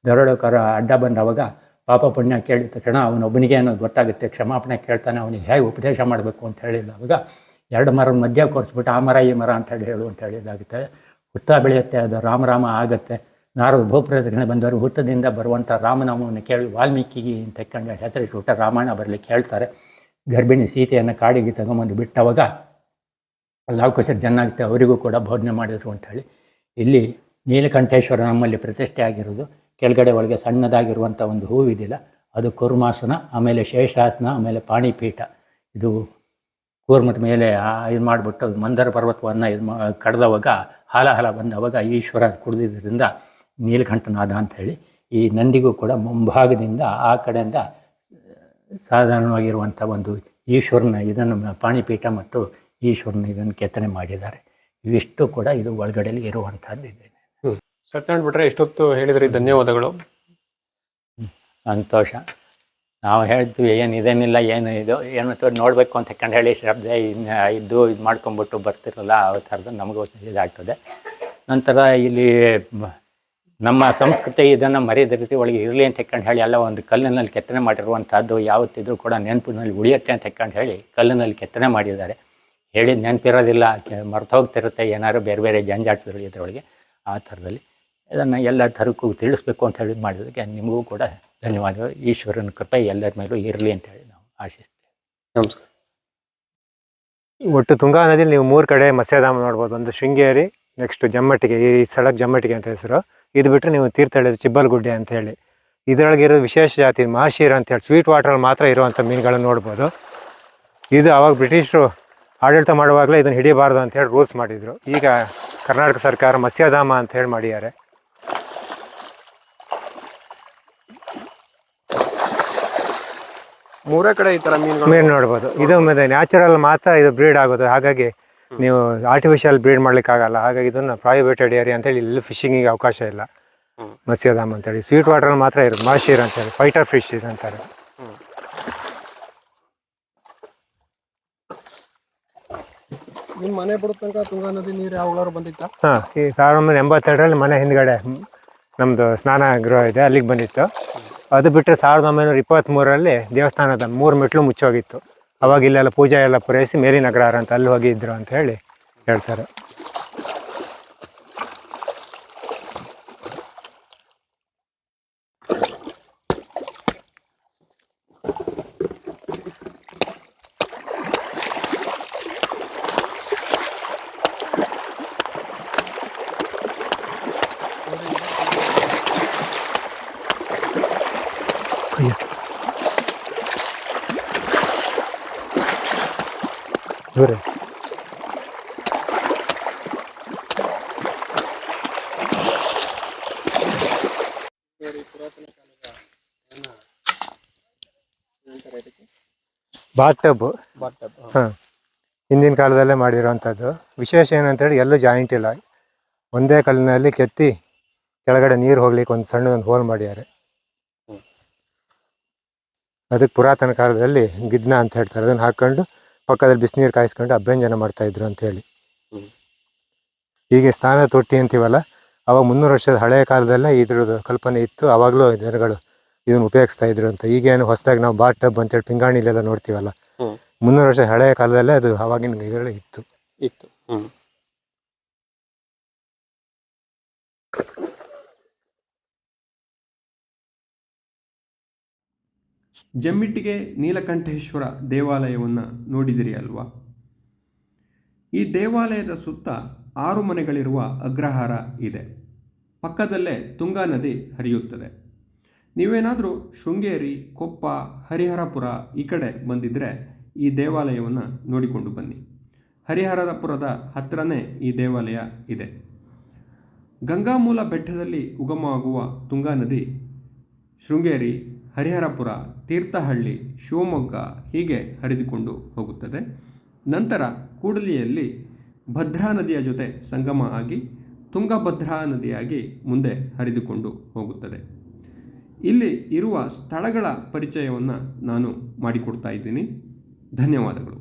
ದರೋಡೆಕೋರ ಅಡ್ಡ ಬಂದವಾಗ ಪಾಪ ಪುಣ್ಯ ಕೇಳಿದ ತಕ್ಷಣ ಅವನೊಬ್ಬನಿಗೆ ಅನ್ನೋದು ಗೊತ್ತಾಗುತ್ತೆ. ಕ್ಷಮಾಪಣೆ ಕೇಳ್ತಾನೆ. ಅವನಿಗೆ ಹೇಗೆ ಉಪದೇಶ ಮಾಡಬೇಕು ಅಂತ ಹೇಳಿದಾಗ 2 ಮರದ ಮಧ್ಯ ಕೊರಿಸ್ಬಿಟ್ಟು ಆ ಮರ ಈ ಮರ ಅಂತೇಳಿ ಹೇಳು ಅಂತ ಹೇಳಿದಾಗುತ್ತೆ. ಹುತ್ತ ಬೆಳೆಯುತ್ತೆ, ಅದು ರಾಮ ಆಗುತ್ತೆ. ನಾರದ ಭೂಪ್ರದಕ್ಷಿಣೆ ಬಂದವರು ಹುತ್ತದಿಂದ ಬರುವಂಥ ರಾಮನಾಮವನ್ನು ಕೇಳಿ ವಾಲ್ಮೀಕಿ ಅಂತ ಹೆಸರಿಟ್ಟು ರಾಮಾಯಣ ಬರಲಿಕ್ಕೆ ಹೇಳ್ತಾರೆ. ಗರ್ಭಿಣಿ ಸೀತೆಯನ್ನು ಕಾಡಿಗೆ ತಗೊಂಬಂದು ಬಿಟ್ಟವಾಗ ಲವಕುಶರು ಚೆನ್ನಾಗುತ್ತೆ, ಅವರಿಗೂ ಕೂಡ ಬೋಧನೆ ಮಾಡಿದರು ಅಂಥೇಳಿ. ಇಲ್ಲಿ ನೀಲಕಂಠೇಶ್ವರ ನಮ್ಮಲ್ಲಿ ಪ್ರತಿಷ್ಠೆ ಆಗಿರೋದು. ಕೆಳಗಡೆ ಒಳಗೆ ಸಣ್ಣದಾಗಿರುವಂಥ ಒಂದು ಹೂವಿದಿಲ್ಲ, ಅದು ಕೂರ್ಮಾಸನ, ಆಮೇಲೆ ಶೇಷಾಸನ, ಆಮೇಲೆ ಪಾಣಿಪೀಠ. ಇದು ಕೂರ್ಮದ ಮೇಲೆ ಇದು ಮಾಡಿಬಿಟ್ಟು ಮಂದರ ಪರ್ವತವನ್ನು ಕಡ್ದವಾಗ ಹಾಲ ಬಂದವಾಗ ಈಶ್ವರ ಕುಡಿದಿದ್ದರಿಂದ ನೀಲಕಂಠನಾದ ಅಂಥೇಳಿ. ಈ ನಂದಿಗೂ ಕೂಡ ಮುಂಭಾಗದಿಂದ ಆ ಕಡೆಯಿಂದ ಸಾಧಾರಣವಾಗಿರುವಂಥ ಒಂದು ಈಶ್ವರನ ಇದನ್ನು ಪಾಣಿಪೀಠ ಮತ್ತು ಈಶ್ವರನ ಇದನ್ನು ಕೆತ್ತನೆ ಮಾಡಿದ್ದಾರೆ. ಇವಿಷ್ಟು ಕೂಡ ಇದು ಒಳಗಡೆಯಲ್ಲಿ ಇರುವಂಥದ್ದು ಇದೆ. ಸತ್ಯನಾರಾಯಣ ಭಟ್ರೆ, ಎಷ್ಟೊತ್ತು ಹೇಳಿದ್ರಿ, ಧನ್ಯವಾದಗಳು. ಸಂತೋಷ. ನಾವು ಹೇಳ್ತೀವಿ ಇದೇನಿಲ್ಲ, ಏನು ಇದು ಏನು ನೋಡಬೇಕು ಅಂತ ಹೇಳಿ ಶ್ರದ್ಧೆ ಇದು ಮಾಡ್ಕೊಂಬಿಟ್ಟು ಬರ್ತಿರಲ್ಲ, ಆ ಥರದ್ದು ನಮಗೂ ಇದಾಗ್ತದೆ. ನಂತರ ಇಲ್ಲಿ ನಮ್ಮ ಸಂಸ್ಕೃತಿ ಇದನ್ನು ಮರೆಯದ ರೀತಿ ಒಳಗೆ ಇರಲಿ ಅಂತ ಹೇಳಿ ಎಲ್ಲ ಒಂದು ಕಲ್ಲಿನಲ್ಲಿ ಕೆತ್ತನೆ ಮಾಡಿರುವಂಥದ್ದು ಯಾವತ್ತಿದ್ರೂ ಕೂಡ ನೆನಪಿನಲ್ಲಿ ಉಳಿಯುತ್ತೆ ಅಂತ ಹೇಳಿ ಕಲ್ಲಿನಲ್ಲಿ ಕೆತ್ತನೆ ಮಾಡಿದ್ದಾರೆ. ಹೇಳಿದ ನೆನಪಿರೋದಿಲ್ಲ, ಮರ್ತು ಹೋಗ್ತಿರುತ್ತೆ, ಏನಾದ್ರು ಬೇರೆ ಬೇರೆ ಜಂಜಾಟಗಳು ಇದರೊಳಗೆ. ಆ ಥರದಲ್ಲಿ ಇದನ್ನು ಎಲ್ಲ ಥರಕ್ಕೂ ತಿಳಿಸ್ಬೇಕು ಅಂತ ಹೇಳಿ ಮಾಡಿದ್ದಕ್ಕೆ ನಿಮಗೂ ಕೂಡ ಧನ್ಯವಾದಗಳು. ಈಶ್ವರನ ಕೃಪೆ ಎಲ್ಲರ ಮೇಲೂ ಇರಲಿ ಅಂತ ಹೇಳಿ ನಾವು ಆಶಿಸ್ತೇವೆ. ನಮಸ್ಕಾರ. ಒಟ್ಟು ತುಂಗಾ ನದಿಯಲ್ಲಿ ನೀವು 3 ಕಡೆ ಮತ್ಸ್ಯಧಾಮ ನೋಡ್ಬೋದು. ಒಂದು ಶೃಂಗೇರಿ, ನೆಕ್ಸ್ಟ್ ಜಮ್ಮಟ್ಟಿಗೆ, ಈ ಸ್ಥಳಕ್ಕೆ ಜಮ್ಮಟ್ಟಿಗೆ ಅಂತ ಹೆಸರು. ಇದು ಬಿಟ್ಟರೆ ನೀವು ತೀರ್ಥಹಳ್ಳಿ ಚಿಬ್ಬಲ್ಗುಡ್ಡೆ ಅಂತ ಹೇಳಿ. ಇದರೊಳಗಿರೋ ವಿಶೇಷ ಜಾತಿ ಮಹಾಶೀರ ಅಂತೇಳಿ ಸ್ವೀಟ್ ವಾಟ್ರಲ್ಲಿ ಮಾತ್ರ ಇರುವಂಥ ಮೀನುಗಳನ್ನು ನೋಡ್ಬೋದು. ಇದು ಆವಾಗ ಬ್ರಿಟಿಷರು ಆಡಳಿತ ಮಾಡುವಾಗಲೇ ಇದನ್ನು ಹಿಡಿಯಬಾರ್ದು ಅಂತೇಳಿ ರೂಲ್ಸ್ ಮಾಡಿದರು. ಈಗ ಕರ್ನಾಟಕ ಸರ್ಕಾರ ಮತ್ಸ್ಯಧಾಮ ಅಂತ ಹೇಳಿ ಮಾಡಿದ್ದಾರೆ. ಮೂರೇ ಕಡೆ ಈ ತರ ಮೀನುಗಳು ಮೀನು ನೋಡ್ಬೋದು. ಇದು ಮತ್ತೆ ನ್ಯಾಚುರಲ್ ಮಾತ್ರ ಇದು ಬ್ರೀಡ್ ಆಗೋದು. ಹಾಗಾಗಿ ನೀವು ಆರ್ಟಿಫಿಷಿಯಲ್ ಬ್ರೀಡ್ ಮಾಡ್ಲಿಕ್ಕೆ ಆಗಲ್ಲ. ಹಾಗಾಗಿ ಇದನ್ನು ಪ್ರೈವೇಟೆಡ್ ಏರಿಯಾ ಅಂತೇಳಿ ಇಲ್ಲಿ ಫಿಶಿಂಗಿಗೆ ಅವಕಾಶ ಇಲ್ಲ. ಮತ್ಸ್ಯಧಾಮ ಅಂತೇಳಿ ಸ್ವೀಟ್ ವಾಟರ್ ಮಾತ್ರ ಇರೋದು. ಮಾಶೀರ್ ಅಂತೇಳಿ ಫೈಟರ್ ಫಿಶ್ ಇದು ಅಂತಾರೆ. ನಿಮ್ಮ ಮನೆ ಬಿಡೋ ತನಕ ತುಂಗಾ ನದಿ ನೀರು ಯಾವಾಗಲಾದ್ರು ಬಂದಿತ್ತಾ? ಹಾಂ, ಈ 1982ರಲ್ಲಿ ಮನೆ ಹಿಂದ್ಗಡೆ ನಮ್ಮದು ಸ್ನಾನ ಗೃಹ ಇದೆ, ಅಲ್ಲಿಗೆ ಬಂದಿತ್ತು. ಅದು ಬಿಟ್ಟರೆ 1923ರಲ್ಲಿ ದೇವಸ್ಥಾನದ 3 ಮೆಟ್ಲು ಮುಚ್ಚೋಗಿತ್ತು. ಅವಾಗ ಇಲ್ಲೆಲ್ಲ ಪೂಜೆ ಎಲ್ಲ ಪೂರೈಸಿ ಮೇಲಿನ ಅಗ್ರಹಾರ ಅಂತ ಅಲ್ಲಿ ಹೋಗಿ ಇದ್ರು ಅಂತ ಹೇಳಿ ಹೇಳ್ತಾರೆ. ದೂರ ಬಾತ್ ಟಬ್. ಹಾಂ, ಹಿಂದಿನ ಕಾಲದಲ್ಲೇ ಮಾಡಿರೋವಂಥದ್ದು. ವಿಶೇಷ ಏನಂತೇಳಿ ಎಲ್ಲೂ ಜಾಯಿಂಟ್ ಇಲ್ಲ. ಒಂದೇ ಕಲ್ಲಿನಲ್ಲಿ ಕೆತ್ತಿ ಕೆಳಗಡೆ ನೀರು ಹೋಗ್ಲಿಕ್ಕೆ ಒಂದು ಸಣ್ಣದೊಂದು ಹೋಲ್ ಮಾಡಿದ್ದಾರೆ. ಅದಕ್ಕೆ ಪುರಾತನ ಕಾಲದಲ್ಲಿ ಗಿದ್ನ ಅಂತ ಹೇಳ್ತಾರೆ. ಅದನ್ನು ಹಾಕ್ಕೊಂಡು ಪಕ್ಕದಲ್ಲಿ ಬಿಸಿನೀರು ಕಾಯಿಸ್ಕೊಂಡು ಅಭ್ಯಂಜನ ಮಾಡ್ತಾಯಿದ್ರು ಅಂತೇಳಿ. ಹೀಗೆ ಸ್ನಾನ ತೊಟ್ಟಿ ಅಂತೀವಲ್ಲ, ಅವಾಗ 300 ವರ್ಷದ ಹಳೆಯ ಕಾಲದಲ್ಲೇ ಇದ್ರದ್ದು ಕಲ್ಪನೆ ಇತ್ತು. ಆವಾಗಲೂ ಜನಗಳು ಇದನ್ನು ಉಪಯೋಗಿಸ್ತಾ ಇದ್ರು ಅಂತ. ಈಗೇನು ಹೊಸದಾಗಿ ನಾವು ಬಾತ್ ಟಬ್ ಅಂತೇಳಿ ಪಿಂಗಾಣಿಲೆಲ್ಲ ನೋಡ್ತೀವಲ್ಲ, 300 ವರ್ಷ ಹಳೆಯ ಕಾಲದಲ್ಲೇ ಅದು ಆವಾಗಿನ ಇದರಲ್ಲಿ ಇತ್ತು. ಜಮ್ಮಿಟ್ಟಿಗೆ ನೀಲಕಂಠೇಶ್ವರ ದೇವಾಲಯವನ್ನು ನೋಡಿದಿರಿ ಅಲ್ವಾ? ಈ ದೇವಾಲಯದ ಸುತ್ತ 6 ಮನೆಗಳಿರುವ ಅಗ್ರಹಾರ ಇದೆ. ಪಕ್ಕದಲ್ಲೇ ತುಂಗಾ ನದಿ ಹರಿಯುತ್ತದೆ. ನೀವೇನಾದರೂ ಶೃಂಗೇರಿ, ಕೊಪ್ಪ, ಹರಿಹರಪುರ ಈ ಕಡೆ ಬಂದಿದ್ದರೆ ಈ ದೇವಾಲಯವನ್ನು ನೋಡಿಕೊಂಡು ಬನ್ನಿ. ಹರಿಹರಪುರದ ಹತ್ತಿರನೇ ಈ ದೇವಾಲಯ ಇದೆ. ಗಂಗಾಮೂಲ ಬೆಟ್ಟದಲ್ಲಿ ಉಗಮವಾಗುವ ತುಂಗಾ ನದಿ ಶೃಂಗೇರಿ, ಹರಿಹರಪುರ, ತೀರ್ಥಹಳ್ಳಿ, ಶಿವಮೊಗ್ಗ ಹೀಗೆ ಹರಿದುಕೊಂಡು ಹೋಗುತ್ತದೆ. ನಂತರ ಕೂಡಲಿಯಲ್ಲಿ ಭದ್ರಾ ನದಿಯ ಜೊತೆ ಸಂಗಮ ಆಗಿ ತುಂಗಭದ್ರಾ ನದಿಯಾಗಿ ಮುಂದೆ ಹರಿದುಕೊಂಡು ಹೋಗುತ್ತದೆ. ಇಲ್ಲಿ ಇರುವ ಸ್ಥಳಗಳ ಪರಿಚಯವನ್ನು ನಾನು ಮಾಡಿಕೊಡ್ತಾ ಇದ್ದೀನಿ. ಧನ್ಯವಾದಗಳು.